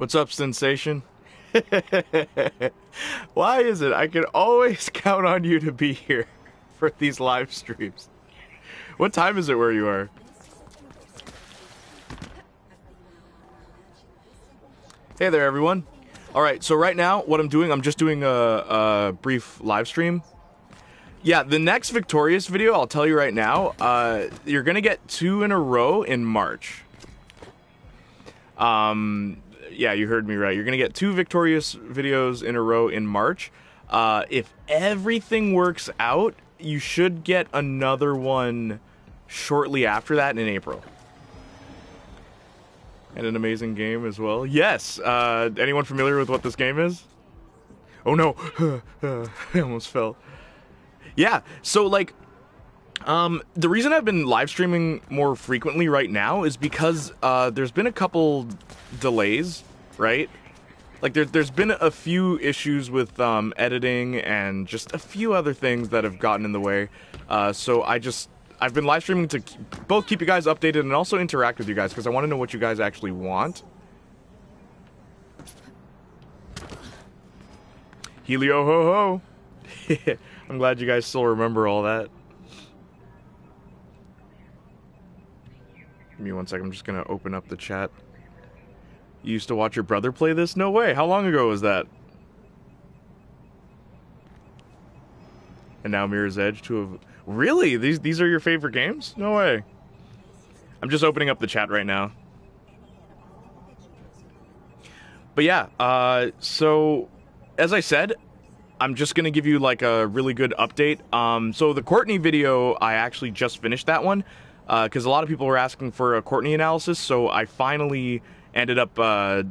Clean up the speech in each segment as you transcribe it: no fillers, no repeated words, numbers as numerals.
What's up, Sensation? Why is it I can always count on you to be here for these live streams? What time is it where you are? Hey there, everyone. All right, so right now, what I'm doing, I'm just doing a brief live stream. Yeah, the next Victorious video, I'll tell you right now, you're gonna get 2 in a row in March. Yeah, you heard me right. You're gonna get 2 Victorious videos in a row in March. If everything works out, you should get another one shortly after that in April. And an amazing game as well. Yes. Anyone familiar with what this game is? Oh no, I almost fell. Yeah. So like, the reason I've been live streaming more frequently right now is because there's been a couple delays, right? Like there's been a few issues with editing and just a few other things that have gotten in the way. So I've been live streaming to both keep you guys updated and also interact with you guys because I want to know what you guys actually want. Helio ho ho. I'm glad you guys still remember all that. Give me one second, I'm just gonna open up the chat. You used to watch your brother play this? No way, how long ago was that? And now Mirror's Edge, 2 of... Really? These are your favorite games? No way. I'm just opening up the chat right now. But yeah, so as I said, I'm just gonna give you like a really good update. So the Courtney video, I actually just finished that one because a lot of people were asking for a Courtney analysis, so I finally ended up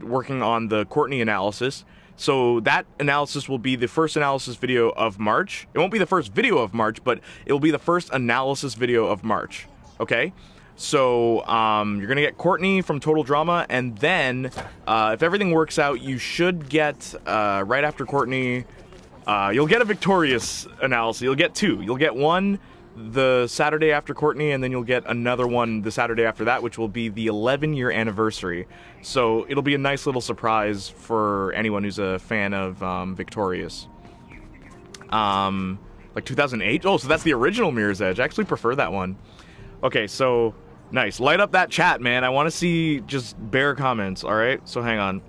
working on the Courtney analysis. So that analysis will be the first analysis video of March. It won't be the first video of March, but it will be the first analysis video of March. Okay? So you're going to get Courtney from Total Drama, and then if everything works out, you should get, right after Courtney, you'll get a Victorious analysis. You'll get 2. You'll get one the Saturday after Courtney, and then you'll get another one the Saturday after that, which will be the 11-year anniversary. So it'll be a nice little surprise for anyone who's a fan of Victorious. Like 2008? Oh, so that's the original Mirror's Edge. I actually prefer that one. Okay, so nice. Light up that chat, man. I want to see just bare comments, alright? So hang on.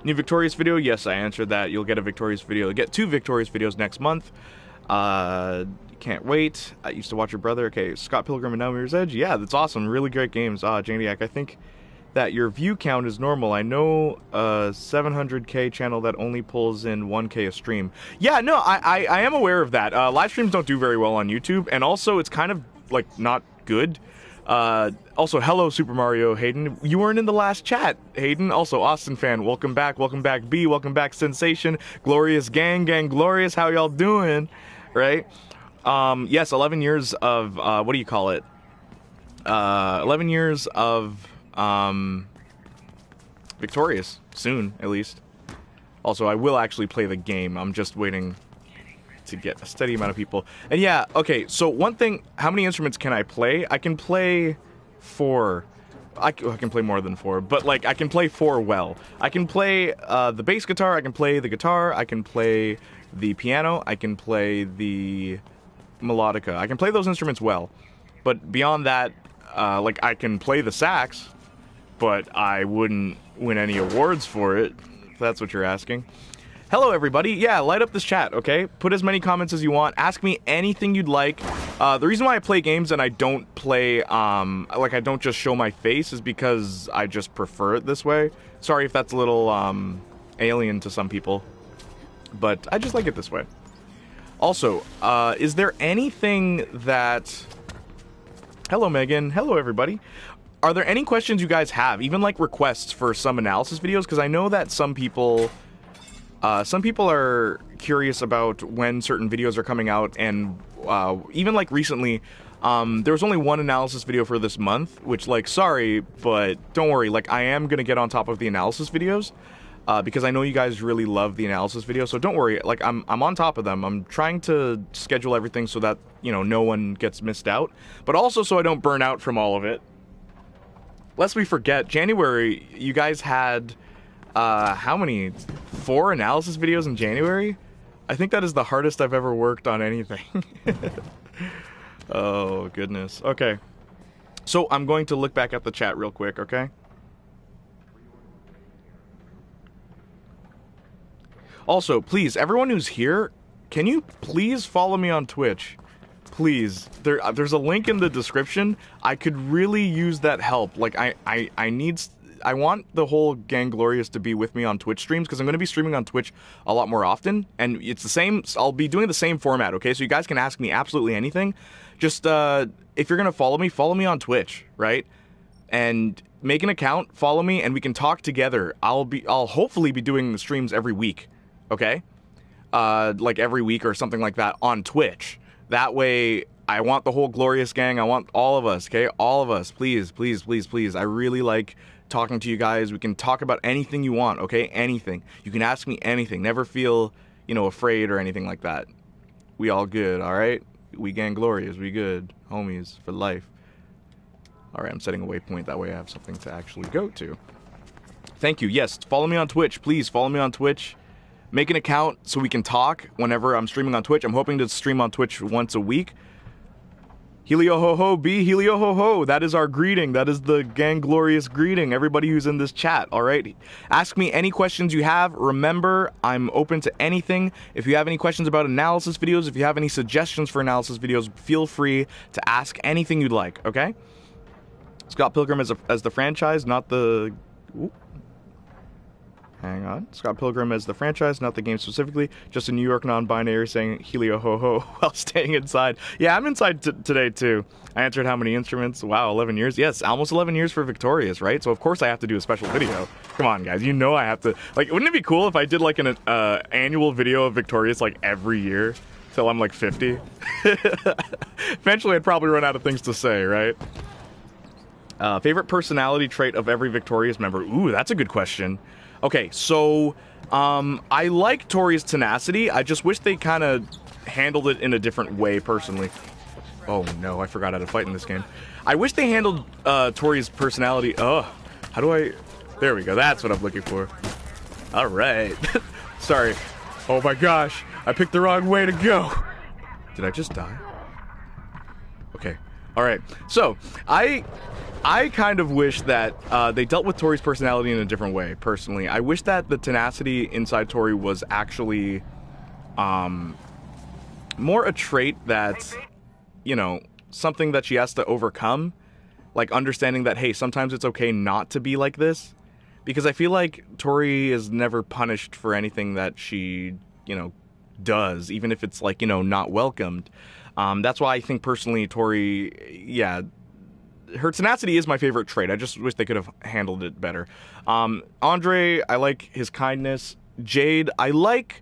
New Victorious video? Yes, I answered that. You'll get a Victorious video. You'll get 2 Victorious videos next month. Can't wait. I used to watch your brother. Okay, Scott Pilgrim and now Mirror's Edge. Yeah, that's awesome. Really great games. Jayniac, I think that your view count is normal. I know a 700k channel that only pulls in 1k a stream. Yeah, no, I am aware of that. Live streams don't do very well on YouTube, and also it's kind of, like, not good. Also, hello, Super Mario Hayden. You weren't in the last chat, Hayden. Also, Austin fan, welcome back, B, welcome back, Sensation, Glorious Gang, Glorious, how y'all doing? Right? Yes, 11 years of, what do you call it? 11 years of, Victorious. Soon, at least. Also, I will actually play the game. I'm just waiting to get a steady amount of people. And yeah, okay, so one thing, how many instruments can I play? I can play 4. I can play more than 4, but like I can play 4 well. I can play the bass guitar, I can play the guitar, I can play the piano, I can play the melodica. I can play those instruments well. But beyond that, like I can play the sax, but I wouldn't win any awards for it, if that's what you're asking. Hello, everybody. Yeah, light up this chat, okay? Put as many comments as you want. Ask me anything you'd like. The reason why I play games and I don't play, like I don't just show my face is because I just prefer it this way. Sorry if that's a little, alien to some people, but I just like it this way. Also, is there anything that... Hello, Megan. Hello, everybody. Are there any questions you guys have, even like requests for some analysis videos? Because I know that some people are curious about when certain videos are coming out, and even like recently, there was only one analysis video for this month, which like, sorry, but don't worry, like I am gonna get on top of the analysis videos, because I know you guys really love the analysis videos, so don't worry, like I'm on top of them. I'm trying to schedule everything so that, you know, no one gets missed out, but also so I don't burn out from all of it. lest we forget, January, you guys had, how many? 4 analysis videos in January? I think that is the hardest I've ever worked on anything. Oh, goodness. Okay. So I'm going to look back at the chat real quick, okay? Also, please, everyone who's here, can you please follow me on Twitch? Please. There's a link in the description. I could really use that help. Like, I want the whole Gang Glorious to be with me on Twitch streams, because I'm going to be streaming on Twitch a lot more often, and it's the same, I'll be doing the same format, okay? So you guys can ask me absolutely anything. Just, if you're going to follow me on Twitch, right? And make an account, follow me, and we can talk together. I'll hopefully be doing the streams every week, okay? Like every week or something like that on Twitch. That way, I want the whole Glorious Gang, I want all of us, okay? All of us, please, please, please, please. I really like talking to you guys. We can talk about anything you want, okay? Anything. You can ask me anything. Never feel, afraid or anything like that. We all good, all right? We Gang Glorious. We good. Homies for life. All right, I'm setting a waypoint. That way I have something to actually go to. Thank you. Yes, follow me on Twitch. Please follow me on Twitch. Make an account so we can talk whenever I'm streaming on Twitch. I'm hoping to stream on Twitch once a week. Helio ho ho, B, Helio ho ho. That is our greeting. That is the Gang Glorious greeting. Everybody who's in this chat, all right? Ask me any questions you have. Remember, I'm open to anything. If you have any questions about analysis videos, if you have any suggestions for analysis videos, feel free to ask anything you'd like, okay? Scott Pilgrim as the franchise, not the... Ooh. Hang on. Scott Pilgrim as the franchise, not the game specifically. Just a New York non-binary saying Helio ho ho while staying inside. Yeah, I'm inside today too. I answered how many instruments. Wow, 11 years. Yes, almost 11 years for Victorious, right? So of course I have to do a special video. Come on, guys. You know I have to. Like, wouldn't it be cool if I did like an annual video of Victorious like every year till I'm like 50? Eventually I'd probably run out of things to say, right? Favorite personality trait of every Victorious member? Ooh, that's a good question. Okay, so, I like Tori's tenacity. I just wish they kind of handled it in a different way, personally. Oh, no, I forgot how to fight in this game. I wish they handled, Tori's personality... how do I... There we go, that's what I'm looking for. Alright. Sorry. Oh my gosh, I picked the wrong way to go. Did I just die? Okay. Alright, so, I kind of wish that they dealt with Tori's personality in a different way, personally. I wish that the tenacity inside Tori was actually more a trait that, something that she has to overcome. Like, understanding that, hey, sometimes it's okay not to be like this. Because I feel like Tori is never punished for anything that she, does, even if it's, like, not welcomed. That's why I think, personally, Tori, yeah... Her tenacity is my favorite trait. I just wish they could have handled it better. Andre, I like his kindness. Jade, I like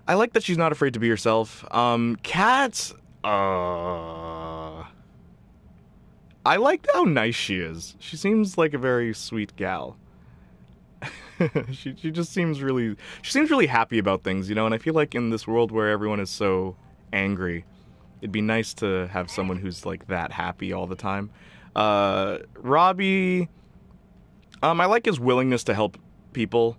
that she's not afraid to be herself. Kat, I like how nice she is. She seems like a very sweet gal. she just seems really happy about things, and I feel like in this world where everyone is so angry, it'd be nice to have someone who's like that happy all the time. Robbie, I like his willingness to help people.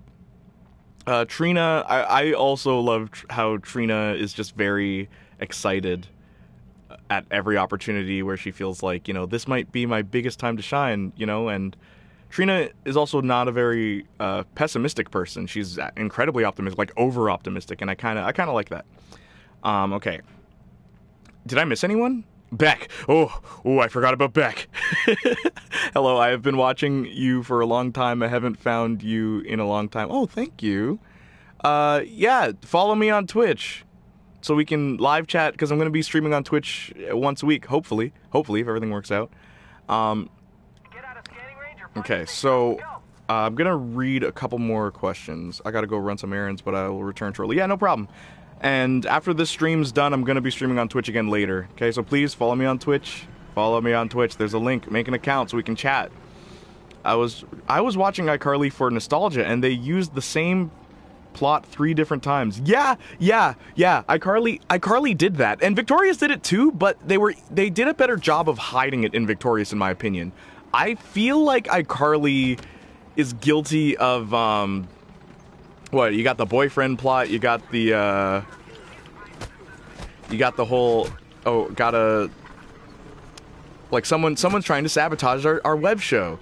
Trina, I also love how Trina is just very excited at every opportunity where she feels like, this might be my biggest time to shine, and Trina is also not a very pessimistic person. She's incredibly optimistic, like over-optimistic, and I kind of like that. Okay. Did I miss anyone? Beck. Oh, I forgot about Beck. Hello, I have been watching you for a long time. I haven't found you in a long time. Oh, thank you. Yeah, follow me on Twitch so we can live chat, because I'm going to be streaming on Twitch once a week, hopefully, if everything works out. Okay, so I'm going to read a couple more questions. I got to go run some errands, but I will return shortly. Yeah, no problem. And after this stream's done, I'm going to be streaming on Twitch again later. Okay, so please follow me on Twitch. Follow me on Twitch. There's a link. Make an account so we can chat. I was watching iCarly for nostalgia, and they used the same plot 3 different times. Yeah. iCarly did that, and Victorious did it too. But they did a better job of hiding it in Victorious, in my opinion. I feel like iCarly is guilty of, what, you got the boyfriend plot, you got the whole, oh, like someone's trying to sabotage our web show.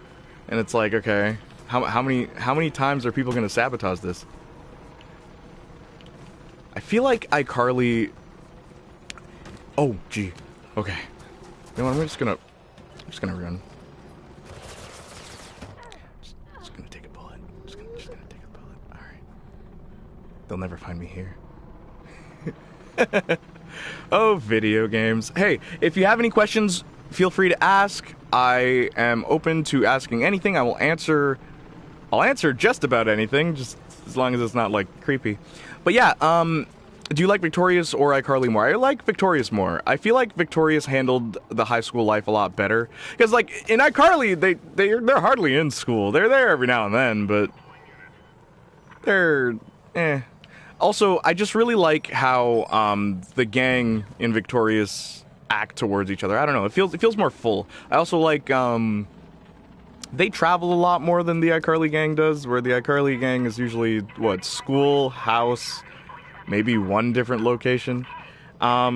And it's like, okay, how many times are people going to sabotage this? I feel like iCarly, oh, gee, okay. You know what, I'm just gonna run. Just gonna take a bullet. Just gonna take a bullet. All right. They'll never find me here. Oh, video games. Hey, if you have any questions, feel free to ask. I am open to asking anything. I'll answer just about anything, just as long as it's not like creepy. But yeah, do you like Victorious or iCarly more? I like Victorious more. I feel like Victorious handled the high school life a lot better. Because, like, in iCarly, they're hardly in school. They're there every now and then, but they're, eh. Also, I just really like how the gang in Victorious act towards each other. I don't know. It feels more full. I also like they travel a lot more than the iCarly gang does, where the iCarly gang is usually what, school, house, maybe one different location. All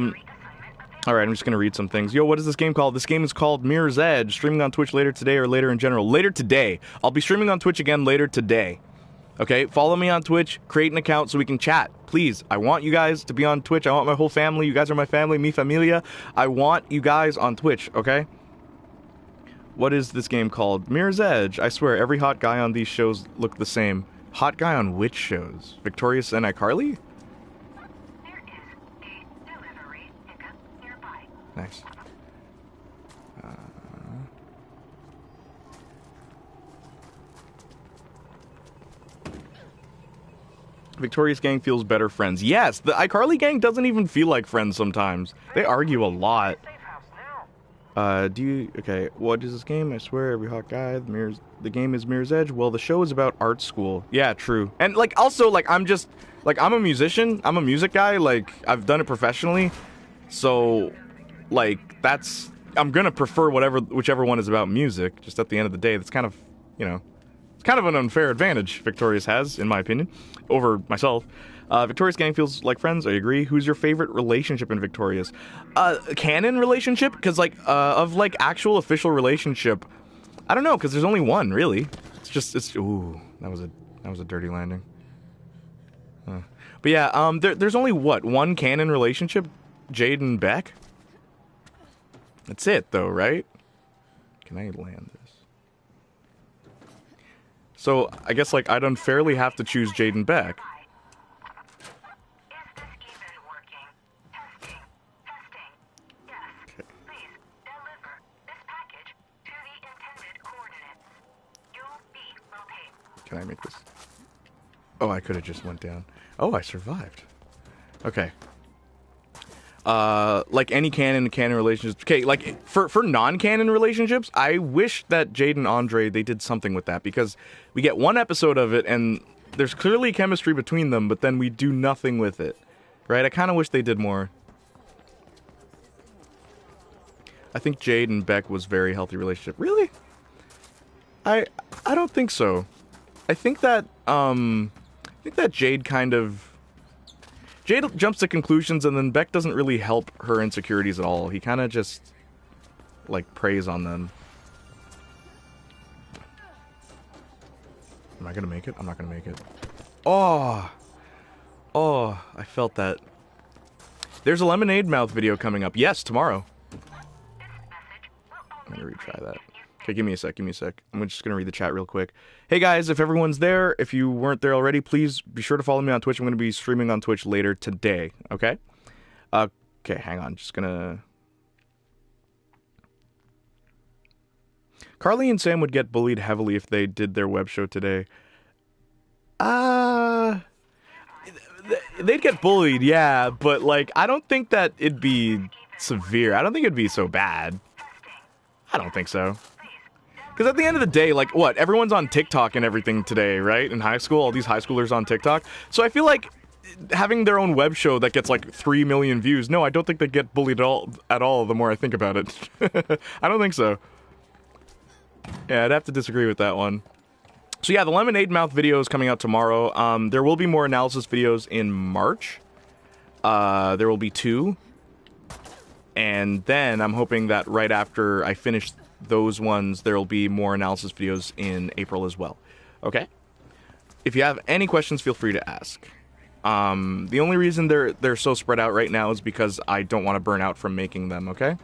right, I'm just gonna read some things. Yo, what is this game called? This game is called Mirror's Edge. Streaming on Twitch later today or later in general. Later today. I'll be streaming on Twitch again later today. Okay, follow me on Twitch, create an account so we can chat. Please, I want you guys to be on Twitch. I want my whole family. You guys are my family, mi familia. I want you guys on Twitch, okay? What is this game called? Mirror's Edge. I swear, every hot guy on these shows look the same. Hot guy on which shows? Victorious and iCarly? There is a delivery pickup nearby. Nice. Victorious gang feels better friends. Yes, the iCarly gang doesn't even feel like friends sometimes. They argue a lot. Okay, what is this game? I swear, every hot guy, the game is Mirror's Edge. Well, the show is about art school. Yeah, true. And, like, also, like, I'm a musician. I'm a music guy. Like, I've done it professionally. So, like, I'm gonna prefer whichever one is about music. Just at the end of the day, that's kind of, you know, it's kind of an unfair advantage Victorious has, in my opinion, over myself. Victorious gang feels like friends. I agree. Who's your favorite relationship in Victorious? Canon relationship? Because, like, of, like, actual official relationship, I don't know, because there's only one, really. Ooh, that was a dirty landing. But yeah, there's only, one canon relationship? Jade and Beck? That's it, though, right? Can I land this? So, I guess, like, I'd unfairly have to choose Jade and Beck. Can I make this? Oh, I could have just went down. Oh, I survived. Okay. Like any canon relationships. Okay, like for non-canon relationships, I wish that Jade and Andre, they did something with that, because we get one episode of it and there's clearly chemistry between them, but then we do nothing with it. Right? I kind of wish they did more. I think Jade and Beck was a very healthy relationship. Really? I don't think so. I think that Jade jumps to conclusions, and then Beck doesn't really help her insecurities at all. He kind of just, like, preys on them. Am I gonna make it? I'm not gonna make it. Oh, I felt that. There's a Lemonade Mouth video coming up. Yes, tomorrow. I'm gonna retry that. Okay, give me a sec. I'm just gonna read the chat real quick. Hey guys, if everyone's there, if you weren't there already, please be sure to follow me on Twitch. I'm gonna be streaming on Twitch later today, okay? Okay, hang on, just gonna... Carly and Sam would get bullied heavily if they did their web show today. They'd get bullied, yeah, but, like, I don't think that it'd be severe. I don't think it'd be so bad. I don't think so. Because at the end of the day, like, what? Everyone's on TikTok and everything today, right? In high school, all these high schoolers on TikTok. So I feel like having their own web show that gets, like, 3 million views, no, I don't think they get bullied at all the more I think about it. I don't think so. Yeah, I'd have to disagree with that one. So yeah, the Lemonade Mouth video is coming out tomorrow. There will be more analysis videos in March. There will be 2. And then I'm hoping that right after I finish those ones, there will be more analysis videos in April as well. Okay? If you have any questions, feel free to ask. The only reason they're so spread out right now is because I don't want to burn out from making them, okay?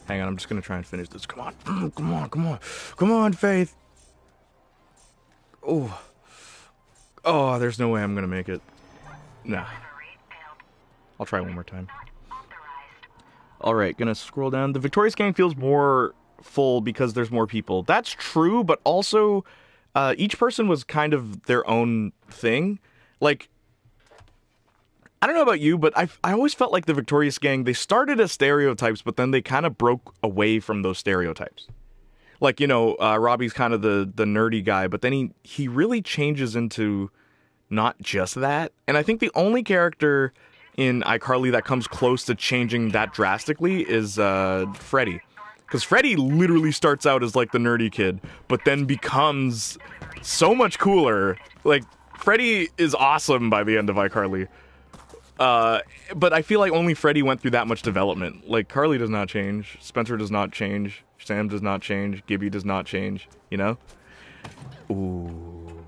Hang on, I'm just gonna try and finish this. Come on, come on, come on. Come on, Faith. Oh. Oh, there's no way I'm gonna make it. Nah. I'll try one more time. Alright, gonna scroll down. The Victorious Gang feels more full because there's more people. That's true, but also, each person was kind of their own thing. Like, I don't know about you, but I always felt like the Victorious Gang, they started as stereotypes, but then they kind of broke away from those stereotypes. Like, you know, Robbie's kind of the nerdy guy, but then he really changes into not just that. And I think the only character in iCarly that comes close to changing that drastically is Freddy. Because Freddy literally starts out as like the nerdy kid, but then becomes so much cooler. Like, Freddy is awesome by the end of iCarly. But I feel like only Freddy went through that much development. Like, Carly does not change, Spencer does not change, Sam does not change, Gibby does not change, you know? Ooh.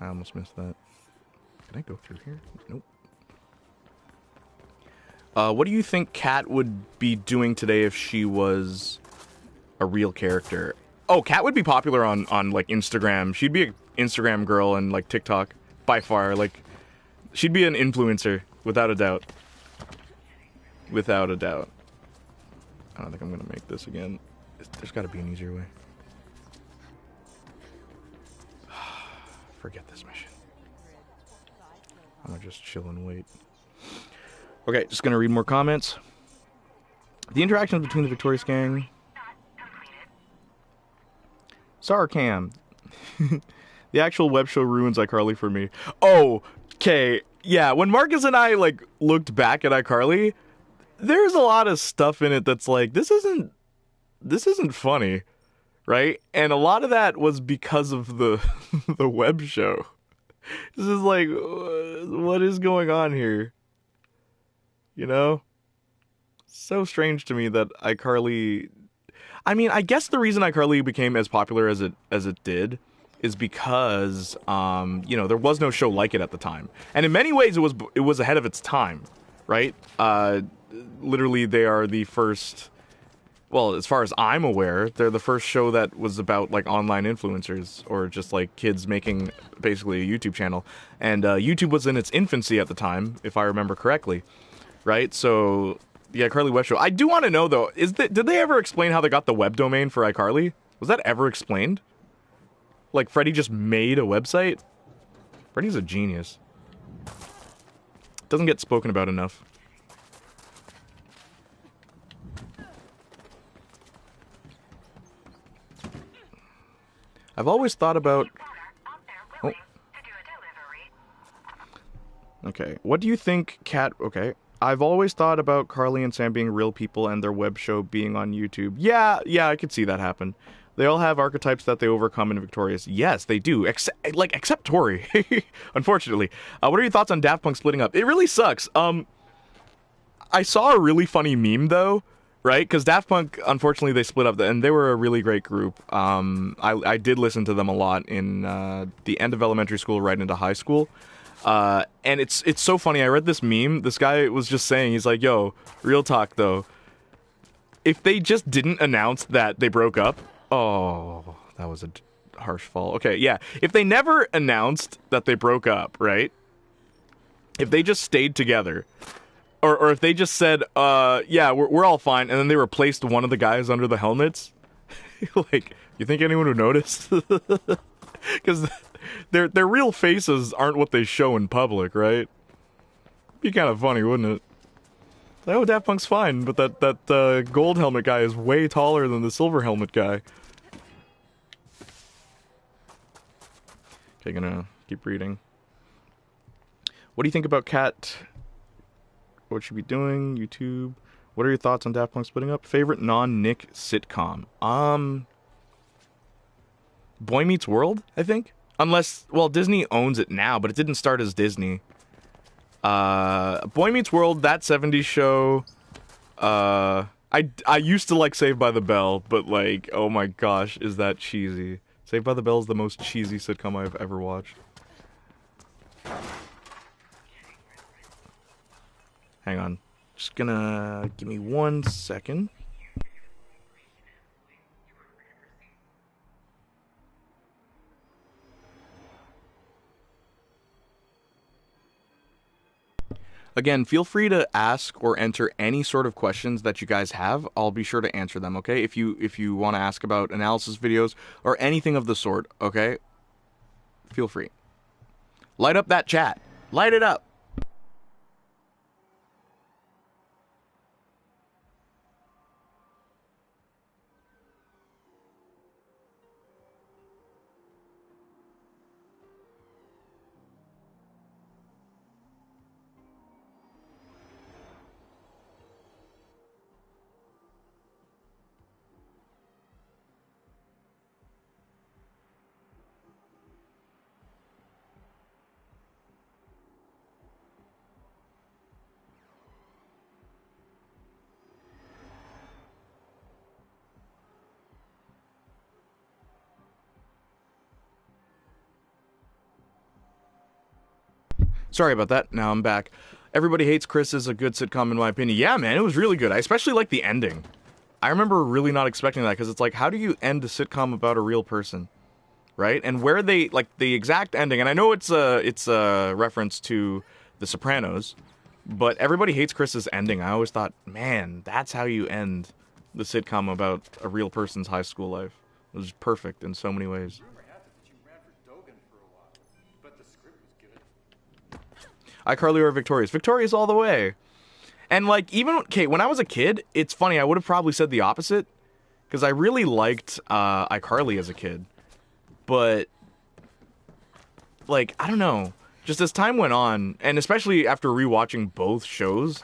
I almost missed that. Can I go through here? Nope. What do you think Kat would be doing today if she was a real character? Oh, Kat would be popular on like Instagram. She'd be an Instagram girl and like TikTok by far. Like, she'd be an influencer without a doubt. Without a doubt. I don't think I'm gonna make this again. There's got to be an easier way. Forget this mission. I'm gonna just chill and wait. Okay, just gonna read more comments. The interactions between the Victorious Gang. Sarcam. The actual web show ruins iCarly for me. Oh, okay. Yeah, when Marcus and I like looked back at iCarly, there's a lot of stuff in it that's like, this isn't funny, right? And a lot of that was because of the the web show. This is like, what is going on here? You know? So strange to me that iCarly... I mean, I guess the reason iCarly became as popular as it did is because, you know, there was no show like it at the time. And in many ways, it was ahead of its time, right? Literally, they are the first... Well, as far as I'm aware, they're the first show that was about, like, online influencers, or just, like, kids making, basically, a YouTube channel. And YouTube was in its infancy at the time, if I remember correctly, right? So, the iCarly web show... I do want to know, though, did they ever explain how they got the web domain for iCarly? Was that ever explained? Like, Freddy just made a website? Freddy's a genius. Doesn't get spoken about enough. I've always thought about... Oh. Okay. What do you think, Kat... Okay. I've always thought about Carly and Sam being real people and their web show being on YouTube. Yeah, I could see that happen. They all have archetypes that they overcome in Victorious. Yes, they do. Except Tori. Unfortunately. What are your thoughts on Daft Punk splitting up? It really sucks. I saw a really funny meme, though. Right? Because Daft Punk, unfortunately, they split up, and they were a really great group. I did listen to them a lot in the end of elementary school, right into high school. And it's so funny. I read this meme. This guy was just saying, he's like, yo, real talk, though. If they just didn't announce that they broke up... Oh, that was a harsh fall. Okay, yeah. If they never announced that they broke up, right? If they just stayed together... Or if they just said, yeah, we're all fine, and then they replaced one of the guys under the helmets, like, you think anyone would notice? Because their real faces aren't what they show in public, right? Be kind of funny, wouldn't it? Like, oh, Daft Punk's fine, but that gold helmet guy is way taller than the silver helmet guy. Okay, gonna keep reading. What do you think about Kat... What should be doing? YouTube. What are your thoughts on Daft Punk splitting up? Favorite non-Nick sitcom? Boy Meets World, I think. Unless, well, Disney owns it now, but it didn't start as Disney. Boy Meets World, that 70s show. I used to like Saved by the Bell, but like, oh my gosh, is that cheesy. Saved by the Bell is the most cheesy sitcom I've ever watched. Hang on. Just gonna give me 1 second. Again, feel free to ask or enter any sort of questions that you guys have. I'll be sure to answer them, okay? If you want to ask about analysis videos or anything of the sort, okay? Feel free. Light up that chat. Light it up. Sorry about that. Now I'm back. Everybody Hates Chris is a good sitcom in my opinion. Yeah, man, it was really good. I especially like the ending. I remember really not expecting that because it's like, how do you end a sitcom about a real person, right? And where they like the exact ending. And I know it's a reference to The Sopranos, but Everybody Hates Chris's ending. I always thought, man, that's how you end the sitcom about a real person's high school life. It was perfect in so many ways. iCarly or Victorious? Victorious all the way. And like, even, okay, when I was a kid, it's funny, I would have probably said the opposite, because I really liked iCarly as a kid. But, like, I don't know, just as time went on, and especially after rewatching both shows,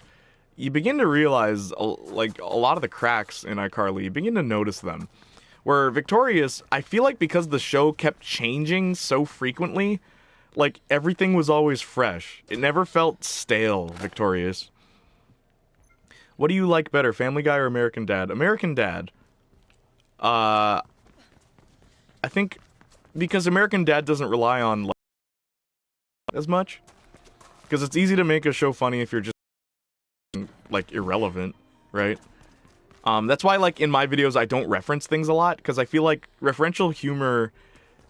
you begin to realize, like, a lot of the cracks in iCarly, you begin to notice them. Where Victorious, I feel like because the show kept changing so frequently, like, everything was always fresh. It never felt stale, Victorious. What do you like better, Family Guy or American Dad? American Dad. I think because American Dad doesn't rely on like, as much. Because it's easy to make a show funny if you're just like irrelevant, right? That's why like in my videos I don't reference things a lot because I feel like referential humor.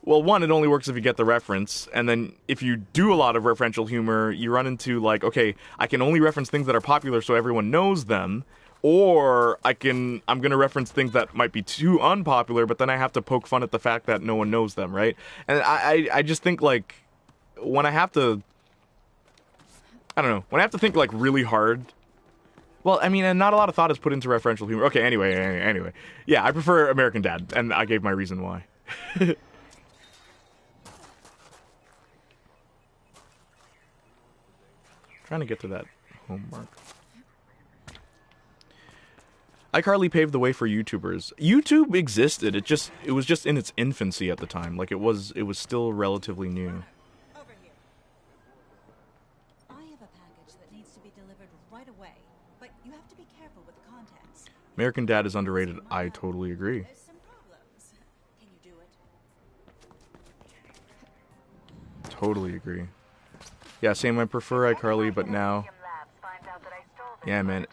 Well, one, it only works if you get the reference, and then if you do a lot of referential humor, you run into, like, okay, I can only reference things that are popular so everyone knows them, or I'm gonna reference things that might be too unpopular, but then I have to poke fun at the fact that no one knows them, right? And I just think, like, when I have to, I don't know, when I have to think, like, really hard, well, I mean, and not a lot of thought is put into referential humor. Okay, anyway. Yeah, I prefer American Dad, and I gave my reason why. Trying to get to that homework. iCarly paved the way for YouTubers. YouTube existed. It was just in its infancy at the time. Like it was still relatively new. Over here. I have a package that needs to be delivered right away, but you have to be careful with the contents. American Dad is underrated. I totally agree. There's some problems. Can you do it? Totally agree. Yeah, same. I prefer iCarly, but now, yeah, man.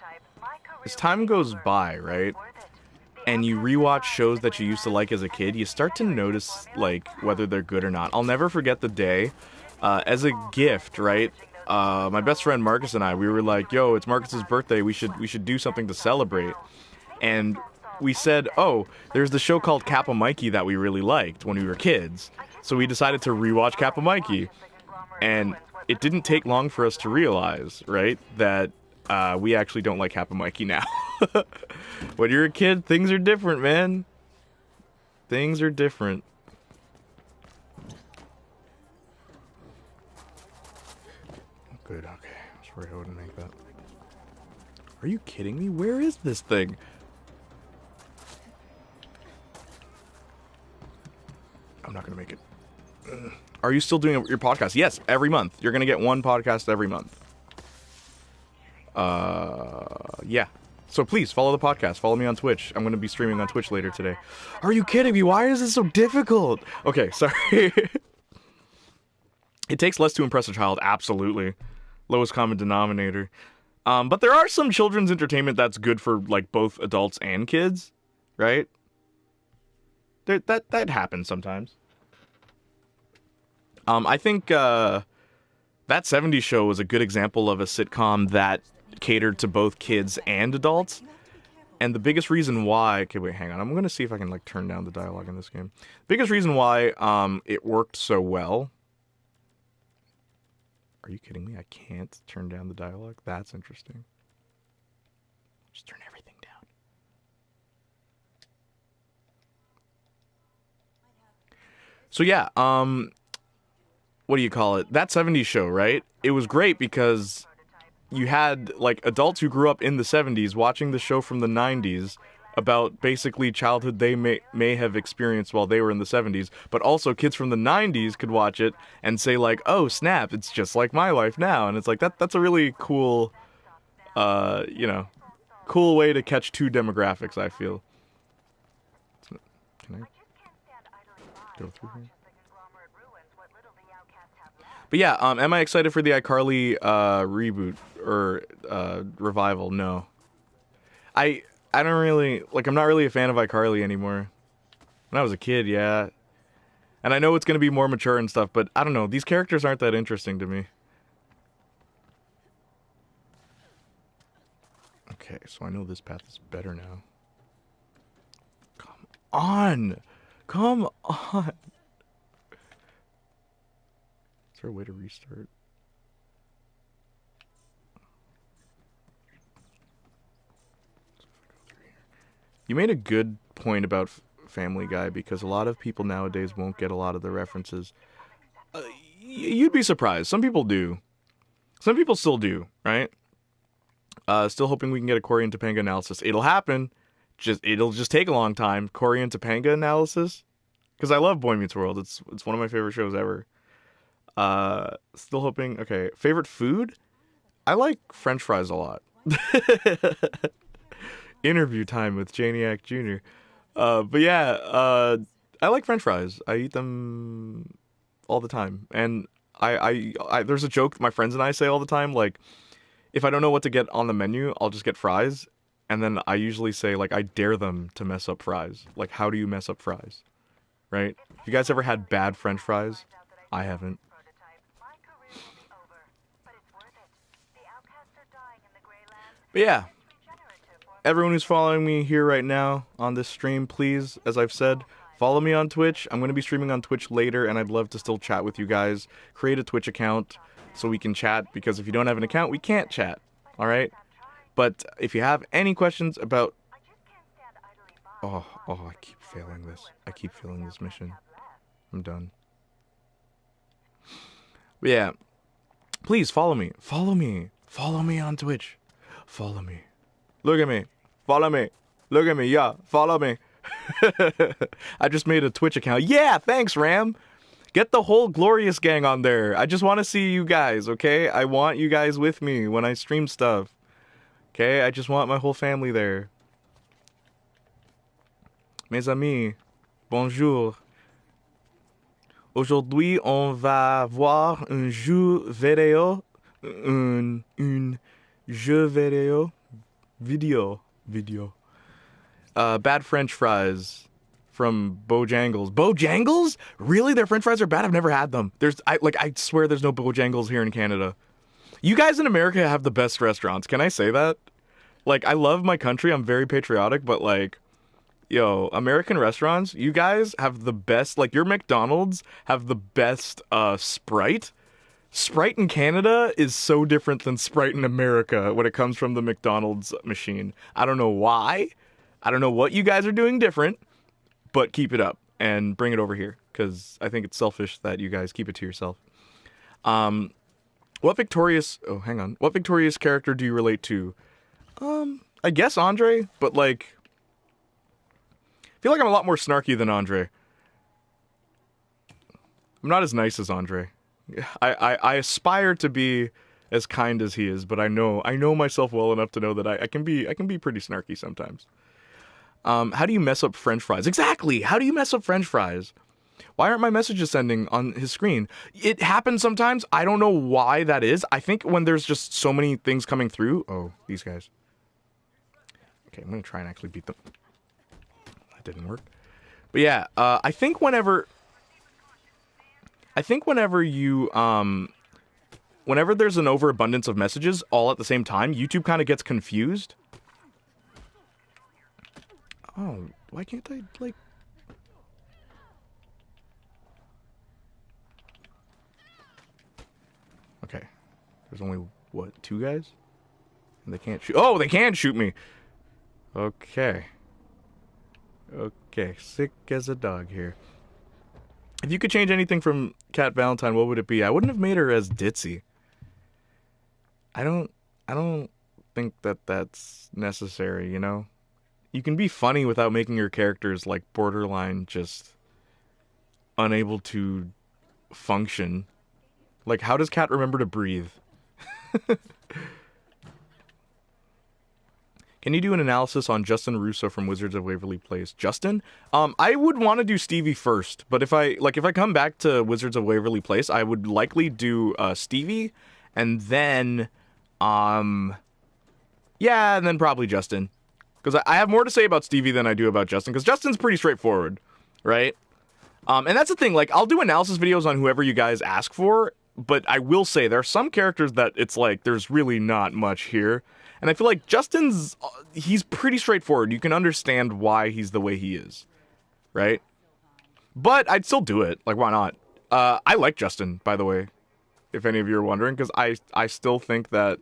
As time goes by, right, and you rewatch shows that you used to like as a kid, you start to notice, like, whether they're good or not. I'll never forget the day, as a gift, right, my best friend Marcus and I, we were like, yo, it's Marcus's birthday, we should do something to celebrate. And we said, oh, there's the show called Kappa Mikey that we really liked when we were kids. So we decided to rewatch Kappa Mikey. And it didn't take long for us to realize, right, that we actually don't like Kappa Mikey now. When you're a kid, things are different, man. Things are different. Good, okay. I was worried I wouldn't make that. Are you kidding me? Where is this thing? I'm not gonna make it. Are you still doing your podcast? Yes, every month. You're gonna get one podcast every month. Yeah. So please follow the podcast. Follow me on Twitch. I'm gonna be streaming on Twitch later today. Are you kidding me? Why is this so difficult? Okay, sorry. It takes less to impress a child, absolutely. Lowest common denominator. But there are some children's entertainment that's good for like both adults and kids, right? That happens sometimes. I think that 70s show was a good example of a sitcom that catered to both kids and adults. And the biggest reason why... Okay, wait, hang on. I'm going to see if I can like turn down the dialogue in this game. Biggest reason why it worked so well... Are you kidding me? I can't turn down the dialogue? That's interesting. Just turn everything down. So yeah, what do you call it? That 70s show, right? It was great because you had like adults who grew up in the 70s watching the show from the 90s about basically childhood they may have experienced while they were in the 70s, but also kids from the 90s could watch it and say like, oh snap, it's just like my life now. And it's like that's a really cool cool way to catch two demographics, I feel. Can I go through here? But yeah, am I excited for the iCarly reboot or revival? No. I don't really, like, I'm not really a fan of iCarly anymore. When I was a kid, yeah. And I know it's going to be more mature and stuff, but I don't know. These characters aren't that interesting to me. Okay, so I know this path is better now. Come on! Come on! Is there a way to restart? You made a good point about Family Guy because a lot of people nowadays won't get a lot of the references. You'd be surprised. Some people do. Some people still do, right? Still hoping we can get a Corey and Topanga analysis. It'll happen. It'll just take a long time. Corey and Topanga analysis. Because I love Boy Meets World. It's one of my favorite shows ever. Still hoping. Okay, favorite food? I like French fries a lot. Interview time with Jayniac Jr. But yeah, I like French fries. I eat them all the time. And I there's a joke my friends and I say all the time, like, if I don't know what to get on the menu, I'll just get fries. And then I usually say, like, I dare them to mess up fries. Like, how do you mess up fries? Right? Have you guys ever had bad French fries? I haven't. But yeah. Everyone who's following me here right now on this stream, please, as I've said, follow me on Twitch. I'm going to be streaming on Twitch later, and I'd love to still chat with you guys. Create a Twitch account so we can chat, because if you don't have an account, we can't chat, all right? But if you have any questions about... Oh, I keep failing this. I keep failing this mission. I'm done. But yeah, please follow me. Follow me. Follow me on Twitch. Follow me. Look at me. Follow me. Look at me. Yeah, follow me. I just made a Twitch account. Yeah, thanks, Ram. Get the whole Glorious gang on there. I just want to see you guys, okay? I want you guys with me when I stream stuff. Okay? I just want my whole family there. Mes amis, bonjour. Aujourd'hui, on va voir un jeu vidéo. Un jeu vidéo. Video. Bad French fries from Bojangles. Bojangles? Really? Their French fries are bad? I've never had them. I swear there's no Bojangles here in Canada. You guys in America have the best restaurants. Can I say that? Like, I love my country. I'm very patriotic, but like, yo, American restaurants, you guys have the best, like, your McDonald's have the best Sprite. Sprite in Canada is so different than Sprite in America when it comes from the McDonald's machine. I don't know why. I don't know what you guys are doing different, but keep it up and bring it over here, because I think it's selfish that you guys keep it to yourself. What Victorious character do you relate to? I guess Andre, but like, I feel like I'm a lot more snarky than Andre. I'm not as nice as Andre. I aspire to be as kind as he is, but I know myself well enough to know that I can be pretty snarky sometimes. How do you mess up French fries? Exactly. How do you mess up French fries? Why aren't my messages sending on his screen? It happens sometimes. I don't know why that is. I think when there's just so many things coming through. Oh, these guys. Okay, I'm gonna try and actually beat them. That didn't work. But yeah, I think whenever you whenever there's an overabundance of messages all at the same time, YouTube kind of gets confused. Oh, why can't I, like... Okay. There's only, what, 2 guys? And they can't shoot... Oh, they can shoot me! Okay. Okay, sick as a dog here. If you could change anything from Cat Valentine, what would it be? I wouldn't have made her as ditzy. I don't think that that's necessary, you know? You can be funny without making your characters, like, borderline just unable to function. Like, how does Cat remember to breathe? Can you do an analysis on Justin Russo from Wizards of Waverly Place? Justin? I would want to do Stevie first, but if I come back to Wizards of Waverly Place, I would likely do Stevie, and then, and then probably Justin. Because I have more to say about Stevie than I do about Justin, because Justin's pretty straightforward, right? And that's the thing, like, I'll do analysis videos on whoever you guys ask for, but I will say there are some characters that it's like, there's really not much here. And I feel like Justin's, he's pretty straightforward. You can understand why he's the way he is, right? But I'd still do it. Like, why not? I like Justin, by the way, if any of you are wondering, because I still think that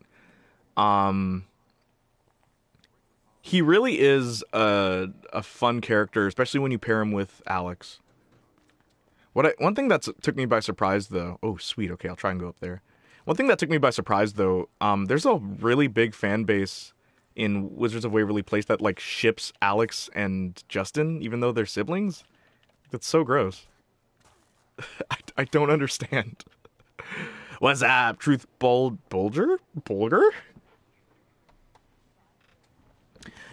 he really is a fun character, especially when you pair him with Alex. One thing that took me by surprise, though... Oh, sweet. Okay, I'll try and go up there. One thing that took me by surprise, though, there's a really big fan base in Wizards of Waverly Place that, like, ships Alex and Justin, even though they're siblings. That's so gross. I don't understand. What's up, Truth Bulger?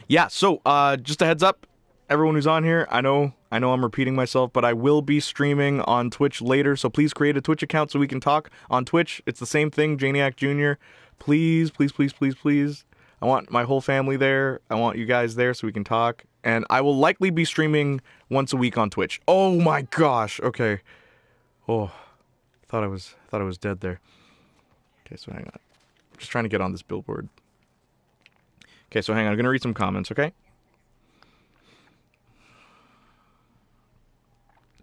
Yeah, so, just a heads up, everyone who's on here, I know I'm repeating myself, but I will be streaming on Twitch later, so please create a Twitch account so we can talk on Twitch. It's the same thing, Jayniac Jr. Please, please, please, please, please. I want my whole family there. I want you guys there so we can talk. And I will likely be streaming once a week on Twitch. Oh my gosh, okay. Oh, thought I was dead there. Okay, so hang on. I'm just trying to get on this billboard. Okay, so hang on. I'm going to read some comments, okay?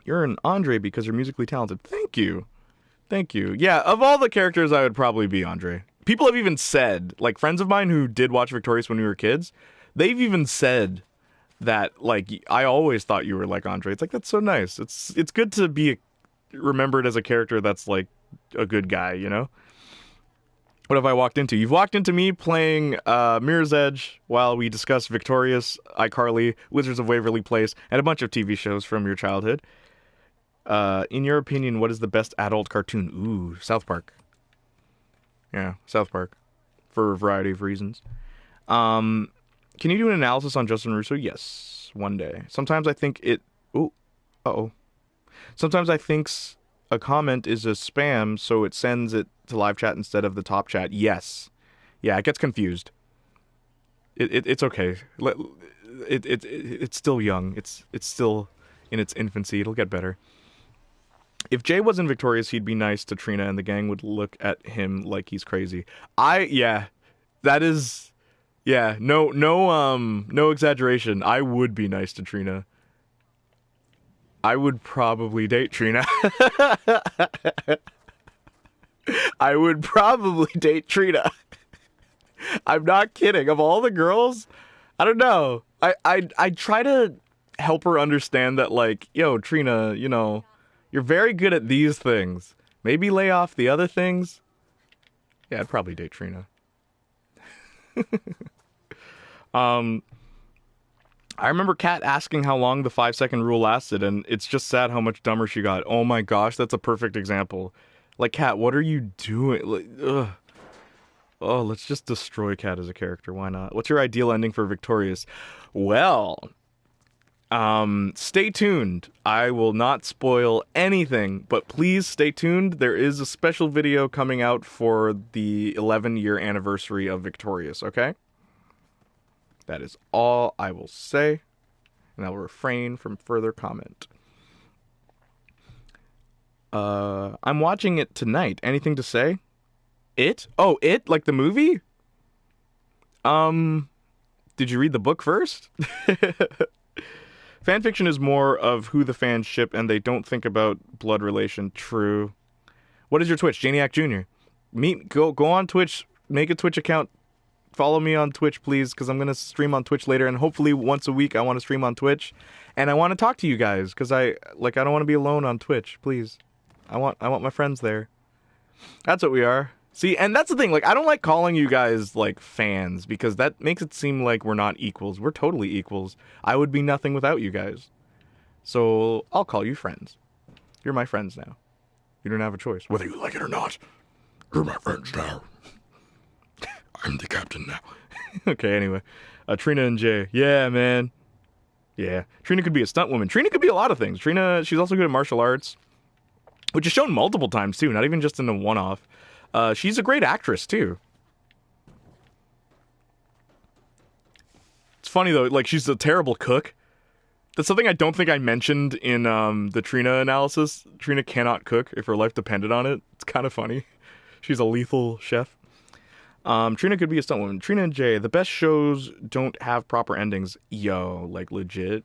You're an Andre because you're musically talented. Thank you. Thank you. Yeah, of all the characters, I would probably be Andre. People have even said, like, friends of mine who did watch Victorious when we were kids, they've even said that, like, I always thought you were like Andre. It's like, that's so nice. It's good to be remembered as a character that's, like, a good guy, you know? What have I walked into? You've walked into me playing Mirror's Edge while we discuss Victorious, iCarly, Wizards of Waverly Place, and a bunch of TV shows from your childhood. In your opinion, what is the best adult cartoon? Ooh, South Park. Yeah, South Park. For a variety of reasons. Can you do an analysis on Justin Russo? Yes, one day. Sometimes I think it... Ooh, uh-oh. Sometimes I think a comment is a spam, so it sends it to live chat instead of the top chat. Yes. Yeah, it gets confused. It's okay. It's still young. It's still in its infancy. It'll get better. If Jay wasn't Victorious, he'd be nice to Trina, and the gang would look at him like he's crazy. That is, yeah, no exaggeration. I would be nice to Trina. I would probably date Trina. I would probably date Trina. I'm not kidding. Of all the girls, I don't know. I try to help her understand that, like, yo, Trina, you know, you're very good at these things. Maybe lay off the other things. Yeah, I'd probably date Trina. I remember Kat asking how long the 5-second rule lasted, and it's just sad how much dumber she got. Oh my gosh, that's a perfect example. Like, Kat, what are you doing? Like, ugh. Oh, let's just destroy Kat as a character. Why not? What's your ideal ending for Victorious? Well, stay tuned. I will not spoil anything, but please stay tuned. There is a special video coming out for the 11-year anniversary of Victorious, okay? That is all I will say, and I will refrain from further comment. I'm watching it tonight. Anything to say? It? Oh, It? Like the movie? Did you read the book first? Fanfiction is more of who the fans ship, and they don't think about blood relation. True. What is your Twitch? Jayniac Jr. Go on Twitch, make a Twitch account. Follow me on Twitch, please, because I'm going to stream on Twitch later, and hopefully once a week I want to stream on Twitch. And I want to talk to you guys, because I don't want to be alone on Twitch, please. I want my friends there. That's what we are. See, and that's the thing, like, I don't like calling you guys, like, fans, because that makes it seem like we're not equals. We're totally equals. I would be nothing without you guys. So, I'll call you friends. You're my friends now. You don't have a choice, whether you like it or not. You're my friends now. I'm the captain now. Okay, anyway. Trina and Jay. Yeah, man. Yeah. Trina could be a stunt woman. Trina could be a lot of things. Trina, she's also good at martial arts, which is shown multiple times, too, not even just in a one-off. She's a great actress, too. It's funny, though, like, she's a terrible cook. That's something I don't think I mentioned in the Trina analysis. Trina cannot cook if her life depended on it. It's kind of funny. She's a lethal chef. Trina could be a stunt woman. Trina and Jay, the best shows don't have proper endings. Yo, like, legit.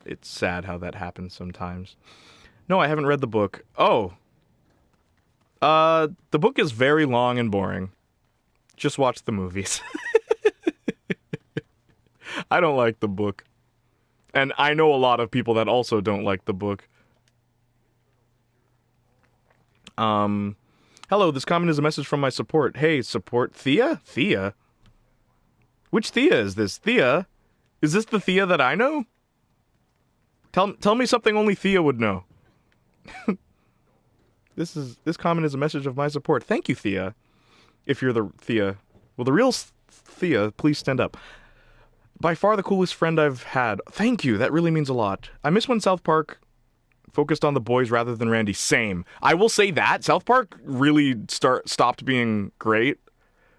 It's sad how that happens sometimes. No, I haven't read the book. Oh. The book is very long and boring. Just watch the movies. I don't like the book. And I know a lot of people that also don't like the book. Hello, this comment is a message from my support. Hey, support Thea? Thea? Which Thea is this? Thea? Is this the Thea that I know? Tell me something only Thea would know. This comment is a message of my support. Thank you, Thea. If you're the Thea. Well, the real Thea, please stand up. By far the coolest friend I've had. Thank you, that really means a lot. I miss when South Park focused on the boys rather than Randy. Same. I will say that South Park really stopped being great.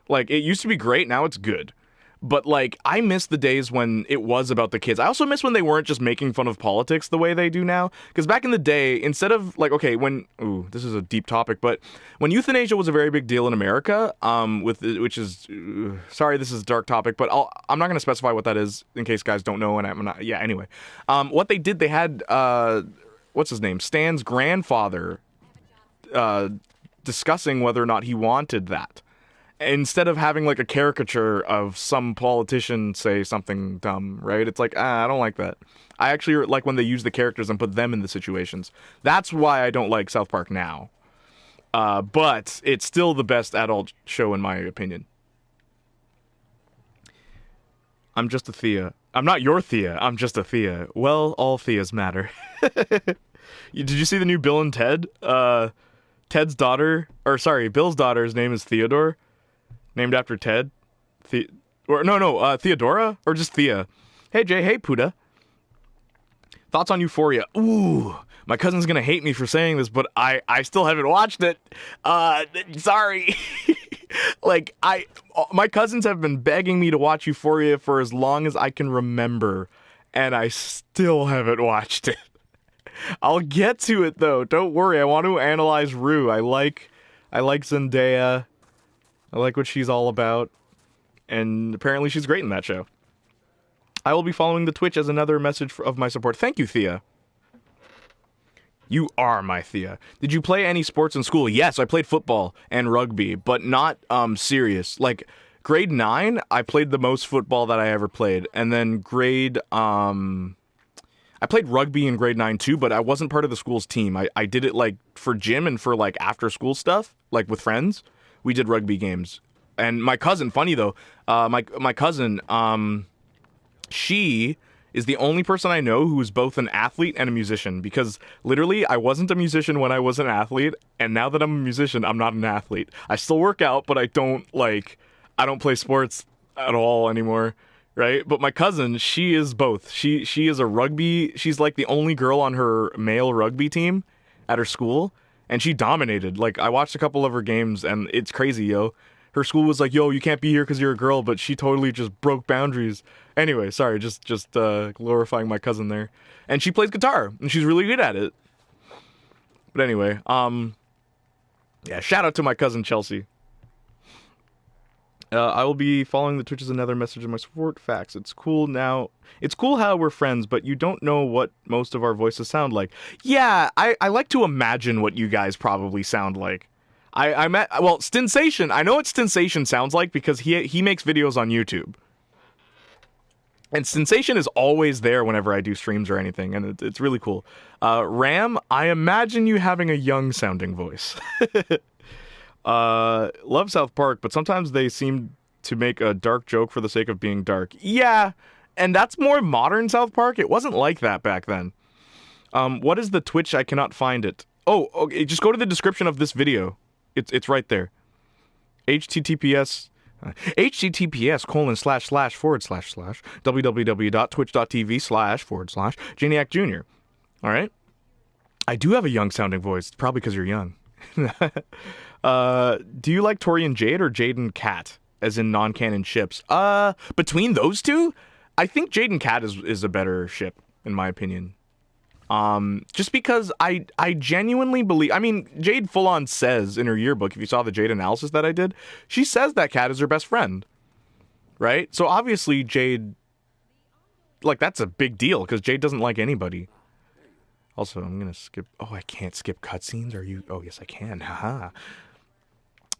Like, it used to be great, now it's good. But, like, I miss the days when it was about the kids. I also miss when they weren't just making fun of politics the way they do now. Because back in the day, instead of, like, okay, when... Ooh, this is a deep topic, but when euthanasia was a very big deal in America, which is... sorry, this is a dark topic, but I'm not going to specify what that is in case guys don't know, and I'm not... Yeah, anyway. What they did, they had... what's his name? Stan's grandfather discussing whether or not he wanted that. Instead of having, like, a caricature of some politician say something dumb, right? It's like, I don't like that. I actually like when they use the characters and put them in the situations. That's why I don't like South Park now. But it's still the best adult show in my opinion. I'm just a Thea. I'm not your Thea. I'm just a Thea. Well, all Theas matter. Did you see the new Bill and Ted? Bill's daughter's name is Theodore. Named after Ted? Theodora? Or just Thea? Hey, Jay. Hey, Puda. Thoughts on Euphoria? Ooh, my cousin's gonna hate me for saying this, but I still haven't watched it. Sorry. Like, my cousins have been begging me to watch Euphoria for as long as I can remember, and I still haven't watched it. I'll get to it, though. Don't worry. I want to analyze Rue. I like Zendaya. I like what she's all about, and apparently she's great in that show. I will be following the Twitch as another message of my support. Thank you, Thea. You are my Thea. Did you play any sports in school? Yes, I played football and rugby, but not serious. Like, grade 9, I played the most football that I ever played, and then I played rugby in grade 9 too, but I wasn't part of the school's team. I did it, like, for gym and for, like, after school stuff, like with friends. We did rugby games. And my cousin, funny though, my cousin, she is the only person I know who is both an athlete and a musician, because literally I wasn't a musician when I was an athlete, and now that I'm a musician, I'm not an athlete. I still work out, but I don't play sports at all anymore, right? But my cousin, she is both. She is a rugby, she's like the only girl on her male rugby team at her school, and she dominated. Like, I watched a couple of her games and it's crazy, yo. Her school was like, yo, you can't be here because you're a girl, but she totally just broke boundaries. Anyway, sorry, just glorifying my cousin there. And she plays guitar, and she's really good at it. But anyway, yeah, shout out to my cousin Chelsea. I will be following the Twitch as another message in my support. Facts. It's cool now. It's cool how we're friends, but you don't know what most of our voices sound like. Yeah, I like to imagine what you guys probably sound like. I met, well, Stinsation. I know what Stinsation sounds like because he makes videos on YouTube. And Sensation is always there whenever I do streams or anything, and it's really cool. Ram, I imagine you having a young-sounding voice. Love South Park, but sometimes they seem to make a dark joke for the sake of being dark. Yeah, and that's more modern South Park. It wasn't like that back then. What is the Twitch? I cannot find it. Oh, okay, just go to the description of this video. It's right there. https https://www.twitch.tv//Jayniac Jr. All right. I do have a young sounding voice. It's probably because you're young. Do you like Tori and Jade or Jade and Kat, as in non-canon ships? Between those two, I think Jade and Kat is a better ship, in my opinion. Just because I genuinely believe, I mean, Jade full on says in her yearbook, if you saw the Jade analysis that I did, she says that Kat is her best friend, right? So obviously Jade, like, that's a big deal because Jade doesn't like anybody. Also, I'm gonna skip, oh, I can't skip cutscenes, are you, oh yes I can, haha.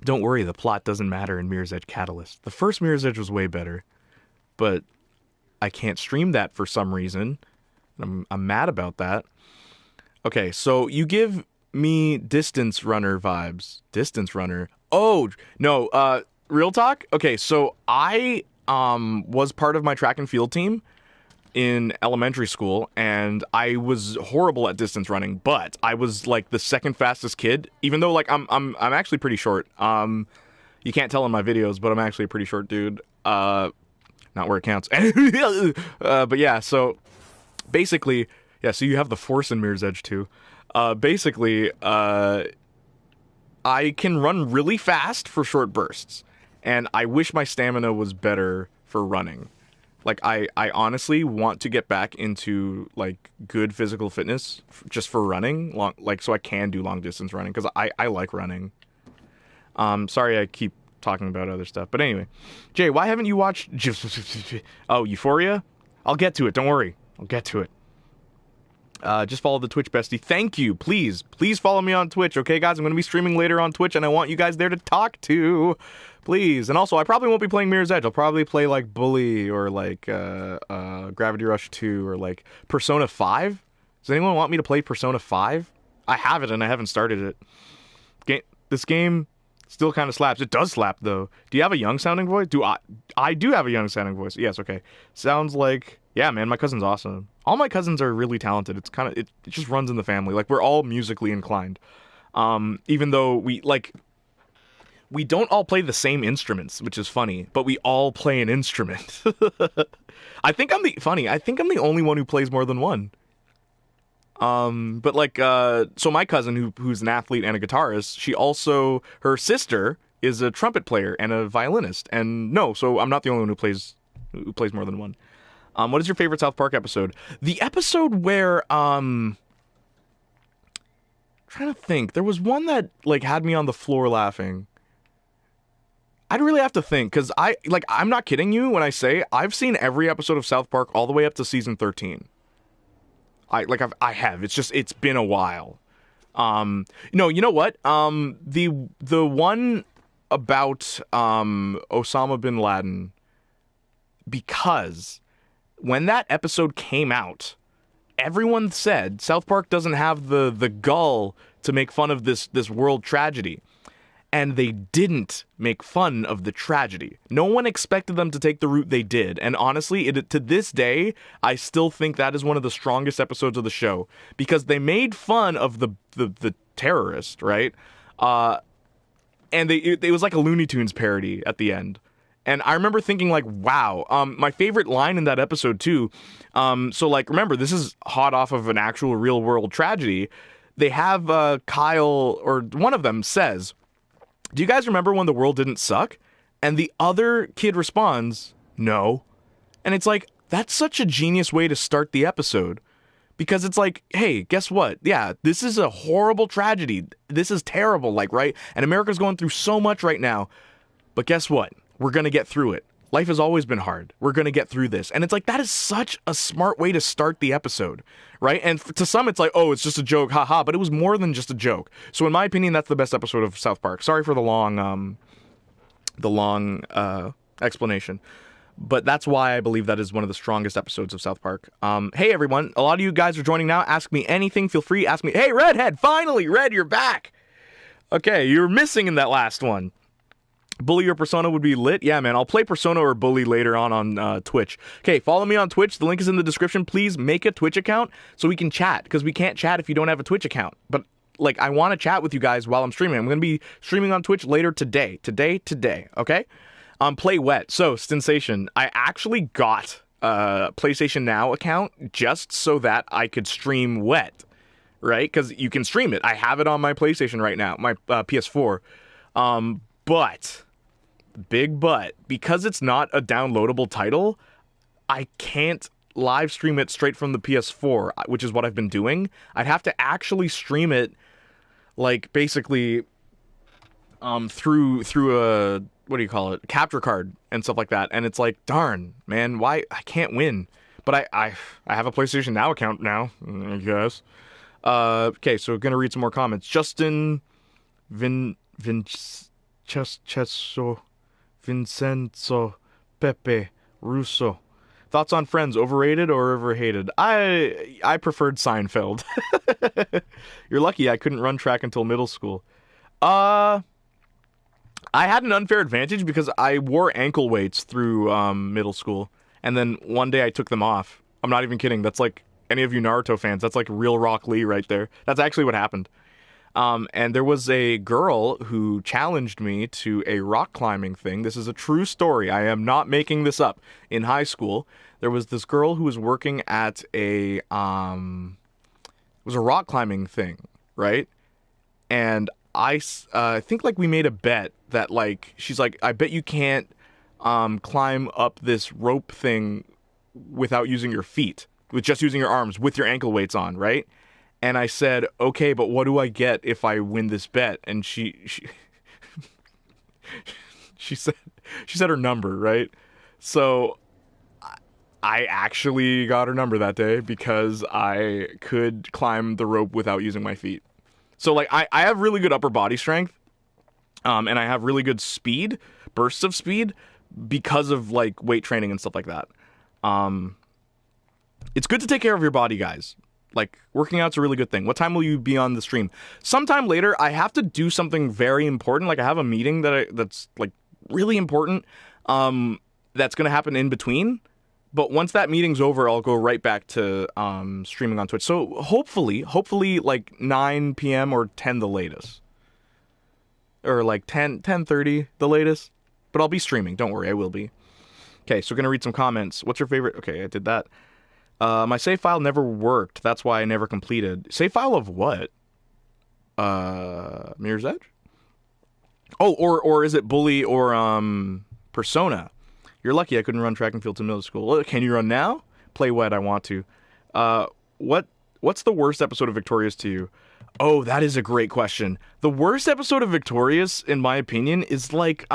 Don't worry, the plot doesn't matter in Mirror's Edge Catalyst. The first Mirror's Edge was way better, but I can't stream that for some reason. I'm mad about that. Okay, so you give me Distance Runner vibes. Distance Runner. Oh, no, real talk? Okay, so I was part of my track and field team in elementary school, and I was horrible at distance running, but I was like the second fastest kid, even though like I'm actually pretty short. You can't tell in my videos, but I'm actually a pretty short dude. Not where it counts. But yeah, so basically, yeah, so you have the Force in Mirror's Edge too. Basically, I can run really fast for short bursts, and I wish my stamina was better for running. Like, I honestly want to get back into, like, good physical fitness just for running, so I can do long distance running, because I like running. Sorry I keep talking about other stuff, but anyway. Jay, why haven't you watched... Oh, Euphoria? I'll get to it, don't worry. I'll get to it. Just follow the Twitch bestie. Thank you. Please follow me on Twitch, okay, guys? I'm going to be streaming later on Twitch, and I want you guys there to talk to. Please. And also, I probably won't be playing Mirror's Edge. I'll probably play, like, Bully or, like, Gravity Rush 2 or, like, Persona 5. Does anyone want me to play Persona 5? I have it, and I haven't started it. This game still kind of slaps. It does slap, though. Do you have a young-sounding voice? I do have a young-sounding voice. Yes, okay. Sounds like... Yeah, man, my cousin's awesome. All my cousins are really talented. It's kind of... It just runs in the family. Like, we're all musically inclined. Even though we don't all play the same instruments, which is funny, but we all play an instrument. I think I'm the only one who plays more than one. But like, so my cousin who's an athlete and a guitarist, her sister is a trumpet player and a violinist. And no, so I'm not the only one who plays more than one. What is your favorite South Park episode? The episode where, trying to think, there was one that like had me on the floor laughing. I'd really have to think, because I'm not kidding you when I say I've seen every episode of South Park all the way up to season 13. I have. It's been a while. No, you know what? The one about Osama bin Laden, because when that episode came out, everyone said South Park doesn't have the gall to make fun of this world tragedy. and they didn't make fun of the tragedy. No one expected them to take the route they did, and honestly, to this day, I still think that is one of the strongest episodes of the show, because they made fun of the terrorist, right? And it was like a Looney Tunes parody at the end. And I remember thinking, like, wow. My favorite line in that episode, too. So, like, remember, this is hot off of an actual real-world tragedy. They have Kyle, or one of them says, do you guys remember when the world didn't suck? And the other kid responds, no. And it's like, that's such a genius way to start the episode. Because it's like, hey, guess what? Yeah, this is a horrible tragedy. This is terrible, like, right? And America's going through so much right now. But guess what? We're going to get through it. Life has always been hard. We're going to get through this. And it's like, that is such a smart way to start the episode, right? And to some, it's like, oh, it's just a joke, haha. But it was more than just a joke. So in my opinion, that's the best episode of South Park. Sorry for the long explanation. But that's why I believe that is one of the strongest episodes of South Park. Hey, everyone. A lot of you guys are joining now. Ask me anything. Feel free. Ask me. Hey, Redhead. Finally, Red, you're back. Okay, you were missing in that last one. Bully or Persona would be lit. Yeah, man, I'll play Persona or Bully later on Twitch. Okay, follow me on Twitch. The link is in the description. Please make a Twitch account so we can chat, because we can't chat if you don't have a Twitch account. But, like, I want to chat with you guys while I'm streaming. I'm going to be streaming on Twitch later today. Today, okay? Play Wet. So, Sensation, I actually got a PlayStation Now account just so that I could stream Wet, right? Because you can stream it. I have it on my PlayStation right now, my PS4. But, big but, because it's not a downloadable title, I can't live stream it straight from the PS4, which is what I've been doing. I'd have to actually stream it, like, basically, through a, what do you call it, capture card and stuff like that. And it's like, darn, man, why? I can't win. But I have a PlayStation Now account now, I guess. Okay, so gonna read some more comments. Justin Vincenzo Pepe Russo. Thoughts on Friends, overrated or overhated? I preferred Seinfeld. You're lucky I couldn't run track until middle school. I had an unfair advantage because I wore ankle weights through middle school, and then one day I took them off. I'm not even kidding. That's like, any of you Naruto fans, that's like real Rock Lee right there. That's actually what happened. And there was a girl who challenged me to a rock climbing thing. This is a true story. I am not making this up. In high school, there was this girl who was working at it was a rock climbing thing, right? And I think, like, we made a bet that, like, she's like, I bet you can't climb up this rope thing without using your feet, with just using your arms, with your ankle weights on, right? And I said, okay, but what do I get if I win this bet? And she said her number, right? So I actually got her number that day because I could climb the rope without using my feet. So, like, I have really good upper body strength, and I have really good speed, bursts of speed, because of, like, weight training and stuff like that. It's good to take care of your body, guys. Like, working out's a really good thing. What time will you be on the stream? Sometime later. I have to do something very important. Like, I have a meeting that's like really important. That's gonna happen in between. But once that meeting's over, I'll go right back to streaming on Twitch. So hopefully, like 9 p.m. or 10 the latest, or like 10:30 the latest. But I'll be streaming. Don't worry, I will be. Okay, so we're gonna read some comments. What's your favorite? Okay, I did that. My save file never worked. That's why I never completed. Save file of what? Mirror's Edge? Oh, or is it Bully or Persona? You're lucky I couldn't run track and field to middle school. Can you run now? Play Wet, I want to. What's the worst episode of Victorious to you? Oh, that is a great question. The worst episode of Victorious, in my opinion, is like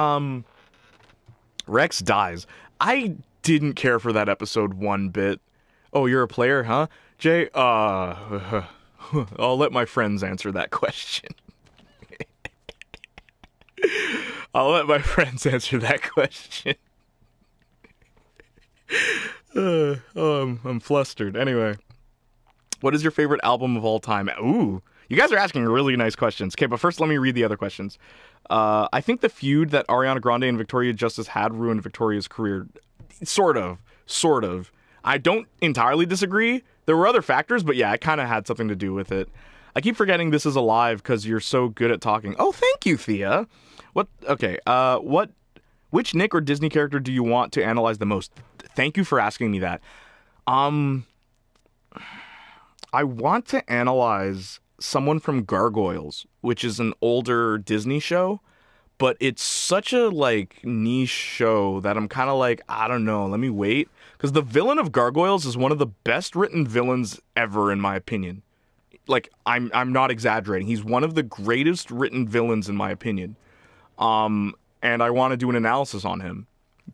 Rex dies. I didn't care for that episode one bit. Oh, you're a player, huh? Jay, I'll let my friends answer that question. I'll let my friends answer that question. I'm flustered. Anyway, what is your favorite album of all time? Ooh, You guys are asking really nice questions. Okay, but first let me read the other questions. I think the feud that Ariana Grande and Victoria Justice had ruined Victoria's career. Sort of. I don't entirely disagree. There were other factors, but yeah, it kind of had something to do with it. I keep forgetting this is alive because you're so good at talking. Oh, thank you, Thea. What? Okay. Which Nick or Disney character do you want to analyze the most? Thank you for asking me that. I want to analyze someone from Gargoyles, which is an older Disney show, but it's such a like niche show that I'm kind of like, I don't know, let me wait, because the villain of Gargoyles is one of the best written villains ever in my opinion. Like I'm not exaggerating. He's one of the greatest written villains in my opinion. And I want to do an analysis on him.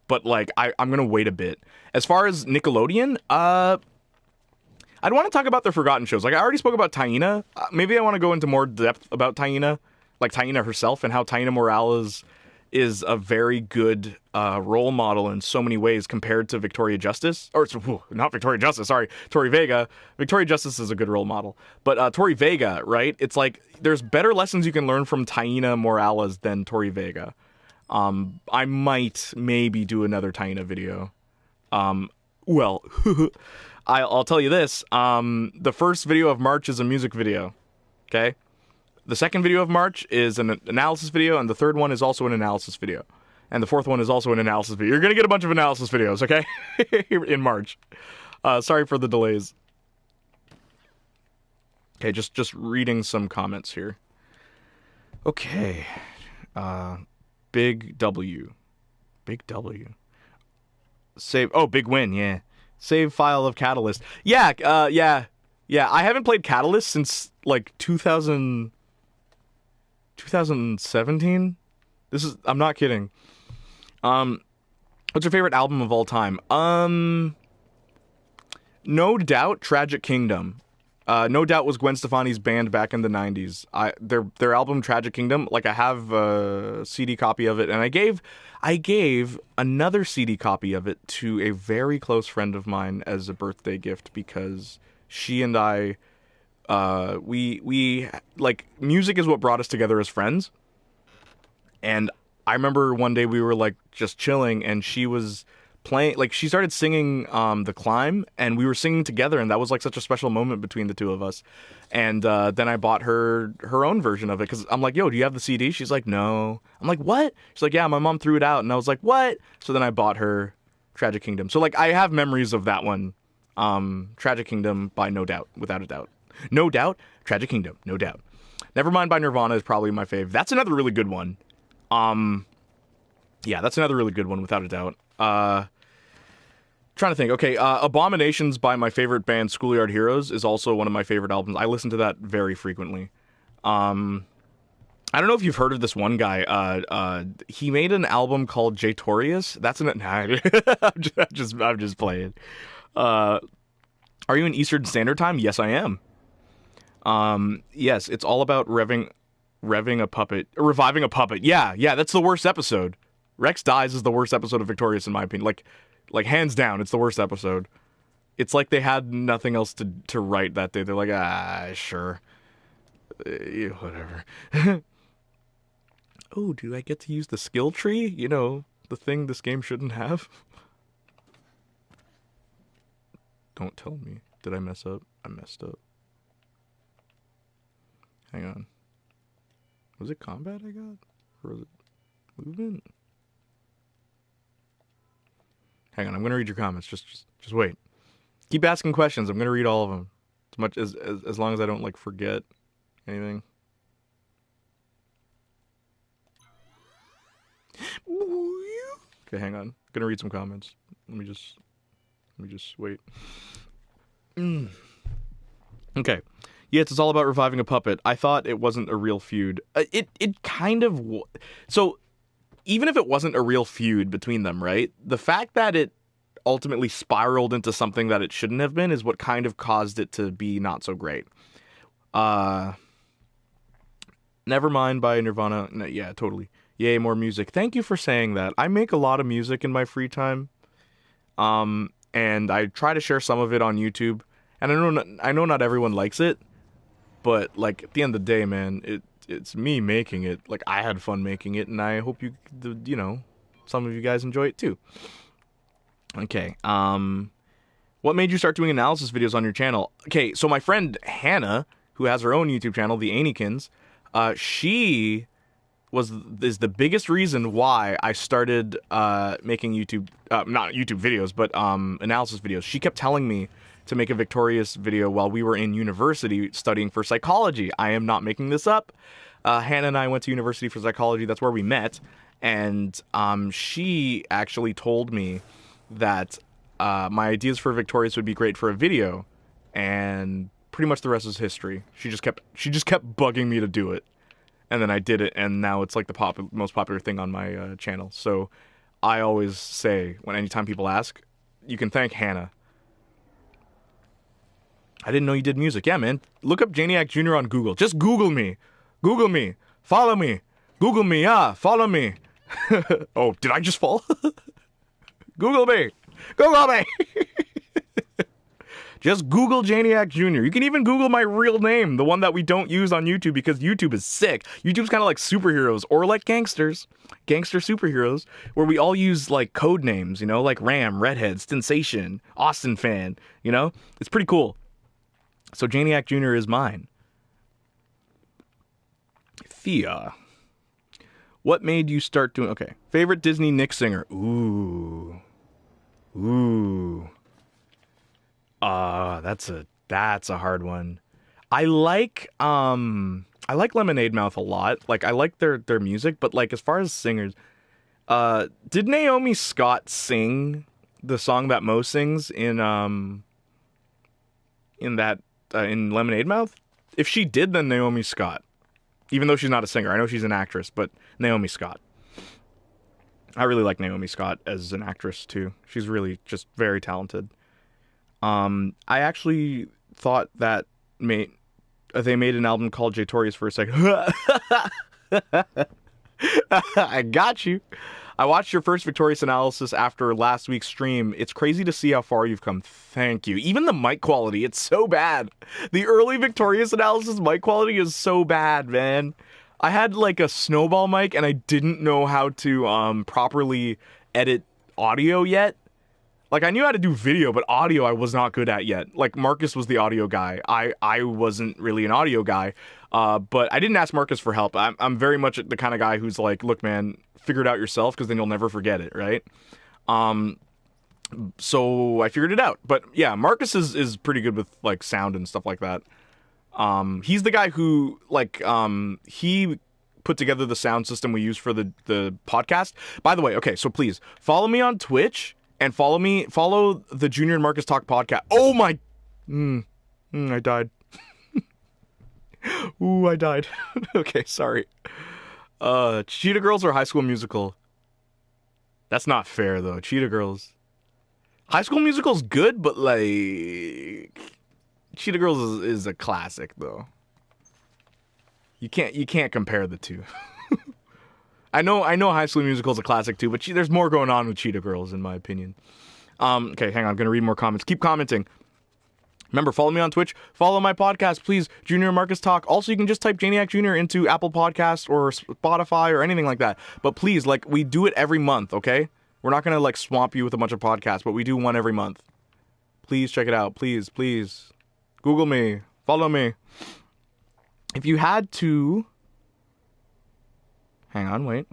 But like I'm going to wait a bit. As far as Nickelodeon, I'd want to talk about their forgotten shows. Like I already spoke about Taina. Maybe I want to go into more depth about Taina, like Taina herself and how Taina Morales is a very good role model in so many ways compared to Victoria Justice. Or, not Victoria Justice, sorry, Tori Vega. Victoria Justice is a good role model. But Tori Vega, right? It's like there's better lessons you can learn from Taina Morales than Tori Vega. I might maybe do another Taina video. Well, I'll tell you this. The first video of March is a music video. Okay? The second video of March is an analysis video, and the third one is also an analysis video. And the fourth one is also an analysis video. You're going to get a bunch of analysis videos, okay? In March. Sorry for the delays. Okay, just reading some comments here. Okay. Big W. Big W. Save. Oh, big win, yeah. Save file of Catalyst. Yeah. I haven't played Catalyst since, like, 2017. I'm not kidding. What's your favorite album of all time? No doubt Tragic Kingdom. No Doubt was Gwen Stefani's band back in the 90s. Their album Tragic Kingdom, like I have a CD copy of it, and I gave another CD copy of it to a very close friend of mine as a birthday gift because she and I we like music is what brought us together as friends. And I remember one day we were like just chilling and she was playing, like she started singing The Climb and we were singing together, and that was like such a special moment between the two of us. And then I bought her own version of it because I'm like, yo, do you have the CD? She's like, no. I'm like, what? She's like, yeah, my mom threw it out. And I was like, what? So then I bought her Tragic Kingdom. So like I have memories of that one. Tragic Kingdom by No Doubt, without a doubt. No Doubt, Tragic Kingdom, no doubt. Nevermind by Nirvana is probably my fave. That's another really good one. Yeah, that's another really good one, without a doubt. Trying to think. Okay, Abominations by my favorite band, Schoolyard Heroes, is also one of my favorite albums. I listen to that very frequently. I don't know if you've heard of this one guy. He made an album called Jaytorius. That's an... I'm just playing. Are you in Eastern Standard Time? Yes, I am. Yes, it's all about revving a puppet, reviving a puppet. Yeah, that's the worst episode. Rex Dies is the worst episode of Victorious in my opinion. Like hands down, it's the worst episode. It's like they had nothing else to write that day. They're like, sure, whatever. Oh, do I get to use the skill tree? You know, the thing this game shouldn't have. Don't tell me. Did I mess up? I messed up. Hang on. Was it combat I got? Or was it movement? Hang on, I'm gonna read your comments. Just wait. Keep asking questions. I'm gonna read all of them. As long as I don't like forget anything. Okay, hang on. I'm gonna read some comments. Let me just wait. Okay. Yeah, it's all about reviving a puppet. I thought it wasn't a real feud. It kind of... So, even if it wasn't a real feud between them, right? The fact that it ultimately spiraled into something that it shouldn't have been is what kind of caused it to be not so great. Nevermind by Nirvana. No, yeah, totally. Yay, more music. Thank you for saying that. I make a lot of music in my free time. And I try to share some of it on YouTube. And I know not everyone likes it. But like at the end of the day, man, it's me making it. Like I had fun making it, and I hope some of you guys enjoy it too. Okay. What made you start doing analysis videos on your channel? Okay, so my friend Hannah, who has her own YouTube channel, the Anykins, she is the biggest reason why I started making YouTube, not YouTube videos, but analysis videos. She kept telling me to make a Victorious video while we were in university studying for psychology. I am not making this up. Hannah and I went to university for psychology. That's where we met. And she actually told me that my ideas for Victorious would be great for a video. And pretty much the rest is history. She just kept bugging me to do it. And then I did it, and now it's like the most popular thing on my channel. So I always say, anytime people ask, you can thank Hannah. I didn't know you did music. Yeah, man. Look up Jayniac Jr. on Google. Just Google me. Google me. Follow me. Google me. Follow me. Oh, did I just fall? Google me. Google me. Just Google Jayniac Jr. You can even Google my real name, the one that we don't use on YouTube because YouTube is sick. YouTube's kind of like superheroes or like gangster superheroes, where we all use like code names, like Ram, Redhead, Sensation, Austin Fan, It's pretty cool. So Jayniac Jr. is mine. Thea. What made you start doing... Okay. Favorite Disney Nick singer? Ooh. That's a hard one. I like Lemonade Mouth a lot. Like I like their music, but like as far as singers, did Naomi Scott sing the song that Mo sings in Lemonade Mouth? If she did, then Naomi Scott. Even though she's not a singer. I know she's an actress, but Naomi Scott. I really like Naomi Scott as an actress too. She's really just very talented. I actually thought that they made an album called Jaytorious for a second. I got you. I watched your first Victorious analysis after last week's stream. It's crazy to see how far you've come. Thank you. Even the mic quality, it's so bad. The early Victorious analysis mic quality is so bad, man. I had like a snowball mic and I didn't know how to properly edit audio yet. Like I knew how to do video, but audio I was not good at yet. Like Marcus was the audio guy. I wasn't really an audio guy. But I didn't ask Marcus for help. I'm very much the kind of guy who's like, look, man, figure it out yourself because then you'll never forget it, right? So I figured it out. But yeah, Marcus is pretty good with like sound and stuff like that. He's the guy who he put together the sound system we use for the podcast. By the way, okay, so please follow me on Twitch and follow the Junior and Marcus Talk podcast. Oh my, I died. Ooh, I died. Okay, sorry. Cheetah Girls or High School Musical? That's not fair though. Cheetah Girls. High School Musical's good, but like Cheetah Girls is a classic though. You can't compare the two. I know High School Musical is a classic too, but there's more going on with Cheetah Girls in my opinion. Okay, hang on. I'm gonna read more comments. Keep commenting. Remember, follow me on Twitch. Follow my podcast, please. Junior and Marcus Talk. Also, you can just type Jayniac Jr. into Apple Podcasts or Spotify or anything like that. But please, like, we do it every month, okay? We're not gonna like swamp you with a bunch of podcasts, but we do one every month. Please check it out. Please. Google me. Follow me. If you had to... Hang on, wait.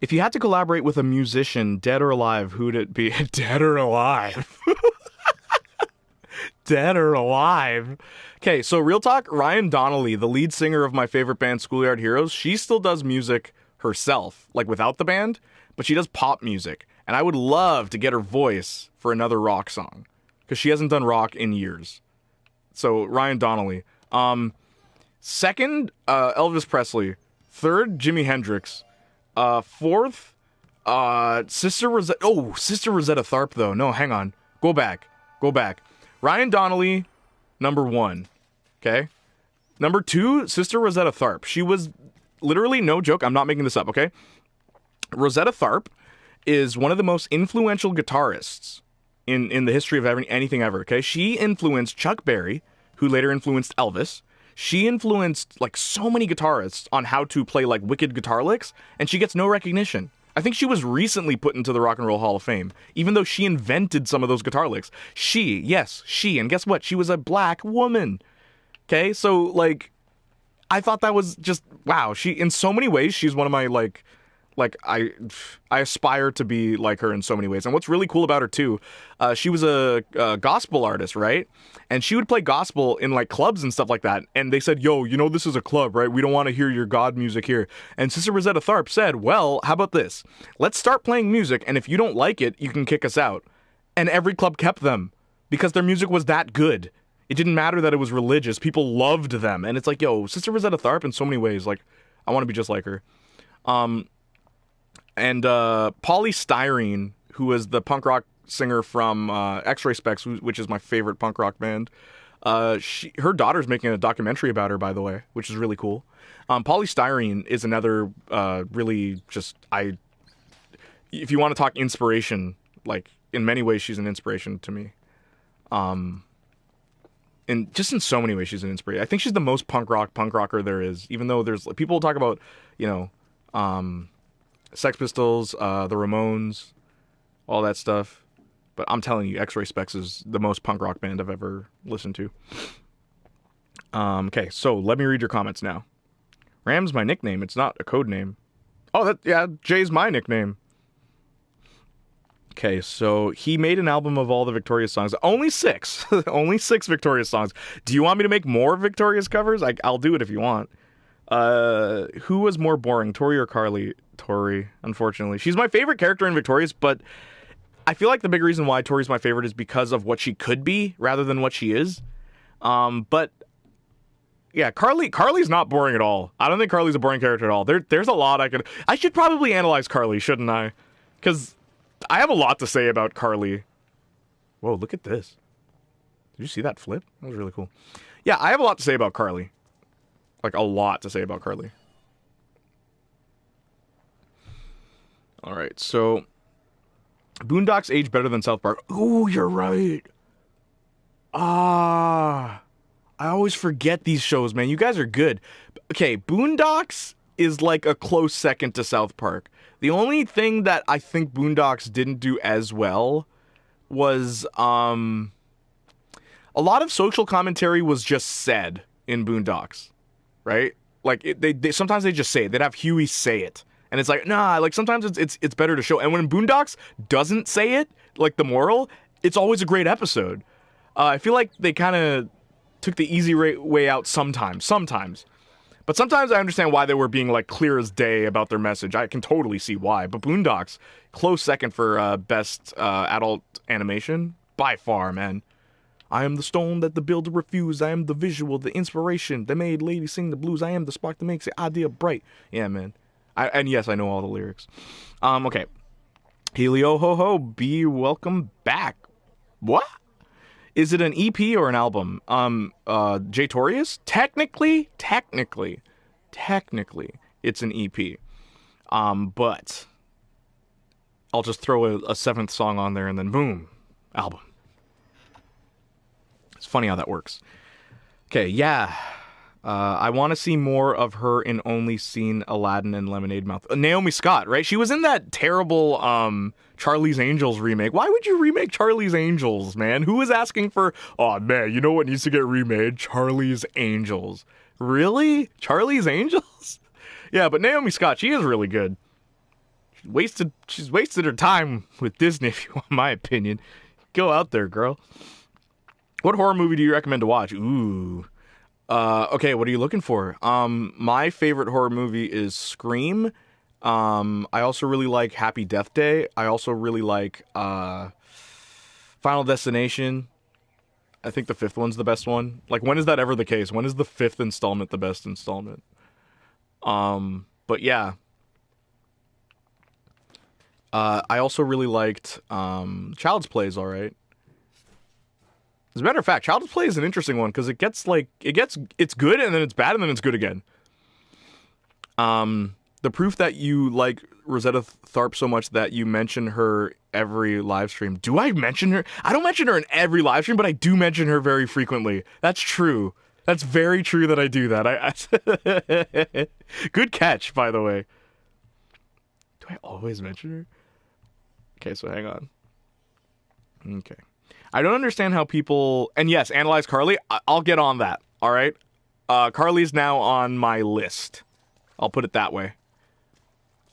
If you had to collaborate with a musician, dead or alive, who'd it be? Dead or alive? Dead or alive? Okay, so real talk, Ryan Donnelly, the lead singer of my favorite band, Schoolyard Heroes, she still does music herself, like without the band, but she does pop music. And I would love to get her voice for another rock song, because she hasn't done rock in years. So, Ryan Donnelly. Second, Elvis Presley. Third, Jimi Hendrix. Fourth, Sister Rosetta. Oh, Sister Rosetta Tharpe, though. No, hang on. Go back. Ryan Donnelly, number 1. Okay? Number 2, Sister Rosetta Tharpe. She was literally, no joke, I'm not making this up, okay? Rosetta Tharpe is one of the most influential guitarists in the history of anything ever. Okay, she influenced Chuck Berry, who later influenced Elvis. She influenced like so many guitarists on how to play like wicked guitar licks, and she gets no recognition. I think she was recently put into the Rock and Roll Hall of Fame, even though she invented some of those guitar licks. Yes, she, and guess what? She was a black woman. Okay, so like, I thought that was just wow. She, in so many ways, she's one of my like I aspire to be like her in so many ways. And what's really cool about her too, she was a gospel artist, right? And she would play gospel in like clubs and stuff like that. And they said, "Yo, you know this is a club, right? We don't want to hear your God music here." And Sister Rosetta Tharpe said, "Well, how about this? Let's start playing music, and if you don't like it, you can kick us out." And every club kept them because their music was that good. It didn't matter that it was religious. People loved them. And it's like, yo, Sister Rosetta Tharpe in so many ways, like, I want to be just like her. And Polly Styrene, who was the punk rock singer from X-Ray Specs, which is my favorite punk rock band, her daughter's making a documentary about her, by the way, which is really cool. Polly Styrene is another really just, if you want to talk inspiration, like, in many ways she's an inspiration to me. And just in so many ways she's an inspiration. I think she's the most punk rocker there is, even though there's people talk about, you know, Sex Pistols, the Ramones, all that stuff. But I'm telling you, X-Ray Specs is the most punk rock band I've ever listened to. Okay, so let me read your comments now. Ram's my nickname. It's not a code name. Oh, Jay's my nickname. Okay, so he made an album of all the Victorious songs. Only 6. Only 6 Victorious songs. Do you want me to make more Victorious covers? I'll do it if you want. Who was more boring, Tori or Carly? Tori, unfortunately. She's my favorite character in Victorious, but I feel like the big reason why Tori's my favorite is because of what she could be rather than what she is. But yeah, Carly's not boring at all. I don't think Carly's a boring character at all. There's a lot I should probably analyze Carly, shouldn't I? Because I have a lot to say about Carly. Whoa, look at this. Did you see that flip? That was really cool. Yeah, I have a lot to say about Carly. Like, a lot to say about Carly. Alright, so Boondocks age better than South Park. Ooh, you're right. I always forget these shows, man. You guys are good. Okay, Boondocks is like a close second to South Park. The only thing that I think Boondocks didn't do as well was a lot of social commentary was just said in Boondocks, right? Like they sometimes they just say it. They'd have Huey say it, and it's like, nah. Like sometimes it's better to show. And when Boondocks doesn't say it, like the moral, it's always a great episode. I feel like they kind of took the easy way out sometimes. But sometimes I understand why they were being like clear as day about their message. I can totally see why. But Boondocks, close second for best adult animation by far, man. I am the stone that the builder refused. I am the visual, the inspiration that made ladies sing the blues. I am the spark that makes the idea bright. Yeah, man. And yes, I know all the lyrics. Okay. Helio ho ho, be welcome back. What? Is it an EP or an album? Jaytorius? Technically, it's an EP. But I'll just throw a 7th song on there and then boom, album. It's funny how that works. Okay, yeah. I want to see more of her in Only Seen Aladdin and Lemonade Mouth. Naomi Scott, right? She was in that terrible Charlie's Angels remake. Why would you remake Charlie's Angels, man? Who is asking for, oh man, you know what needs to get remade? Charlie's Angels. Really? Charlie's Angels? Yeah, but Naomi Scott, she is really good. She's wasted her time with Disney, if you want my opinion. Go out there, girl. What horror movie do you recommend to watch? Ooh. Okay, what are you looking for? My favorite horror movie is Scream. I also really like Happy Death Day. I also really like Final Destination. I think the 5th one's the best one. Like, when is that ever the case? When is the 5th installment the best installment? But yeah. I also really liked Child's Play is alright. As a matter of fact, Child's Play is an interesting one because it's good and then it's bad and then it's good again. The proof that you like Rosetta Tharpe so much that you mention her every live stream. Do I mention her? I don't mention her in every live stream, but I do mention her very frequently. That's true. That's very true that I do that. Good catch, by the way. Do I always mention her? Okay, so hang on. Okay. I don't understand how people... And yes, analyze Carly. I'll get on that, all right? Carly's now on my list. I'll put it that way.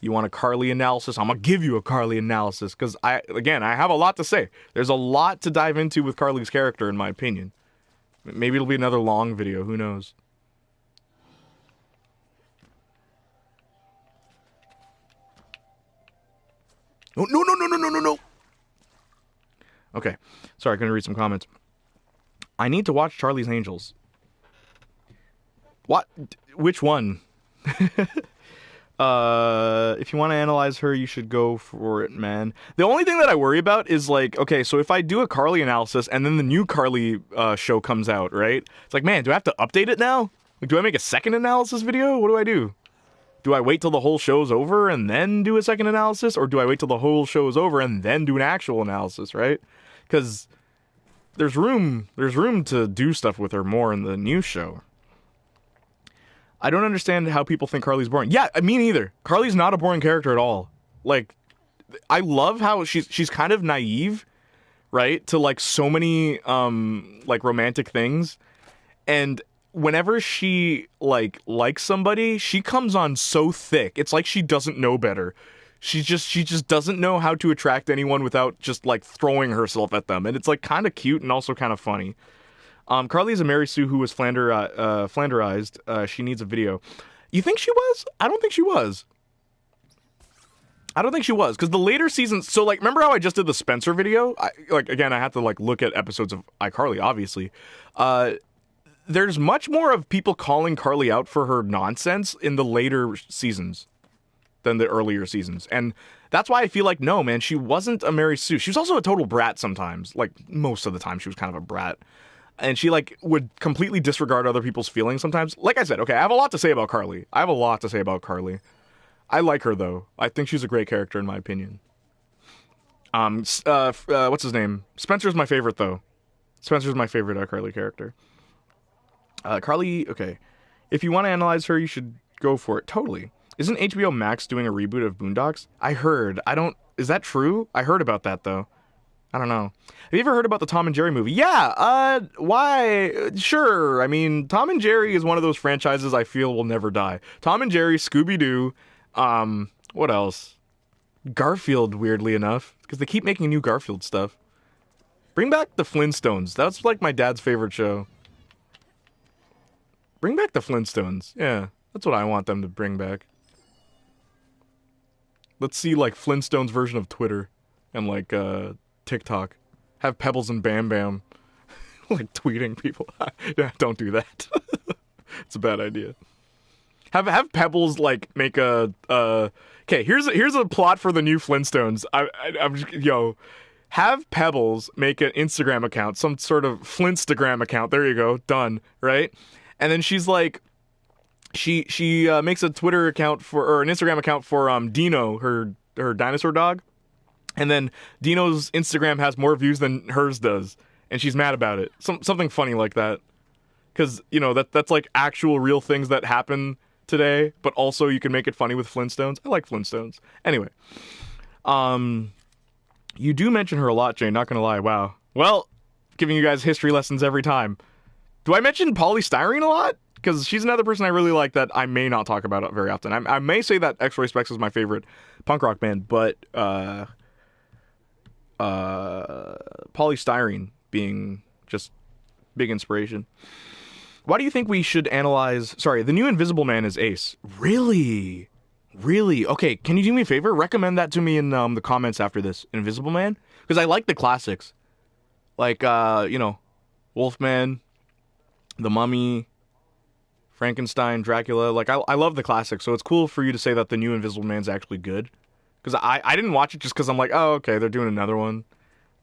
You want a Carly analysis? I'm going to give you a Carly analysis because, I have a lot to say. There's a lot to dive into with Carly's character, in my opinion. Maybe it'll be another long video. Who knows? Oh, no. Okay. Sorry, I couldn't read some comments. I need to watch Charlie's Angels. What? Which one? If you want to analyze her, you should go for it, man. The only thing that I worry about is like, okay, so if I do a Carly analysis and then the new Carly show comes out, right? It's like, man, do I have to update it now? Like, do I make a second analysis video? What do I do? Do I wait till the whole show's over and then do a second analysis? Or do I wait till the whole show's over and then do an actual analysis, right? Because there's room to do stuff with her more in the new show. I don't understand how people think Carly's boring. Yeah, me neither. Carly's not a boring character at all. Like, I love how she's kind of naive, right? To like so many like romantic things. And whenever she likes somebody, she comes on so thick. It's like she doesn't know better. She just doesn't know how to attract anyone without just like throwing herself at them. And it's like kind of cute and also kind of funny. Carly is a Mary Sue who was flanderized. She needs a video. You think she was? I don't think she was. Because the later seasons... So, like, remember how I just did the Spencer video? I had to, like, look at episodes of iCarly, obviously. There's much more of people calling Carly out for her nonsense in the later seasons than the earlier seasons. And that's why I feel like, no, man, she wasn't a Mary Sue. She was also a total brat sometimes. Like, most of the time she was kind of a brat. And she, like, would completely disregard other people's feelings sometimes. Like I said, okay, I have a lot to say about Carly. I like her, though. I think she's a great character, in my opinion. What's his name? Spencer's my favorite, though. Spencer's my favorite Carly character. Carly, okay. If you want to analyze her, you should go for it. Totally. Isn't HBO Max doing a reboot of Boondocks? I heard. Is that true? I heard about that, though. I don't know. Have you ever heard about the Tom and Jerry movie? Yeah, why? Sure. I mean, Tom and Jerry is one of those franchises I feel will never die. Tom and Jerry, Scooby-Doo, what else? Garfield, weirdly enough, because they keep making new Garfield stuff. Bring back the Flintstones. That's like my dad's favorite show. Bring back the Flintstones. Yeah, that's what I want them to bring back. Let's see, like, Flintstones version of Twitter and, like, TikTok. Have Pebbles and Bam Bam like tweeting people. Yeah, don't do that. It's a bad idea. Have Pebbles like make a okay, here's a plot for the new Flintstones. I'm just, have Pebbles make an Instagram account, some sort of Flintstagram account. There you go. Done, right? And then she's like she makes a Twitter account or an Instagram account for Dino, her dinosaur dog. And then Dino's Instagram has more views than hers does, and she's mad about it. Something funny like that, because that's like actual real things that happen today. But also you can make it funny with Flintstones. I like Flintstones. Anyway, you do mention her a lot, Jane. Not gonna lie. Wow. Well, giving you guys history lessons every time. Do I mention polystyrene a lot? Because she's another person I really like that I may not talk about very often. I may say that X-Ray Specs is my favorite punk rock band, but polystyrene being just big inspiration. Why do you think we should analyze... Sorry, the new Invisible Man is ace. Really? Okay, can you do me a favor? Recommend that to me in the comments after this. Invisible Man? Because I like the classics. Like, Wolfman, The Mummy, Frankenstein, Dracula. Like, I love the classics, so it's cool for you to say that the new Invisible Man's actually good. Because I didn't watch it just because I'm like, oh, okay, they're doing another one.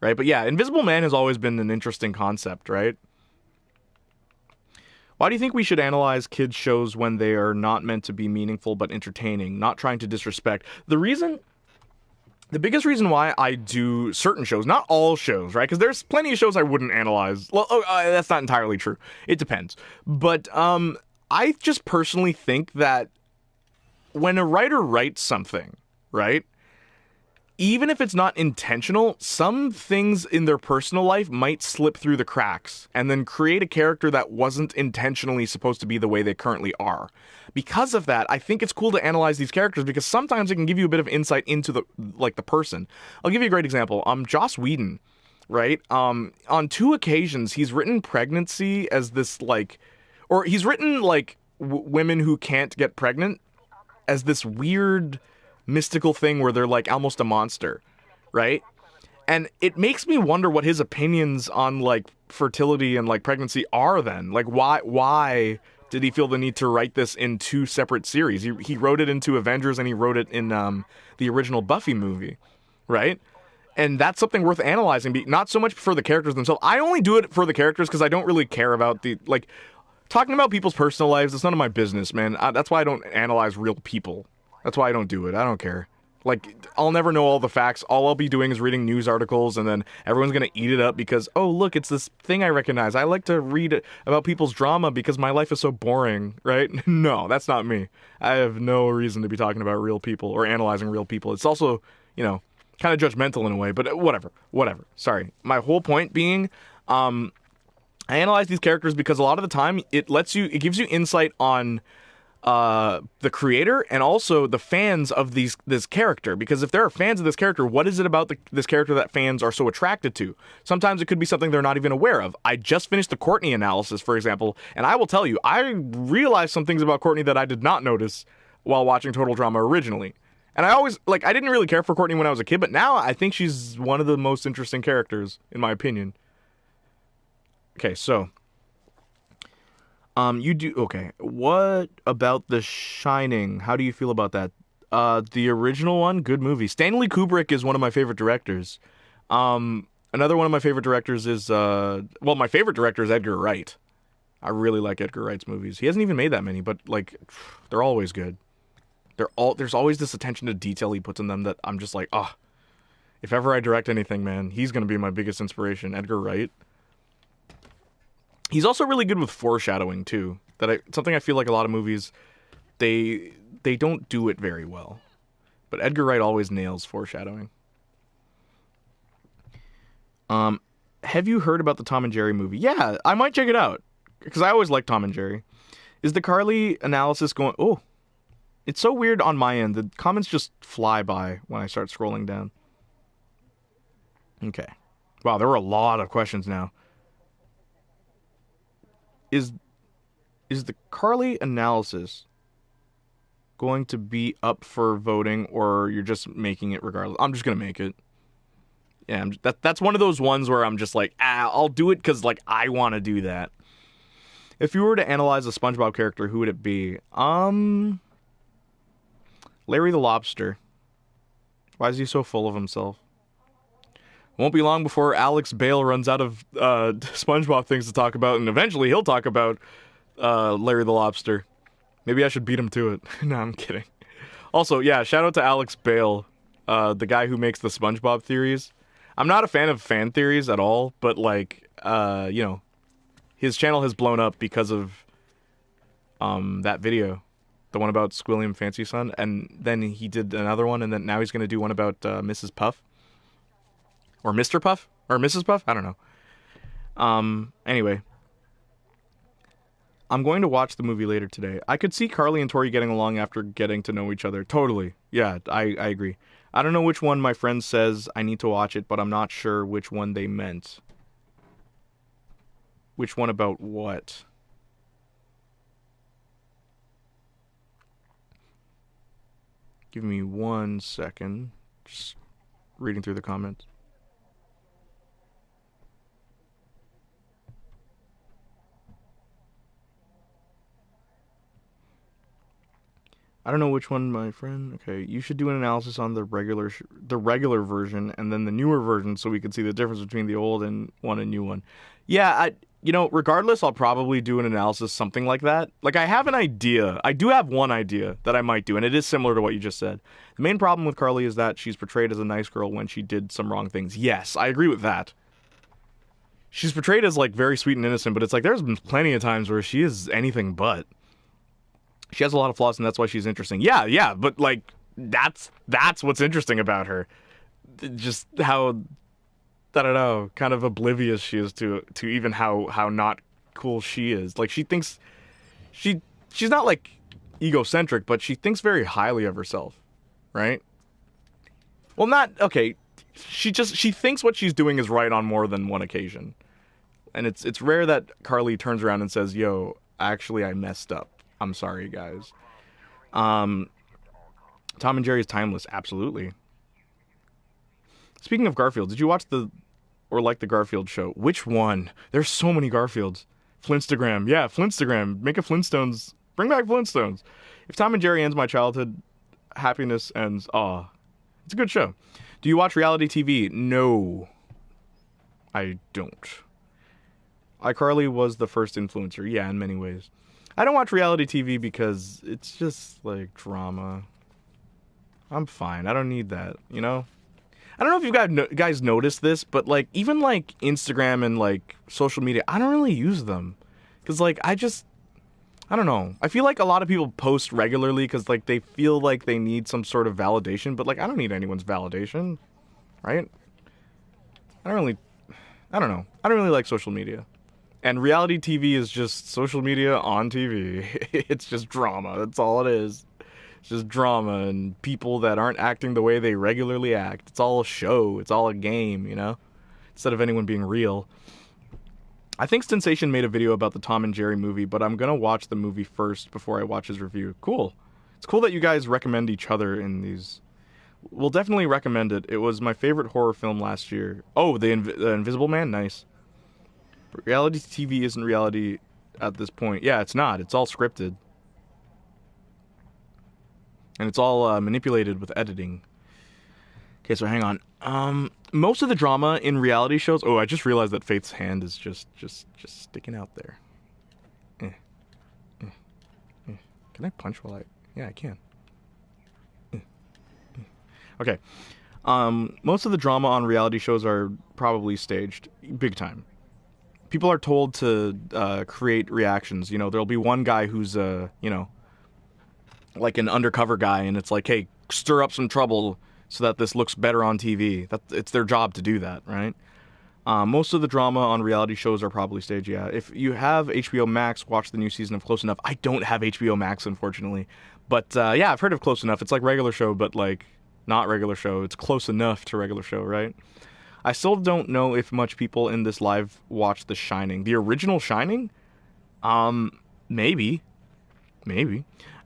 Right? But yeah, Invisible Man has always been an interesting concept, right? Why do you think we should analyze kids' shows when they are not meant to be meaningful but entertaining, not trying to disrespect? The reason the biggest reason why I do certain shows, not all shows, right? Because there's plenty of shows I wouldn't analyze. Well, that's not entirely true. It depends. But I just personally think that when a writer writes something, right? Even if it's not intentional, some things in their personal life might slip through the cracks and then create a character that wasn't intentionally supposed to be the way they currently are. Because of that, I think it's cool to analyze these characters because sometimes it can give you a bit of insight into the person. I'll give you a great example. Joss Whedon, right? On 2 occasions, he's written pregnancy as this or he's written women who can't get pregnant as this weird mystical thing where they're almost a monster, right? And it makes me wonder what his opinions on fertility and pregnancy are then. Why did he feel the need to write this in 2 separate series? He wrote it into Avengers and he wrote it in the original Buffy movie, right? And that's something worth analyzing, not so much for the characters themselves. I only do it for the characters because I don't really care about talking about people's personal lives. It's none of my business, man. That's why I don't analyze real people. That's why I don't do it. I don't care. I'll never know all the facts. All I'll be doing is reading news articles, and then everyone's going to eat it up because, oh, look, it's this thing I recognize. I like to read about people's drama because my life is so boring, right? No, that's not me. I have no reason to be talking about real people or analyzing real people. It's also, kind of judgmental in a way, but whatever. Sorry. My whole point being, I analyze these characters because a lot of the time it gives you insight on the creator and also the fans of this character, because if there are fans of this character, what is it about this character that fans are so attracted to? Sometimes it could be something they're not even aware of. I just finished the Courtney analysis, for example, and I will tell you, I realized some things about Courtney that I did not notice while watching Total Drama originally. And I always, I didn't really care for Courtney when I was a kid, but now I think she's one of the most interesting characters, in my opinion. Okay, so okay. What about The Shining? How do you feel about that? The original one, good movie. Stanley Kubrick is one of my favorite directors. Another one of my favorite directors is, my favorite director is Edgar Wright. I really like Edgar Wright's movies. He hasn't even made that many, but they're always good. There's always this attention to detail he puts in them that I'm just if ever I direct anything, man, he's gonna be my biggest inspiration, Edgar Wright. He's also really good with foreshadowing too. Something I feel like a lot of movies, they don't do it very well. But Edgar Wright always nails foreshadowing. Have you heard about the Tom and Jerry movie? Yeah, I might check it out because I always like Tom and Jerry. Is the Carly analysis going? Oh, it's so weird on my end. The comments just fly by when I start scrolling down. Okay. Wow, there were a lot of questions now. Is the Carly analysis going to be up for voting, or you're just making it regardless? I'm just gonna make it. Yeah, that's one of those ones where I'm just I'll do it because I want to do that. If you were to analyze a SpongeBob character, who would it be? Larry the Lobster. Why is he so full of himself? Won't be long before Alex Bale runs out of SpongeBob things to talk about, and eventually he'll talk about Larry the Lobster. Maybe I should beat him to it. No, I'm kidding. Also, yeah, shout out to Alex Bale, the guy who makes the SpongeBob theories. I'm not a fan of fan theories at all, but his channel has blown up because of that video, the one about Squilliam Fancy Son, and then he did another one, and then now he's going to do one about Mrs. Puff. Or Mr. Puff? Or Mrs. Puff? I don't know. Anyway. I'm going to watch the movie later today. I could see Carly and Tori getting along after getting to know each other. Totally. Yeah, I agree. I don't know which one my friend says I need to watch it, but I'm not sure which one they meant. Which one about what? Give me 1 second. Just reading through the comments. I don't know which one, my friend. Okay, you should do an analysis on the regular version and then the newer version, so we can see the difference between the old and new one. Yeah, regardless, I'll probably do an analysis, something like that. Like, I have an idea. I do have one idea that I might do, and it is similar to what you just said. The main problem with Carly is that she's portrayed as a nice girl when she did some wrong things. Yes, I agree with that. She's portrayed as, like, very sweet and innocent, but it's like, there's been plenty of times where she is anything but. She has a lot of flaws, and that's why she's interesting. Yeah, but, like, that's what's interesting about her. Just how, I don't know, kind of oblivious she is to even how not cool she is. Like, she thinks she's not like egocentric, but she thinks very highly of herself, right? Well, not okay. She thinks what she's doing is right on more than one occasion, and it's rare that Carly turns around and says, "Yo, actually, I messed up. I'm sorry, guys." Tom and Jerry is timeless, absolutely. Speaking of Garfield, did you watch the Garfield show? Which one? There's so many Garfields. Flintstagram. Yeah, Flintstagram. Make a Flintstones. Bring back Flintstones. If Tom and Jerry ends my childhood, happiness ends. Aw. It's a good show. Do you watch reality TV? No. I don't. iCarly was the first influencer. Yeah, in many ways. I don't watch reality TV because it's just, like, drama. I'm fine. I don't need that, you know? I don't know if you guys noticed this, but, like, even, like, Instagram and, like, social media, I don't really use them. Because, like, I don't know. I feel like a lot of people post regularly because, like, they feel like they need some sort of validation, but, like, I don't need anyone's validation, right? I don't know. I don't really like social media. And reality TV is just social media on TV. It's just drama. That's all it is. It's just drama and people that aren't acting the way they regularly act. It's all a show. It's all a game, you know? Instead of anyone being real. I think Sensation made a video about the Tom and Jerry movie, but I'm gonna watch the movie first before I watch his review. Cool. It's cool that you guys recommend each other in these. We'll definitely recommend it. It was my favorite horror film last year. Oh, the Invisible Man? Nice. But reality TV isn't reality at this point. Yeah, it's not. It's all scripted. And it's all manipulated with editing. Okay, so hang on. Most of the drama in reality shows... Oh, I just realized that Faith's hand is just sticking out there. Can I punch while I... Yeah, I can. Okay. Most of the drama on reality shows are probably staged. Big time. People are told to create reactions. You know, there'll be one guy who's, like an undercover guy, and it's like, hey, stir up some trouble so that this looks better on TV. It's their job to do that, right? Most of the drama on reality shows are probably staged, yeah. If you have HBO Max, watch the new season of Close Enough. I don't have HBO Max, unfortunately. But, yeah, I've heard of Close Enough. It's like regular show, but, like, not regular show. It's close enough to regular show, right? I still don't know if much people in this live watch The Shining. The original Shining? Maybe.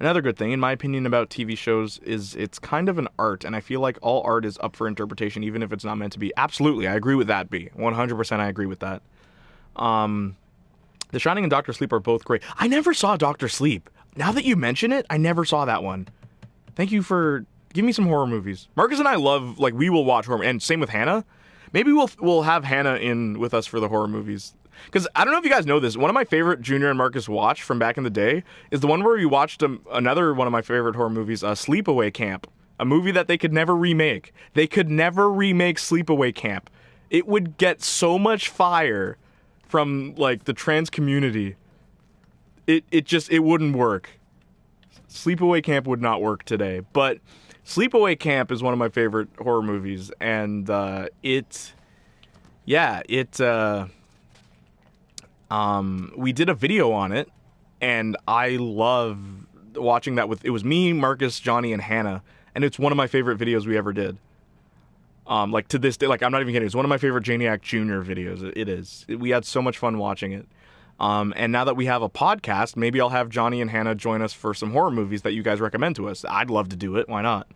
Another good thing, in my opinion, about TV shows is it's kind of an art, and I feel like all art is up for interpretation, even if it's not meant to be. Absolutely, I agree with that, B. 100% I agree with that. The Shining and Doctor Sleep are both great. I never saw Doctor Sleep. Now that you mention it, I never saw that one. Thank you for... Give me some horror movies. Marcus and I love, like, we will watch horror, and same with Hannah. Maybe we'll have Hannah in with us for the horror movies. Because I don't know if you guys know this. One of my favorite Junior and Marcus watch from back in the day is the one where we watched another one of my favorite horror movies, Sleepaway Camp. A movie that they could never remake. They could never remake Sleepaway Camp. It would get so much fire from, like, the trans community. It wouldn't work. Sleepaway Camp would not work today. But Sleepaway Camp is one of my favorite horror movies, and we did a video on it, and I love watching that it was me, Marcus, Johnny, and Hannah, and it's one of my favorite videos we ever did. Like, to this day, like, I'm not even kidding, it's one of my favorite Jayniac Jr. videos. It is. We had so much fun watching it. And now that we have a podcast, maybe I'll have Johnny and Hannah join us for some horror movies that you guys recommend to us. I'd love to do it. Why not?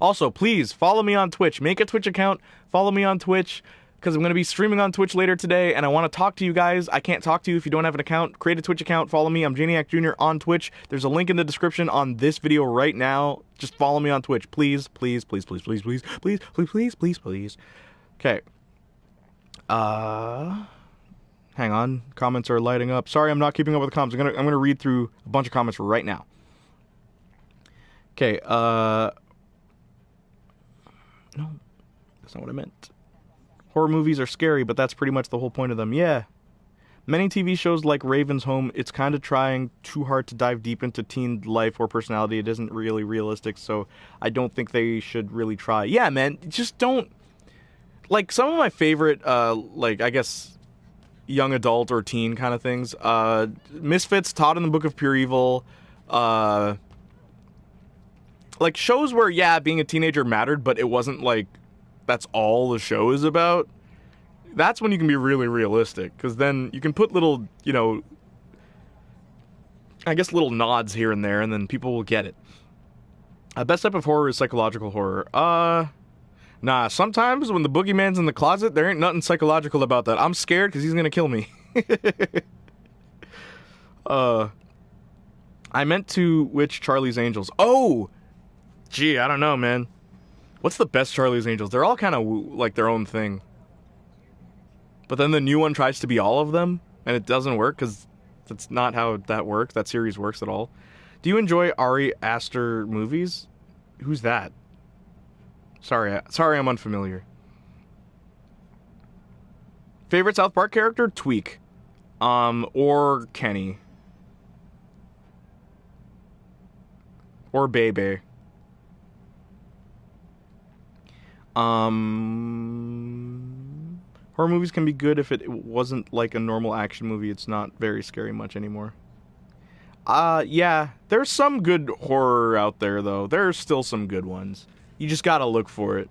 Also, please follow me on Twitch. Make a Twitch account. Follow me on Twitch, because I'm going to be streaming on Twitch later today, and I want to talk to you guys. I can't talk to you if you don't have an account. Create a Twitch account. Follow me. I'm Jayniac Jr. on Twitch. There's a link in the description on this video right now. Just follow me on Twitch. Please, please, please, please, please, please, please, please, please, please, please. Okay. Hang Hang on. Comments are lighting up. Sorry, I'm not keeping up with the comments. I'm gonna read through a bunch of comments right now. Okay, no. That's not what I meant. Horror movies are scary, but that's pretty much the whole point of them. Yeah. Many TV shows like Raven's Home, it's kind of trying too hard to dive deep into teen life or personality. It isn't really realistic, so I don't think they should really try. Yeah, man, just don't... Like, some of my favorite, like, I guess, young adult or teen kind of things. Misfits, Todd in the Book of Pure Evil. Like, shows where, yeah, being a teenager mattered, but it wasn't, like, that's all the show is about. That's when you can be really realistic, because then you can put little, you know, I guess little nods here and there, and then people will get it. Best type of horror is psychological horror. Nah, sometimes when the boogeyman's in the closet, there ain't nothing psychological about that. I'm scared because he's gonna kill me. I meant to Witch Charlie's Angels. Oh! Gee, I don't know, man. What's the best Charlie's Angels? They're all kind of like their own thing. But then the new one tries to be all of them, and it doesn't work, because that's not how that works. That series works at all. Do you enjoy Ari Aster movies? Who's that? Sorry, I'm unfamiliar. Favorite South Park character? Tweak. Or Kenny. Or Bebe. Horror movies can be good if it wasn't like a normal action movie. It's not very scary much anymore. Yeah, there's some good horror out there, though. There's still some good ones. You just gotta look for it.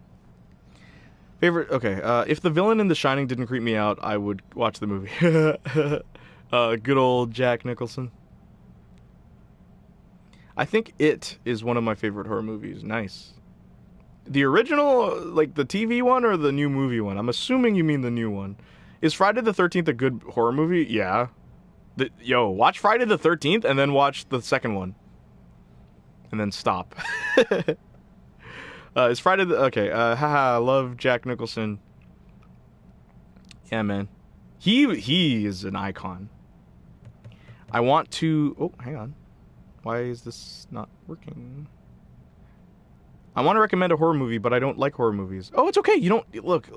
Favorite, okay, if the villain in The Shining didn't creep me out, I would watch the movie. Good old Jack Nicholson. I think It is one of my favorite horror movies. Nice. The original, like the TV one or the new movie one? I'm assuming you mean the new one. Is Friday the 13th a good horror movie? Yeah. Yo, watch Friday the 13th and then watch the second one. And then stop. Is Friday the... Okay, haha, I love Jack Nicholson. Yeah, man. He is an icon. I want to... Oh, hang on. Why is this not working? I want to recommend a horror movie, but I don't like horror movies. Oh, it's okay. You don't... Look,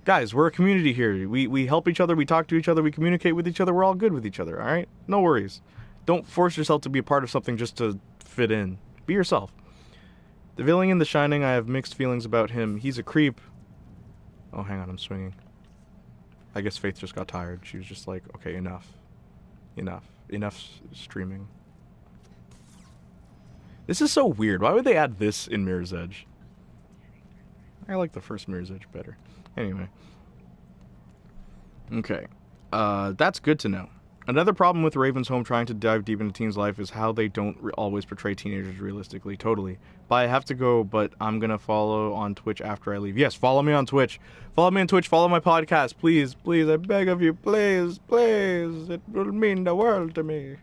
guys, we're a community here. We help each other. We talk to each other. We communicate with each other. We're all good with each other, all right? No worries. Don't force yourself to be a part of something just to fit in. Be yourself. The villain in The Shining, I have mixed feelings about him. He's a creep. Oh, hang on. I'm swinging. I guess Faith just got tired. She was just like, okay, enough. Enough streaming. This is so weird. Why would they add this in Mirror's Edge? I like the first Mirror's Edge better. Anyway. Okay. That's good to know. Another problem with Raven's Home trying to dive deep into teens' life is how they don't always portray teenagers realistically. Totally. But I have to go, but I'm going to follow on Twitch after I leave. Yes, follow me on Twitch. Follow me on Twitch. Follow my podcast. Please, please, I beg of you. Please, please. It will mean the world to me.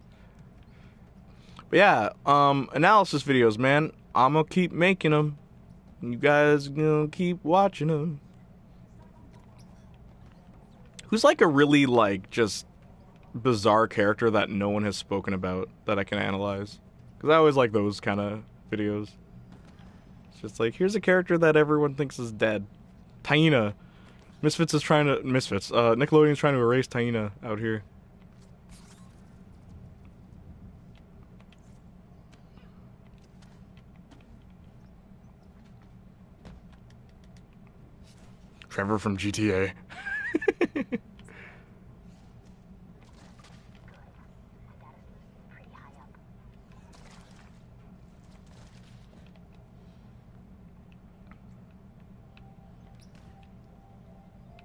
But yeah, analysis videos, man. I'm going to keep making them. You guys going to keep watching them. Who's like a really, like, just bizarre character that no one has spoken about that I can analyze? Because I always like those kind of videos. It's just like, here's a character that everyone thinks is dead. Taina. Nickelodeon's trying to erase Taina out here. Trevor from GTA.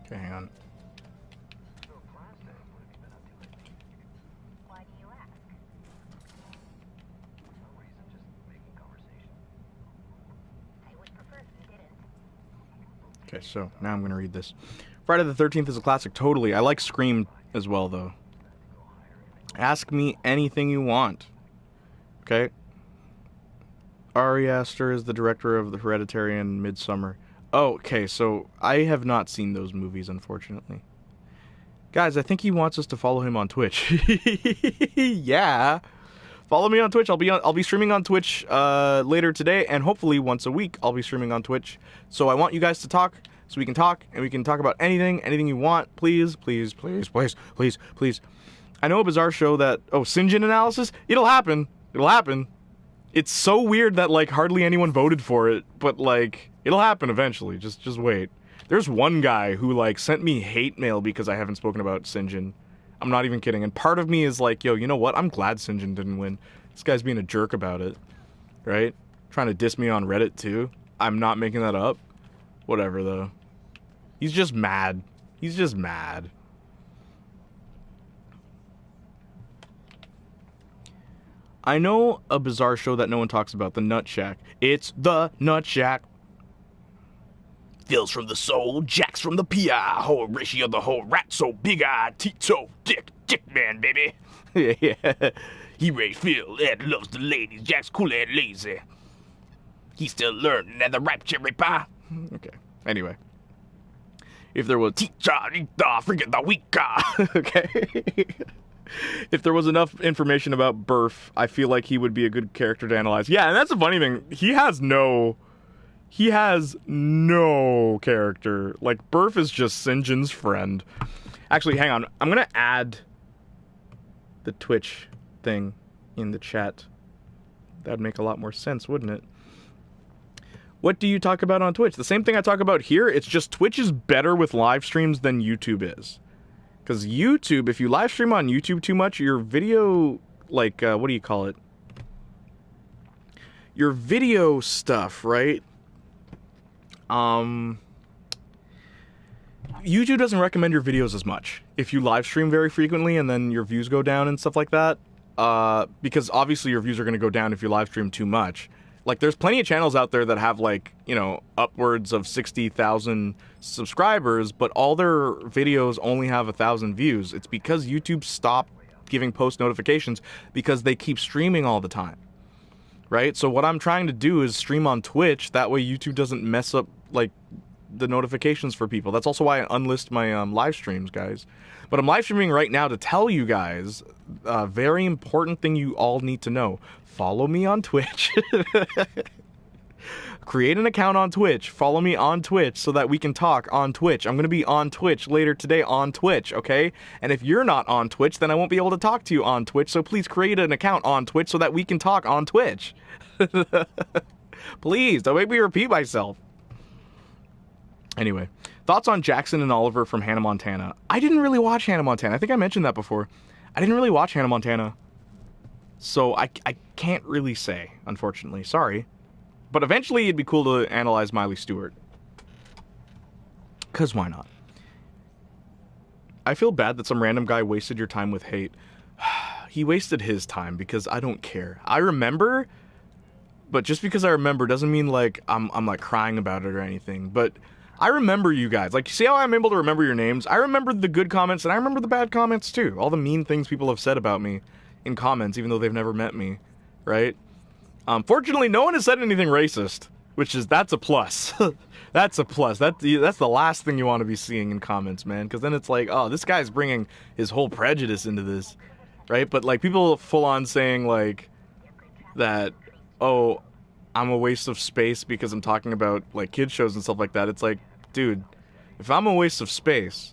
Okay, hang on. Why do you ask? No reason, just making conversation. I would prefer if you didn't. Okay, so now I'm going to read this. Friday the 13th is a classic, totally. I like Scream as well, though. Ask me anything you want. Okay? Ari Aster is the director of The Hereditary and Midsommar. Oh, okay, so I have not seen those movies, unfortunately. Guys, I think he wants us to follow him on Twitch. Yeah. Follow me on Twitch. I'll be streaming on Twitch later today, and hopefully once a week I'll be streaming on Twitch. So I want you guys to talk, so we can talk, and we can talk about anything you want. Please, please, please, please, please, please. I know a bizarre show that Sinjin analysis. It'll happen. It'll happen. It's so weird that like hardly anyone voted for it, but like it'll happen eventually. Just wait. There's one guy who like sent me hate mail because I haven't spoken about Sinjin. I'm not even kidding. And part of me is like, yo, you know what? I'm glad Sinjin didn't win. This guy's being a jerk about it, right? Trying to diss me on Reddit too. I'm not making that up. Whatever though. He's just mad. He's just mad. I know a bizarre show that no one talks about, the Nut Shack. It's the Nut Shack. Phil's from the soul, Jack's from the PI. Whole ratio, the whole rat, so big-eyed, Tito, dick man, baby. Yeah. He raised Phil, Ed loves the ladies, Jack's cool and lazy. He's still learning at the ripe cherry pie. Okay, anyway. If there was freaking the week, okay. If there was enough information about Burf, I feel like he would be a good character to analyze. Yeah, and that's the funny thing. He has no character. Like, Burf is just Sinjin's friend. Actually, hang on. I'm gonna add the Twitch thing in the chat. That'd make a lot more sense, wouldn't it? What do you talk about on Twitch? The same thing I talk about here. It's just Twitch is better with live streams than YouTube is. Because YouTube, if you live stream on YouTube too much, your video, like, what do you call it? Your video stuff, right? YouTube doesn't recommend your videos as much if you live stream very frequently and then your views go down and stuff like that. Because obviously your views are going to go down if you live stream too much. Like, there's plenty of channels out there that have, like, you know, upwards of 60,000 subscribers, but all their videos only have 1,000 views. It's because YouTube stopped giving post notifications because they keep streaming all the time. Right? So what I'm trying to do is stream on Twitch. That way YouTube doesn't mess up, like, the notifications for people. That's also why I unlist my live streams, guys. But I'm live streaming right now to tell you guys a very important thing you all need to know. Follow me on Twitch. Create an account on Twitch. Follow me on Twitch so that we can talk on Twitch. I'm going to be on Twitch later today on Twitch, okay? And if you're not on Twitch, then I won't be able to talk to you on Twitch. So please create an account on Twitch so that we can talk on Twitch. Please, don't make me repeat myself. Anyway, thoughts on Jackson and Oliver from Hannah Montana. I didn't really watch Hannah Montana. I think I mentioned that before. I didn't really watch Hannah Montana. So I can't really say, unfortunately. Sorry. But eventually it'd be cool to analyze Miley Stewart. Because why not? I feel bad that some random guy wasted your time with hate. He wasted his time because I don't care. I remember, but just because I remember doesn't mean like I'm like crying about it or anything. But I remember you guys. Like, see how I'm able to remember your names? I remember the good comments and I remember the bad comments too. All the mean things people have said about me in comments, even though they've never met me, right? Fortunately, no one has said anything racist, that's a plus. That's a plus. That's the last thing you want to be seeing in comments, man, because then it's like, oh, this guy's bringing his whole prejudice into this, right? But like people full on saying like that, oh, I'm a waste of space because I'm talking about like kids shows and stuff like that. It's like, dude, if I'm a waste of space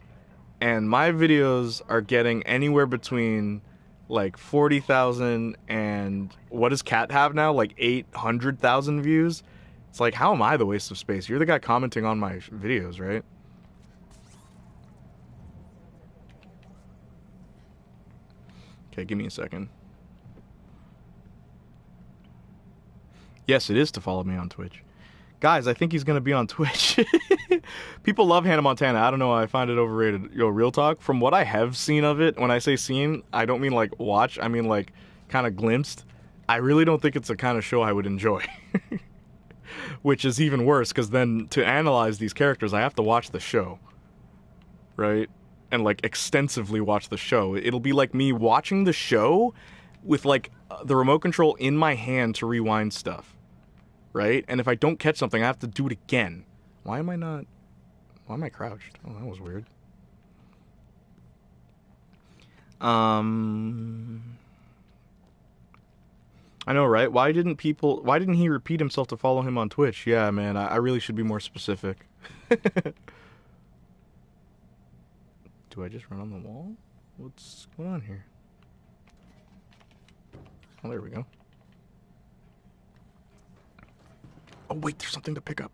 and my videos are getting anywhere between like 40,000 and what does Cat have now? Like 800,000 views? It's like, how am I the waste of space? You're the guy commenting on my videos, right? Okay, give me a second. Yes, it is to follow me on Twitch. Guys, I think he's going to be on Twitch. People love Hannah Montana. I don't know. I find it overrated. Yo, real talk. From what I have seen of it, when I say seen, I don't mean like watch. I mean like kind of glimpsed. I really don't think it's the kind of show I would enjoy. Which is even worse, because then to analyze these characters, I have to watch the show. Right? And like extensively watch the show. It'll be like me watching the show with like the remote control in my hand to rewind stuff. Right? And if I don't catch something, I have to do it again. Why am I crouched? Oh, that was weird. I know, right? Why didn't he repeat himself to follow him on Twitch? Yeah, man, I really should be more specific. Do I just run on the wall? What's going on here? Oh, there we go. Oh, wait, there's something to pick up.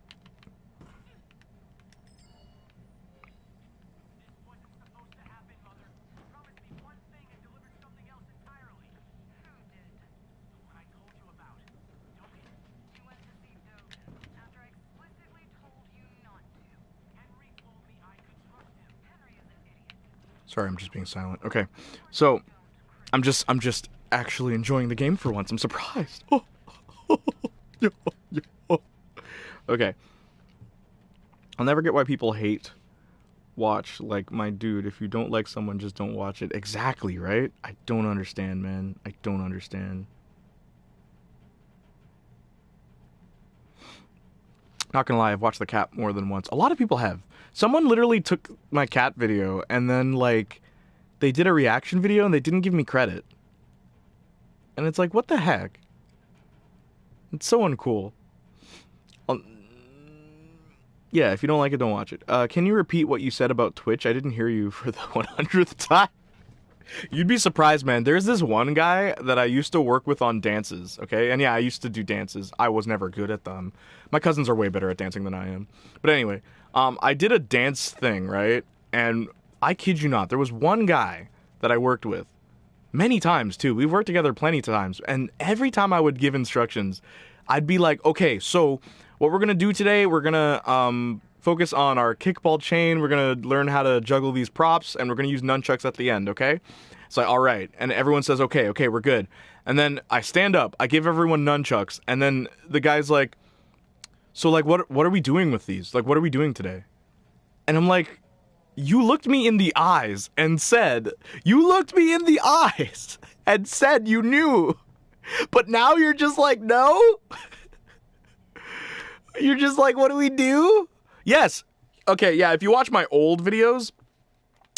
Sorry, I'm just being silent. Okay, so I'm just actually enjoying the game for once. I'm surprised. Okay. I'll never get why people hate watch, like, my dude. If you don't like someone, just don't watch it. Exactly, right? I don't understand, man. I don't understand. Not gonna lie, I've watched the cat more than once. A lot of people have. Someone literally took my cat video and then, like, they did a reaction video and they didn't give me credit. And it's like, what the heck? It's so uncool. Yeah, if you don't like it, don't watch it. Can you repeat what you said about Twitch? I didn't hear you for the 100th time. You'd be surprised, man. There's this one guy that I used to work with on dances, okay? And yeah, I used to do dances. I was never good at them. My cousins are way better at dancing than I am. But anyway, I did a dance thing, right? And I kid you not, there was one guy that I worked with. Many times, too. We've worked together plenty of times. And every time I would give instructions, I'd be like, okay, so what we're going to do today, we're going to focus on our kickball chain. We're going to learn how to juggle these props, and we're going to use nunchucks at the end, okay? It's like, all right. And everyone says, okay, we're good. And then I stand up. I give everyone nunchucks. And then the guy's like, so, like, what are we doing with these? Like, what are we doing today? And I'm like, you looked me in the eyes and said you knew. But now you're just like, no? You're just like, what do we do? Yes. Okay, yeah, if you watch my old videos,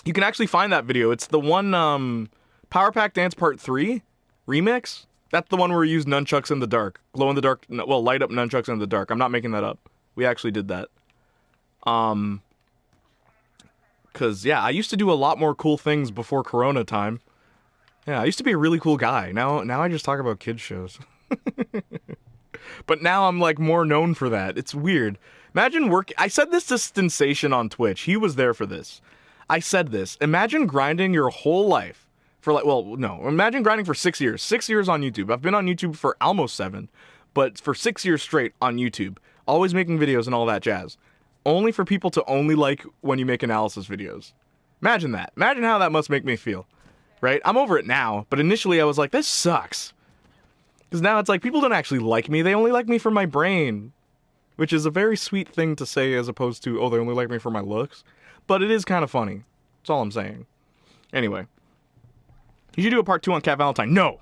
you can actually find that video. It's the one, Power Pack Dance Part 3 remix. That's the one where we use nunchucks in the dark. Glow in the dark, well, light up nunchucks in the dark. I'm not making that up. We actually did that. Cause, yeah, I used to do a lot more cool things before Corona time. Yeah, I used to be a really cool guy. Now I just talk about kids shows. But now I'm, like, more known for that. It's weird. Imagine I said this to Sensation on Twitch. He was there for this. I said this. Imagine grinding your whole life for, like, well, no. Imagine grinding for 6 years. 6 years on YouTube. I've been on YouTube for almost 7. But for 6 years straight on YouTube. Always making videos and all that jazz. Only for people to only like when you make analysis videos. Imagine that. Imagine how that must make me feel. Right? I'm over it now. But initially I was like, this sucks. Because now it's like, people don't actually like me. They only like me for my brain. Which is a very sweet thing to say as opposed to, oh, they only like me for my looks. But it is kind of funny. That's all I'm saying. Anyway. You should do a part 2 on Cat Valentine. No!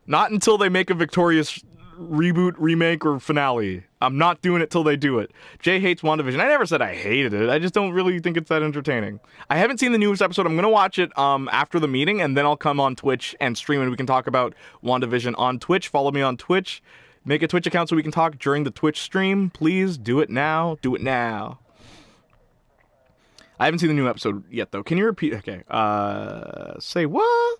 Not until they make a victorious reboot, remake, or finale. I'm not doing it till they do it. Jay hates WandaVision. I never said I hated it. I just don't really think it's that entertaining. I haven't seen the newest episode. I'm going to watch it after the meeting, and then I'll come on Twitch and stream, and we can talk about WandaVision on Twitch. Follow me on Twitch. Make a Twitch account so we can talk during the Twitch stream. Please do it now. Do it now. I haven't seen the new episode yet, though. Can you repeat? Okay. Say what?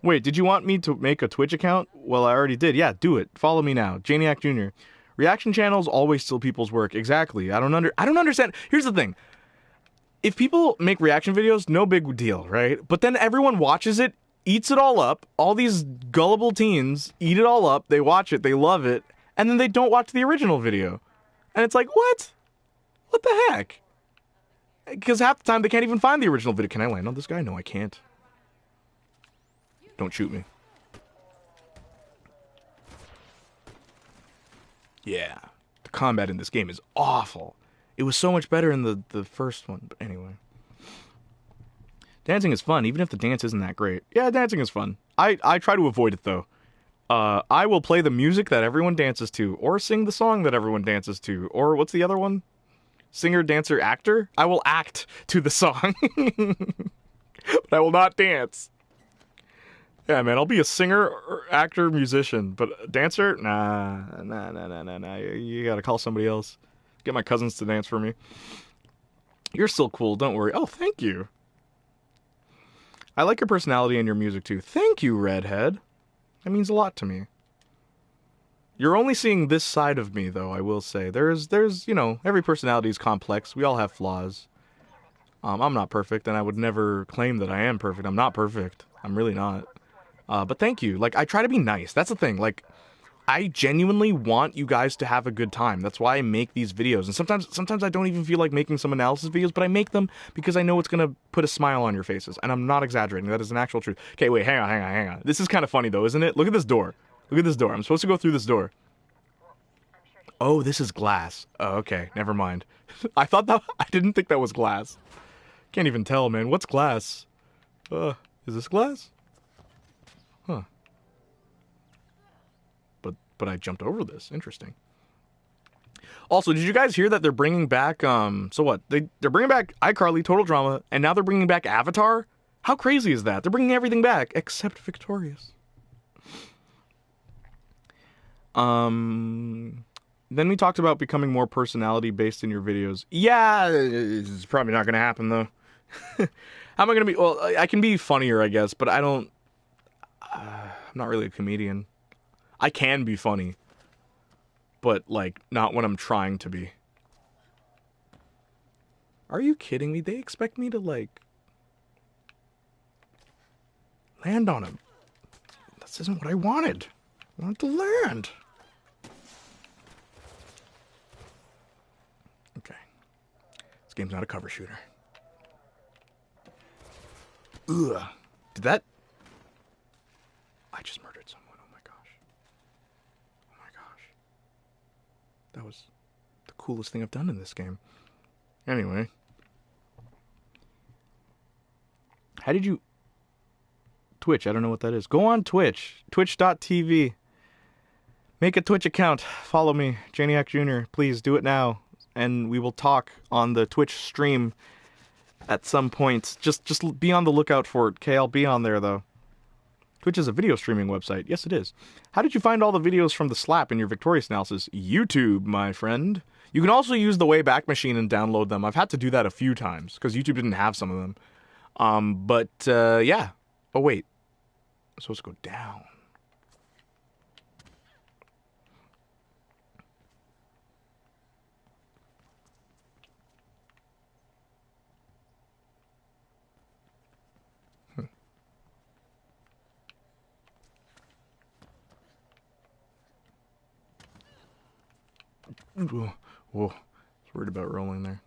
Wait, did you want me to make a Twitch account? Well, I already did. Yeah, do it. Follow me now. Jayniac Jr. Reaction channels always steal people's work. Exactly. I don't understand. Here's the thing. If people make reaction videos, no big deal, right? But then everyone watches it, eats it all up. All these gullible teens eat it all up. They watch it. They love it. And then they don't watch the original video. And it's like, what? What the heck? Because half the time they can't even find the original video. Can I land on this guy? No, I can't. Don't shoot me. Yeah. The combat in this game is awful. It was so much better in the first one. But anyway. Dancing is fun, even if the dance isn't that great. Yeah, dancing is fun. I try to avoid it, though. I will play the music that everyone dances to, or sing the song that everyone dances to, or what's the other one? Singer, dancer, actor? I will act to the song. but I will not dance. Yeah, man, I'll be a singer, or actor, musician, but a dancer? Nah. You gotta call somebody else. Get my cousins to dance for me. You're still cool, don't worry. Oh, thank you. I like your personality and your music too. Thank you, Redhead. That means a lot to me. You're only seeing this side of me, though, I will say. There's, every personality is complex. We all have flaws. I'm not perfect, and I would never claim that I am perfect. I'm not perfect. I'm really not. But thank you. Like, I try to be nice. That's the thing. Like, I genuinely want you guys to have a good time. That's why I make these videos. And sometimes I don't even feel like making some analysis videos, but I make them because I know it's going to put a smile on your faces. And I'm not exaggerating. That is an actual truth. Okay, wait, hang on. This is kind of funny, though, isn't it? Look at this door. Look at this door. I'm supposed to go through this door. Oh, this is glass. Oh, okay. Never mind. I didn't think that was glass. Can't even tell, man. What's glass? Is this glass? Huh. But I jumped over this. Interesting. Also, did you guys hear that they're bringing back, so what? They're bringing back iCarly, Total Drama, and now they're bringing back Avatar? How crazy is that? They're bringing everything back, except Victorious. Then we talked about becoming more personality-based in your videos. Yeah, it's probably not going to happen, though. How am I going to be? Well, I can be funnier, I guess, but I'm not really a comedian. I can be funny, but, like, not when I'm trying to be. Are you kidding me? They expect me to, like, land on him. This isn't what I wanted. I wanted to land. Okay. This game's not a cover shooter. Ugh. Did that... I just murdered someone. Oh my gosh. Oh my gosh. That was the coolest thing I've done in this game. Anyway. How did you... Twitch, I don't know what that is. Go on Twitch. Twitch.tv. Make a Twitch account. Follow me, Jayniac Jr. Please do it now. And we will talk on the Twitch stream at some point. Just be on the lookout for it. Okay, I'll be on there, though. Twitch is a video streaming website. Yes, it is. How did you find all the videos from the slap in your Victorious analysis? YouTube, my friend. You can also use the Wayback Machine and download them. I've had to do that a few times, because YouTube didn't have some of them. Yeah. Oh, wait. I'm supposed to go down. Whoa, I was worried about rolling there.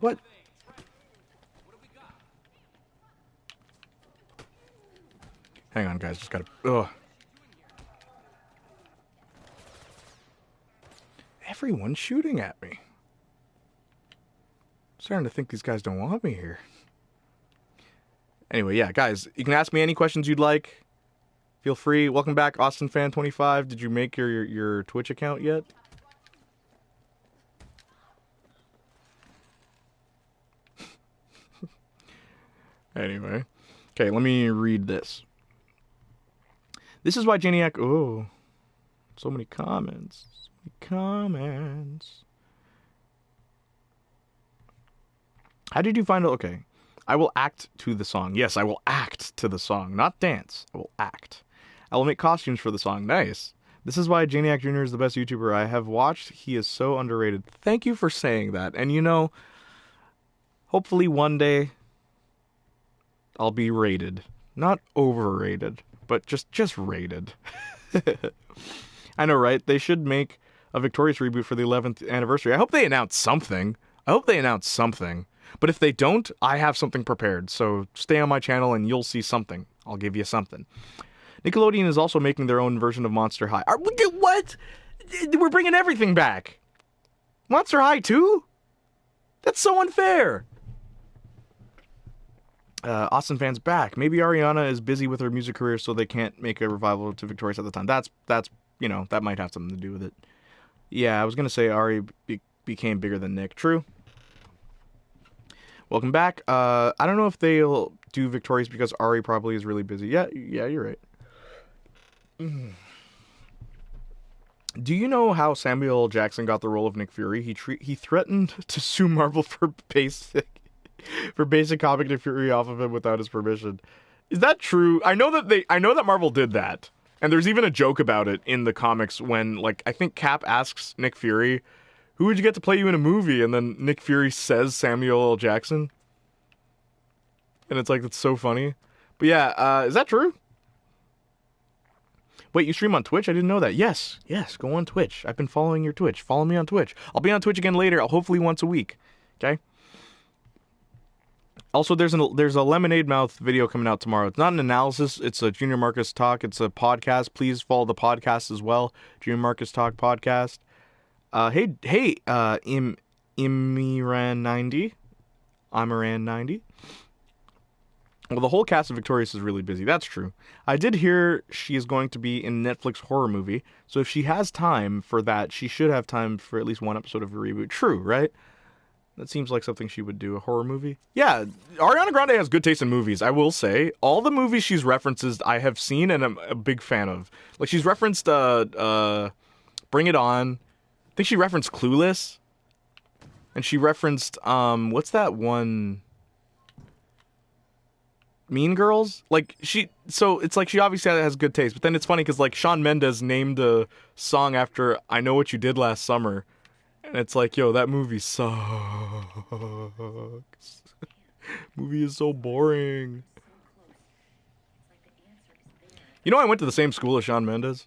What? Hang on, guys. Just gotta... Ugh. Everyone's shooting at me. I'm starting to think these guys don't want me here. Anyway, yeah, guys. You can ask me any questions you'd like. Feel free. Welcome back, AustinFan25. Did you make your Twitch account yet? Anyway. Okay, let me read this. This is why Jayniac... Oh. So many comments. So many comments. How did you find... Okay. I will act to the song. Yes, I will act to the song. Not dance. I will act. I will make costumes for the song. Nice. This is why Jayniac Jr. is the best YouTuber I have watched. He is so underrated. Thank you for saying that. And you know, hopefully one day I'll be rated. Not overrated, but just rated. I know, right? They should make a Victorious reboot for the 11th anniversary. I hope they announce something. But if they don't, I have something prepared. So stay on my channel and you'll see something. I'll give you something. Nickelodeon is also making their own version of Monster High. What? We're bringing everything back. Monster High too? That's so unfair. Austin fans back. Maybe Ariana is busy with her music career, so they can't make a revival to Victorious at the time. That's that might have something to do with it. Yeah, I was gonna say Ari became bigger than Nick. True. Welcome back. I don't know if they'll do Victorious because Ari probably is really busy. Yeah, you're right. Do you know how Samuel L. Jackson got the role of Nick Fury? He threatened to sue Marvel for basic comic Nick Fury off of him without his permission. Is that true? I know that Marvel did that. And there's even a joke about it in the comics when, like, I think Cap asks Nick Fury, "Who would you get to play you in a movie?" And then Nick Fury says Samuel L. Jackson. And it's like, it's so funny. But yeah, is that true? Wait, you stream on Twitch? I didn't know that. Yes, go on Twitch. I've been following your Twitch. Follow me on Twitch. I'll be on Twitch again later, hopefully once a week. Okay? Also, there's a Lemonade Mouth video coming out tomorrow. It's not an analysis. It's a Junior Marcus Talk. It's a podcast. Please follow the podcast as well. Junior Marcus Talk podcast. Hey, Imiran90. Imiran90. Well, the whole cast of Victorious is really busy. That's true. I did hear she is going to be in a Netflix horror movie. So if she has time for that, she should have time for at least one episode of a reboot. True, right? That seems like something she would do, a horror movie. Yeah, Ariana Grande has good taste in movies, I will say. All the movies she's references I have seen and I'm a big fan of. Like, she's referenced Bring It On. I think she referenced Clueless. And she referenced, what's that one? Mean Girls? Like, so it's like she obviously has good taste. But then it's funny because, like, Shawn Mendes named a song after I Know What You Did Last Summer. And it's like, yo, that movie sucks. Movie is so boring. You know, I went to the same school as Shawn Mendes.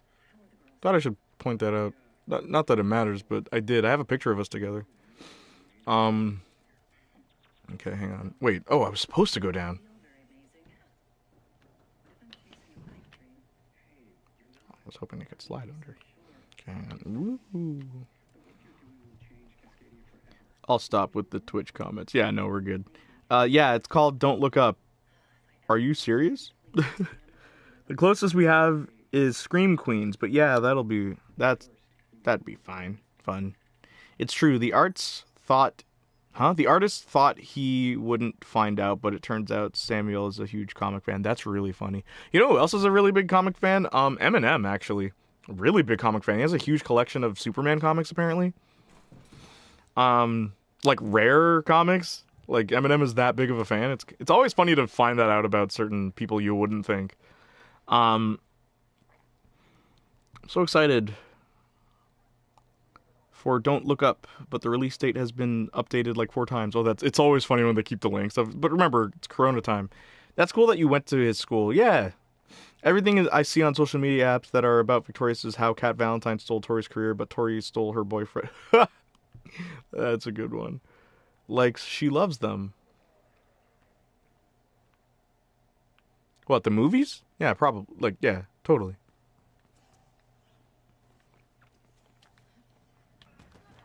Thought I should point that out. Not that it matters, but I did. I have a picture of us together. Okay, hang on. Wait, I was supposed to go down. I was hoping I could slide under. Okay, hang on. Woo. I'll stop with the Twitch comments. Yeah, no, we're good. Yeah, it's called Don't Look Up. Are you serious? The closest we have is Scream Queens, but yeah, that'd be fine. Fun. It's true. The artist thought he wouldn't find out, but it turns out Samuel is a huge comic fan. That's really funny. You know who else is a really big comic fan? Eminem, actually. A really big comic fan. He has a huge collection of Superman comics, apparently. Like rare comics. Like, Eminem is that big of a fan. It's always funny to find that out about certain people you wouldn't think. I'm so excited for Don't Look Up, but the release date has been updated like 4 times. It's always funny when they keep the links. But remember, it's Corona time. That's cool that you went to his school. Yeah. Everything I see on social media apps that are about Victorious is how Kat Valentine stole Tori's career, but Tori stole her boyfriend. That's a good one. Like, she loves them. What, the movies? Yeah, probably. Like, yeah, totally.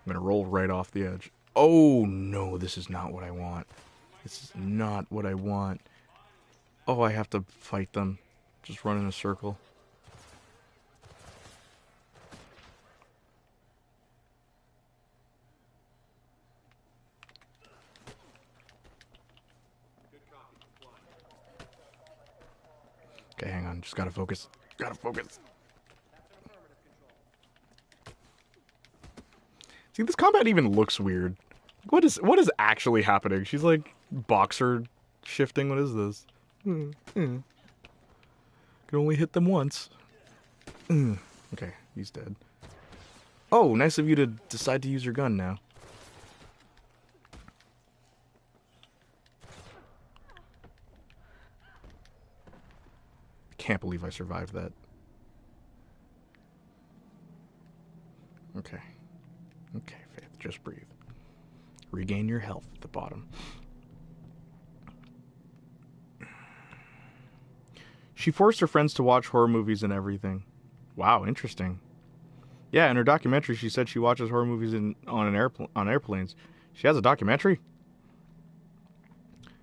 I'm gonna roll right off the edge. Oh, no, this is not what I want. This is not what I want. Oh, I have to fight them. Just run in a circle. Okay, hang on. Just gotta focus. See, this combat even looks weird. What is actually happening? She's like boxer shifting. What is this? Can only hit them once. Okay, he's dead. Oh, nice of you to decide to use your gun now. Can't believe I survived that. Okay, Faith, just breathe. Regain your health at the bottom. She forced her friends to watch horror movies and everything. Wow, interesting. Yeah, in her documentary, she said she watches horror movies on airplanes. She has a documentary?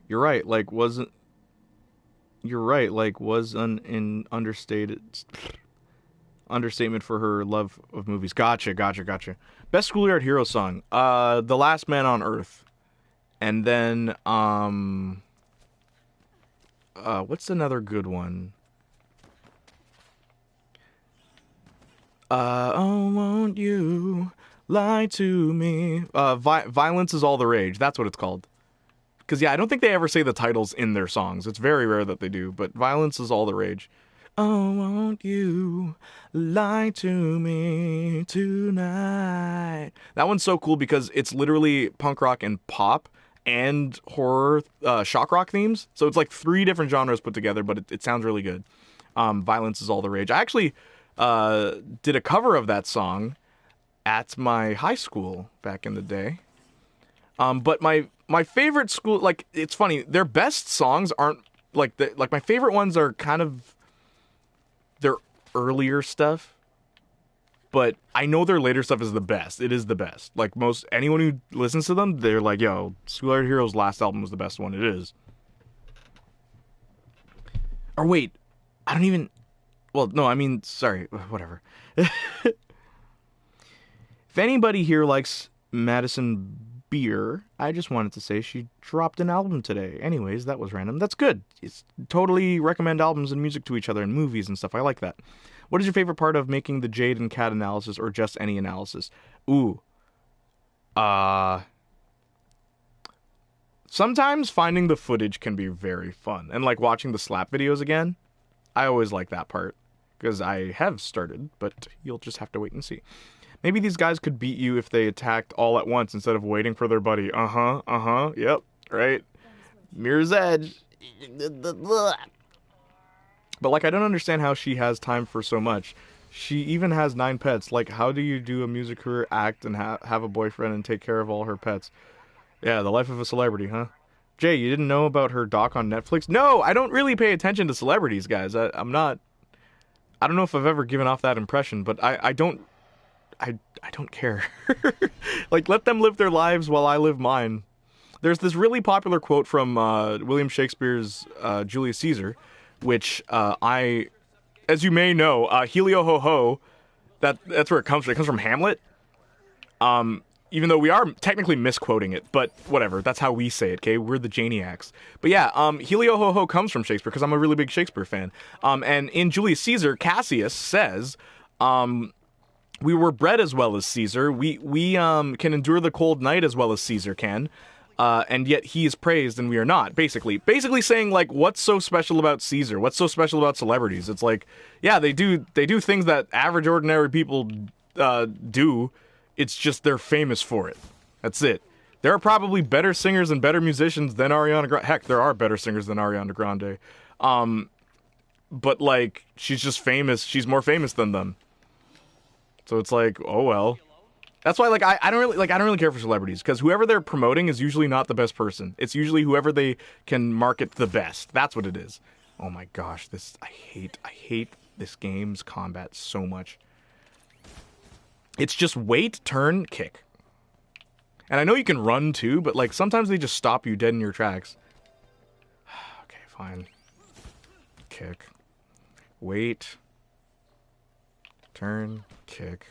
You're right, was an understatement for her love of movies. Gotcha. Best Schoolyard Hero song. The Last Man on Earth. And then, what's another good one? Oh, won't you lie to me? Violence is all the rage. That's what it's called. Because, yeah, I don't think they ever say the titles in their songs. It's very rare that they do, but Violence is all the rage. Oh, won't you lie to me tonight? That one's so cool because it's literally punk rock and pop and horror, shock rock themes. So it's like 3 different genres put together, but it sounds really good. Violence is all the rage. I actually did a cover of that song at my high school back in the day. But my favorite school, like, it's funny, their best songs aren't like my favorite ones are kind of their earlier stuff, but I know their later stuff is the best. It is the best. Like, anyone who listens to them, they're like, yo, Schoolyard Heroes' last album was the best one. It is. Or wait, I don't even, well, no, I mean, sorry, whatever. If anybody here likes Madison Beer, I just wanted to say she dropped an album today. Anyways, that was random. That's good. It's totally recommend albums and music to each other and movies and stuff. I like that. What is your favorite part of making the Jade and Cat analysis, or just any analysis? Ooh. Sometimes finding the footage can be very fun. And like watching the slap videos again, I always like that part. Because I have started, but you'll just have to wait and see. Maybe these guys could beat you if they attacked all at once instead of waiting for their buddy. Yep, right? Mirror's Edge. But, like, I don't understand how she has time for so much. She even has 9 pets. Like, how do you do a music career, act, and have a boyfriend and take care of all her pets? Yeah, the life of a celebrity, huh? Jay, you didn't know about her doc on Netflix? No, I don't really pay attention to celebrities, guys. I'm not... I don't know if I've ever given off that impression, but I don't care. Like, let them live their lives while I live mine. There's this really popular quote from William Shakespeare's Julius Caesar, which as you may know, Helio Ho Ho, that's where it comes from. It comes from Hamlet. Even though we are technically misquoting it, but whatever. That's how we say it, okay? We're the Jayniacs. But yeah, Helio Ho Ho comes from Shakespeare because I'm a really big Shakespeare fan. And in Julius Caesar, Cassius says, we were bred as well as Caesar. We can endure the cold night as well as Caesar can. And yet he is praised and we are not, basically saying, like, what's so special about Caesar? What's so special about celebrities? It's like, yeah, they do things that average ordinary people do. It's just they're famous for it. That's it. There are probably better singers and better musicians than Ariana Grande. Heck, there are better singers than Ariana Grande. But, like, she's just famous. She's more famous than them. So it's like, oh well. That's why, like, I don't really care for celebrities, because whoever they're promoting is usually not the best person. It's usually whoever they can market the best. That's what it is. Oh my gosh, I hate this game's combat so much. It's just wait, turn, kick. And I know you can run too, but, like, sometimes they just stop you dead in your tracks. Okay, fine. Kick. Wait. Turn, kick.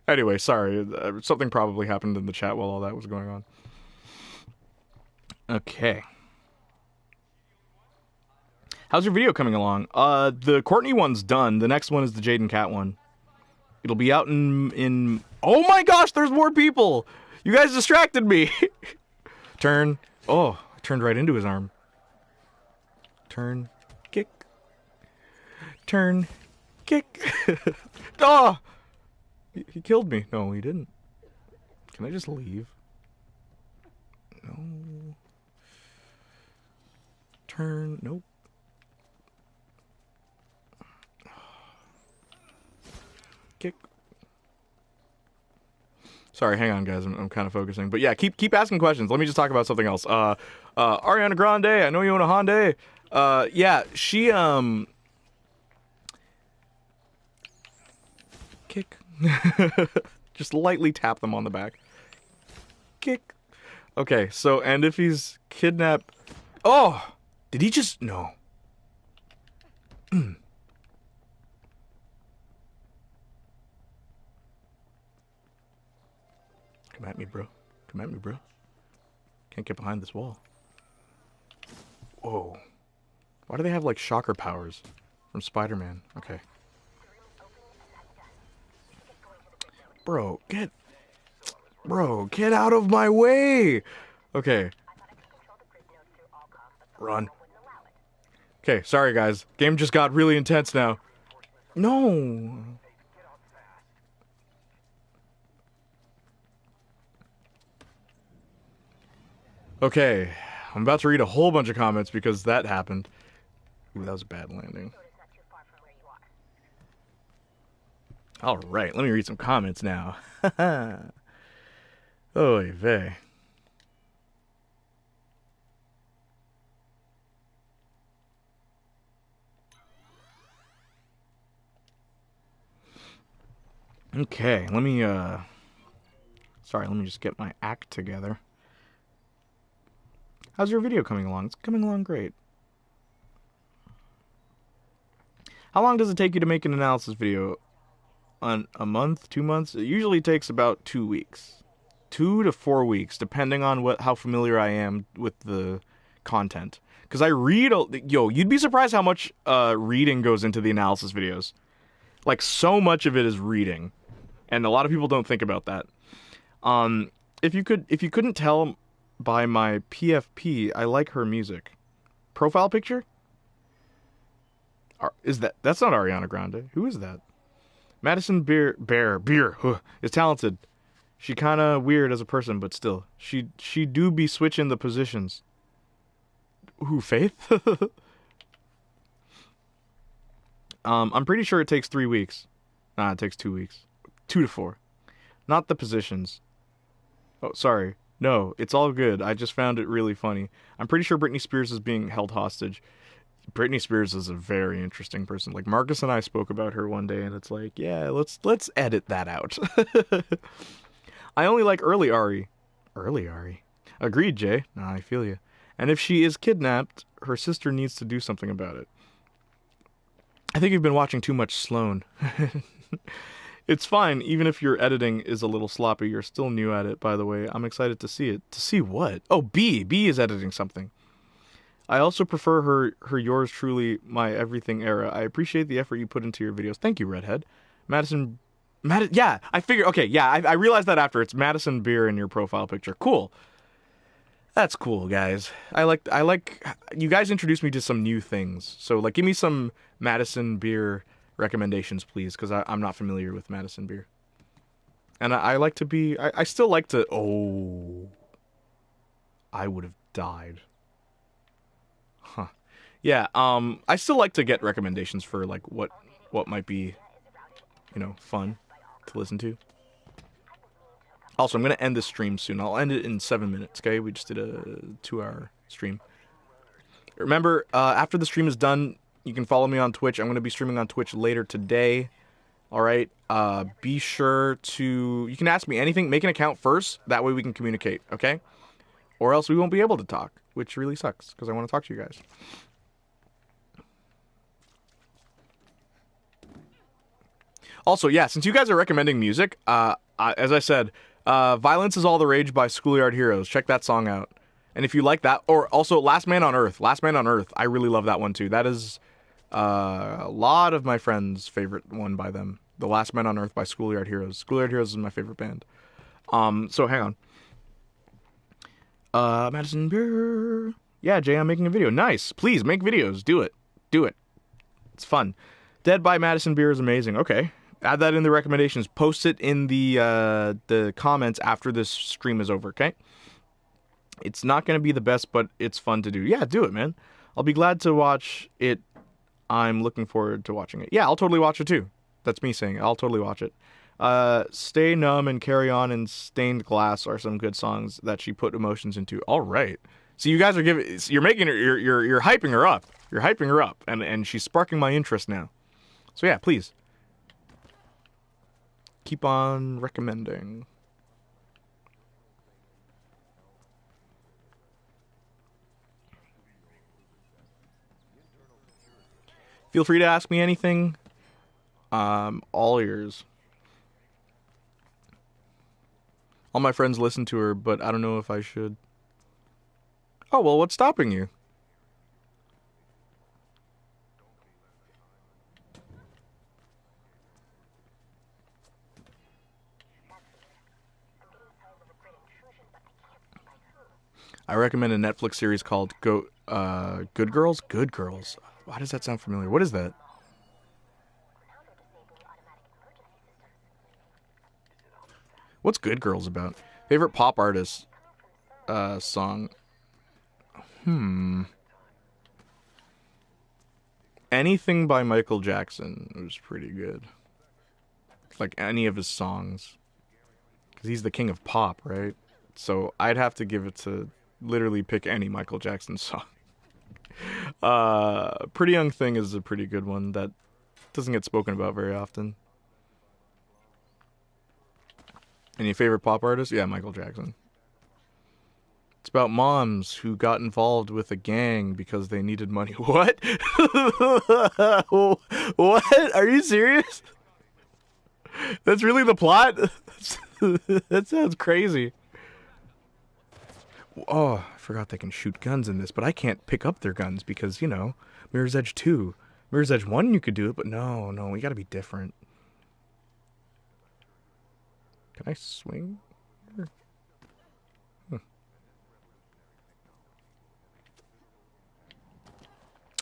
Anyway, sorry. Something probably happened in the chat while all that was going on. Okay. How's your video coming along? The Courtney one's done. The next one is the Jade and Cat one. It'll be out in... Oh my gosh, there's more people! You guys distracted me! Turn. Oh, I turned right into his arm. Turn. Kick. Turn. Kick. Oh! He killed me. No, he didn't. Can I just leave? No. Turn. Nope. Kick. Sorry, hang on, guys. I'm kind of focusing. But yeah, keep asking questions. Let me just talk about something else. Ariana Grande, I know you own a Hyundai. Yeah, she, kick. Just lightly tap them on the back. Kick. Okay, so, and if he's kidnapped... Oh! Did he just... No. Come at me, bro. Come at me, bro. Can't get behind this wall. Whoa. Why do they have, like, shocker powers from Spider-Man? Okay. Bro, get out of my way! Okay. Run. Okay, sorry guys. Game just got really intense now. No! Okay, I'm about to read a whole bunch of comments because that happened. Ooh, that was a bad landing. Alright, let me read some comments now. Oy vey. Okay, let me just get my act together. How's your video coming along? It's coming along great. How long does it take you to make an analysis video? On a month, 2 months? It usually takes about 2 weeks. 2 to 4 weeks, depending on how familiar I am with the content. Because I read, you'd be surprised how much reading goes into the analysis videos. Like, so much of it is reading. And a lot of people don't think about that. If you couldn't tell by my PFP, I like her music. Profile picture? That's not Ariana Grande. Who is that? Madison Beer is talented. She kinda weird as a person, but still. She do be switching the positions. Who, Faith? I'm pretty sure it takes 3 weeks. Nah, it takes 2 weeks. 2 to 4. Not the positions. Oh, sorry. No, it's all good. I just found it really funny. I'm pretty sure Britney Spears is being held hostage. Britney Spears is a very interesting person. Like, Marcus and I spoke about her one day, and it's like, yeah, let's edit that out. I only like early Ari. Early Ari? Agreed, Jay. Nah, I feel you. And if she is kidnapped, her sister needs to do something about it. I think you've been watching too much Sloan. It's fine, even if your editing is a little sloppy. You're still new at it, by the way. I'm excited to see it. To see what? Oh, B is editing something. I also prefer her yours truly, my everything era. I appreciate the effort you put into your videos. Thank you, Redhead. Yeah, I figured, okay, yeah, I realized that after. It's Madison Beer in your profile picture. Cool. That's cool, guys. I like, you guys introduced me to some new things. So, like, give me some Madison Beer recommendations, please, because I'm not familiar with Madison Beer. And I like to be, I still like to, I would have died. Huh. Yeah, I still like to get recommendations for, like, what might be, fun to listen to. Also, I'm going to end this stream soon. I'll end it in 7 minutes, okay? We just did a 2-hour stream. Remember, after the stream is done, you can follow me on Twitch. I'm going to be streaming on Twitch later today. All right? Be sure to... You can ask me anything. Make an account first. That way we can communicate, okay? Or else we won't be able to talk, which really sucks, because I want to talk to you guys. Also, yeah, since you guys are recommending music, as I said, Violence is All the Rage by Schoolyard Heroes. Check that song out. And if you like that, or also Last Man on Earth. Last Man on Earth. I really love that one too. That is a lot of my friends' favorite one by them. The Last Man on Earth by Schoolyard Heroes. Schoolyard Heroes is my favorite band. So hang on. Madison Beer. Yeah, Jay, I'm making a video. Nice. Please, make videos. Do it. Do it. It's fun. Dead by Madison Beer is amazing. Okay. Add that in the recommendations. Post it in the comments after this stream is over, okay? It's not going to be the best, but it's fun to do. Yeah, do it, man. I'll be glad to watch it. I'm looking forward to watching it. Yeah, I'll totally watch it too. That's me saying it. I'll totally watch it. Stay Numb and Carry On and Stained Glass are some good songs that she put emotions into. All right. So you guys are you're making her, you're hyping her up. You're hyping her up, and she's sparking my interest now. So yeah, please. Keep on recommending. Feel free to ask me anything. All ears. All my friends listen to her, but I don't know if I should. Oh, well, what's stopping you? I recommend a Netflix series called Good Girls? Good Girls. Why does that sound familiar? What is that? What's Good Girls about? Favorite pop artist song? Anything by Michael Jackson was pretty good. Like any of his songs. Because he's the king of pop, right? So I'd have to give it to literally pick any Michael Jackson song. Pretty Young Thing is a pretty good one that doesn't get spoken about very often. Any favorite pop artist? Yeah, Michael Jackson. It's about moms who got involved with a gang because they needed money. What? What? Are you serious? That's really the plot? That sounds crazy. Oh, I forgot they can shoot guns in this, but I can't pick up their guns because, you know, Mirror's Edge 2. Mirror's Edge 1 you could do it, but no, we gotta be different. Can I swing?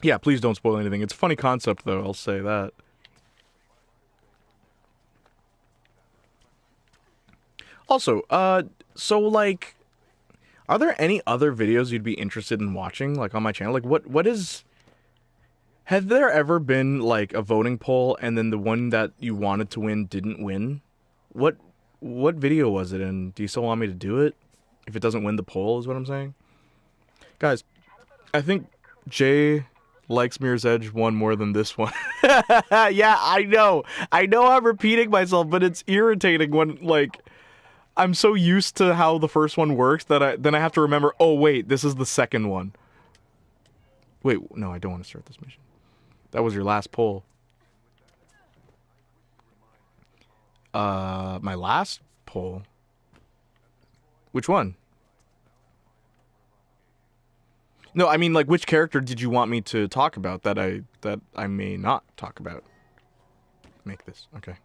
Yeah, please don't spoil anything. It's a funny concept, though, I'll say that. Also, so, like, are there any other videos you'd be interested in watching, like, on my channel? Like, what is... Have there ever been, like, a voting poll, and then the one that you wanted to win didn't win? What video was it in? Do you still want me to do it? If it doesn't win the poll, is what I'm saying? Guys, I think Jay likes Mirror's Edge 1 more than this one. Yeah, I know. I know I'm repeating myself, but it's irritating when, like, I'm so used to how the first one works that I have to remember, oh, wait, this is the second one. Wait, no, I don't want to start this mission. That was your last poll. My last poll? Which one? No, I mean, like, which character did you want me to talk about that I may not talk about? Make this. Okay.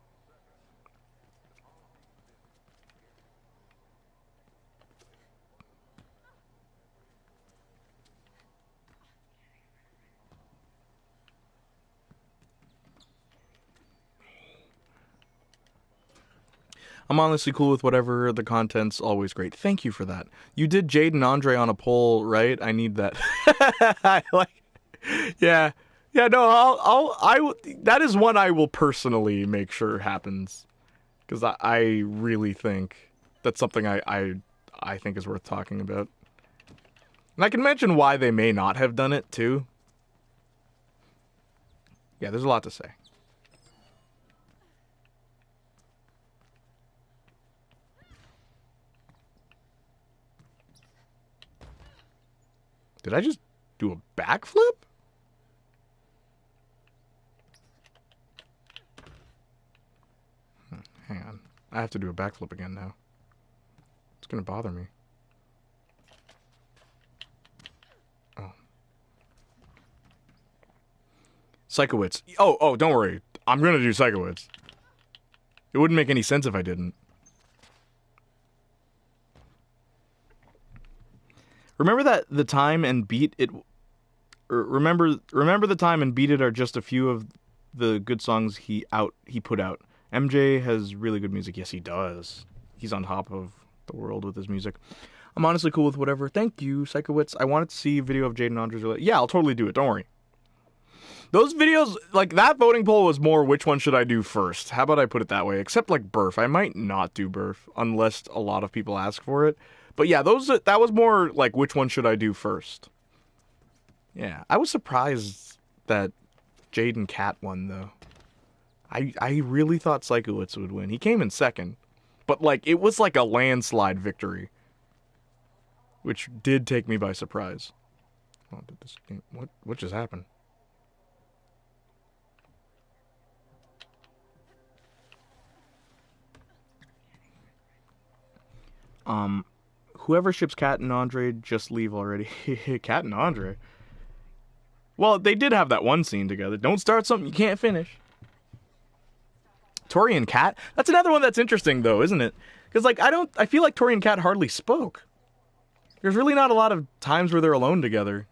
I'm honestly cool with whatever. The content's always great. Thank you for that. You did Jade and Andre on a poll, right? I need that. Yeah. Yeah, no, that is one I will personally make sure happens. Because I really think that's something I think is worth talking about. And I can mention why they may not have done it, too. Yeah, there's a lot to say. Did I just do a backflip? Hang on. I have to do a backflip again now. It's gonna bother me. Oh. Psychowitz. Oh, don't worry. I'm gonna do Psychowitz. It wouldn't make any sense if I didn't. Remember that the time and beat it... Remember the time and beat it are just a few of the good songs he put out. MJ has really good music. Yes, he does. He's on top of the world with his music. I'm honestly cool with whatever. Thank you, Psychowitz. I wanted to see a video of Jaden Andres. Yeah, I'll totally do it. Don't worry. Those videos, like, that voting poll was more which one should I do first. How about I put it that way? Except, like, Burf. I might not do Burf unless a lot of people ask for it. But yeah, that was more like which one should I do first. Yeah, I was surprised that Jaden Cat won, though. I really thought Psychowitz would win. He came in second. But, like, it was like a landslide victory. Which did take me by surprise. Oh, did this game... What just happened? whoever ships Kat and Andre, just leave already. Kat and Andre. Well, they did have that one scene together. Don't start something you can't finish. Tori and Kat. That's another one that's interesting, though, isn't it? Because like I feel like Tori and Kat hardly spoke. There's really not a lot of times where they're alone together.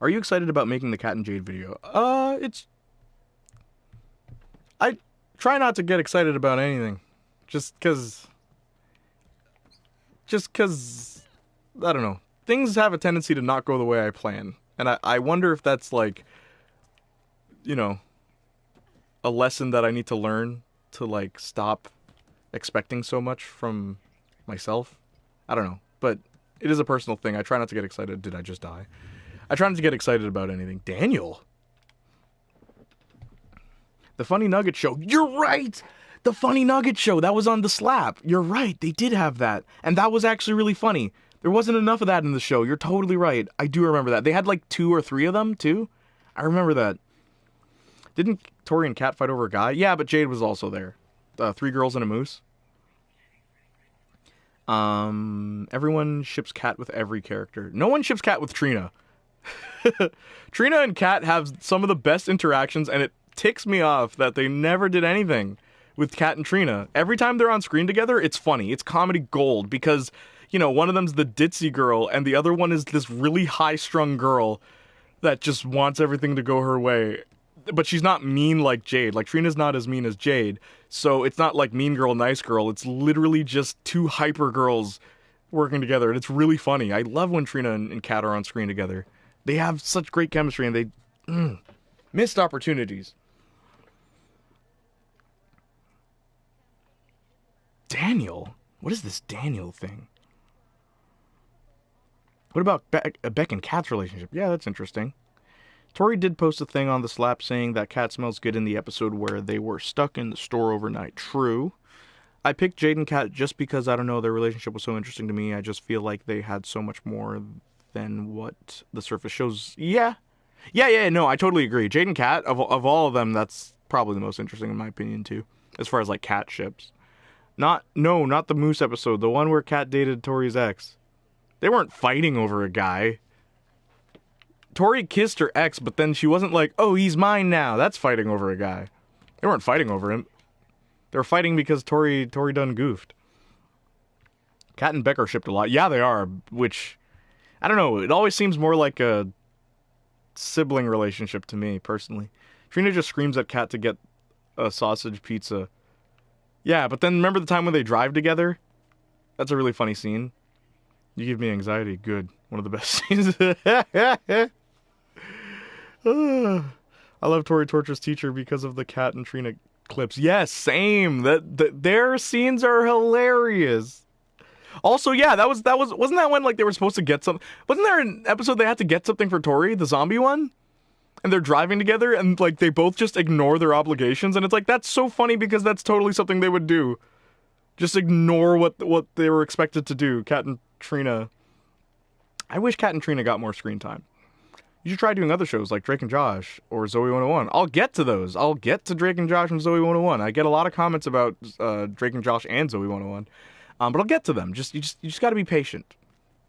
Are you excited about making the Kat and Jade video? I try not to get excited about anything. Just cause, I don't know. Things have a tendency to not go the way I plan. And I wonder if that's like, you know, a lesson that I need to learn to like stop expecting so much from myself. I don't know. But it is a personal thing. I try not to get excited. Did I just die? I try not to get excited about anything. Daniel. The Funny Nugget Show. You're right! The Funny Nugget Show. That was on The Slap. You're right. They did have that. And that was actually really funny. There wasn't enough of that in the show. You're totally right. I do remember that. They had like 2 or 3 of them, too. I remember that. Didn't Tori and Kat fight over a guy? Yeah, but Jade was also there. 3 girls and a moose. Everyone ships Kat with every character. No one ships Kat with Trina. Trina and Kat have some of the best interactions, and it ticks me off that they never did anything with Kat and Trina. Every time they're on screen together, it's funny. It's comedy gold because, you know, one of them's the ditzy girl, and the other one is this really high-strung girl that just wants everything to go her way. But she's not mean like Jade. Like, Trina's not as mean as Jade, so it's not like mean girl, nice girl. It's literally just 2 hyper girls working together, and it's really funny. I love when Trina and Kat are on screen together. They have such great chemistry, and they missed opportunities. Daniel? What is this Daniel thing? What about Beck and Kat's relationship? Yeah, that's interesting. Tori did post a thing on The Slap saying that Kat smells good in the episode where they were stuck in the store overnight. True. I picked Jade and Kat just because, I don't know, their relationship was so interesting to me. I just feel like they had so much more than what the surface shows. Yeah, no, I totally agree. Jade and Kat, of all of them, that's probably the most interesting in my opinion, too. As far as, like, Kat ships. Not the Moose episode. The one where Kat dated Tori's ex. They weren't fighting over a guy. Tori kissed her ex, but then she wasn't like, oh, he's mine now. That's fighting over a guy. They weren't fighting over him. They were fighting because Tori done goofed. Kat and Beck are shipped a lot. Yeah, they are, which, I don't know, it always seems more like a sibling relationship to me, personally. Trina just screams at Kat to get a sausage pizza. Yeah, but then remember the time when they drive together? That's a really funny scene. You give me anxiety. Good. One of the best scenes. I love Tori Torture's teacher because of the Kat and Trina clips. Yes, same. Their scenes are hilarious. Also, yeah, wasn't that when like they were supposed to get some? Wasn't there an episode they had to get something for Tori, the zombie one? And they're driving together and like they both just ignore their obligations, and it's like that's so funny because that's totally something they would do. Just ignore what they were expected to do. Kat and Trina. I wish Kat and Trina got more screen time. You should try doing other shows like Drake and Josh or Zoe 101. I'll get to those. I'll get to Drake and Josh and Zoe 101. I get a lot of comments about Drake and Josh and Zoe 101. But I'll get to them. You just got to be patient.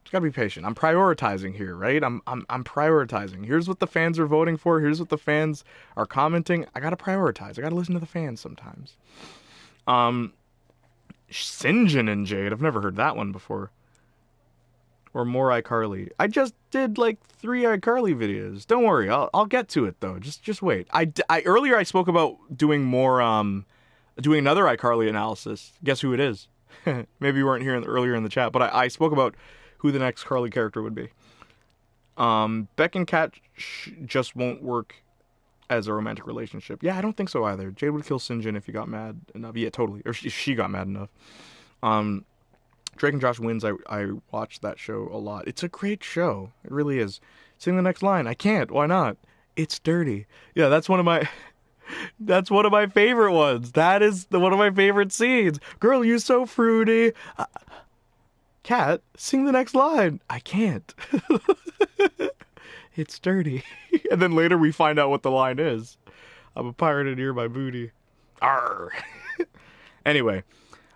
Just got to be patient. I'm prioritizing here, right? I'm prioritizing. Here's what the fans are voting for. Here's what the fans are commenting. I got to prioritize. I got to listen to the fans sometimes. Sinjin and Jade. I've never heard that one before. Or more iCarly. I just did like 3 iCarly videos. Don't worry, I'll get to it though. Just wait. Earlier I spoke about doing more doing another iCarly analysis. Guess who it is? Maybe you weren't here earlier in the chat, but I spoke about who the next Carly character would be. Beck and Kat just won't work as a romantic relationship. Yeah, I don't think so either. Jade would kill Sinjin if he got mad enough. Yeah, totally. Or if she got mad enough. Drake and Josh Wins, I watched that show a lot. It's a great show. It really is. Sing the next line. I can't. Why not? It's dirty. Yeah, that's one of my favorite ones. That is one of my favorite scenes. Girl, you so fruity. Kat, sing the next line. I can't. It's dirty. And then later we find out what the line is. I'm a pirate and you're my booty. Arr. Anyway.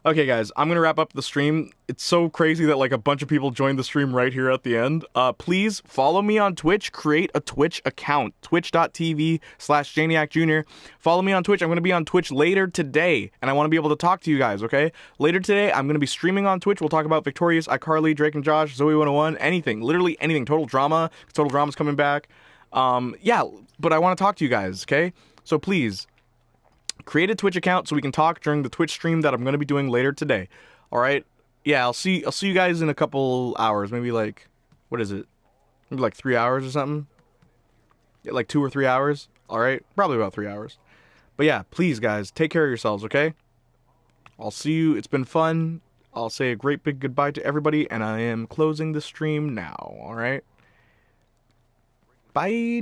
Okay, guys, I'm going to wrap up the stream. It's so crazy that, like, a bunch of people joined the stream right here at the end. Please follow me on Twitch. Create a Twitch account. Twitch.tv/Jayniac Jr. Follow me on Twitch. I'm going to be on Twitch later today, and I want to be able to talk to you guys, okay? Later today, I'm going to be streaming on Twitch. We'll talk about Victorious, iCarly, Drake and Josh, Zoe 101, anything. Literally anything. Total Drama. Total Drama's coming back. Yeah, but I want to talk to you guys, okay? So please, create a Twitch account so we can talk during the Twitch stream that I'm going to be doing later today. All right? Yeah, I'll see you guys in a couple hours. Maybe like, what is it? Maybe like 3 hours or something? Yeah, like 2 or 3 hours. All right? Probably about 3 hours. But yeah, please guys, take care of yourselves, okay? I'll see you. It's been fun. I'll say a great big goodbye to everybody, and I am closing the stream now. All right? Bye.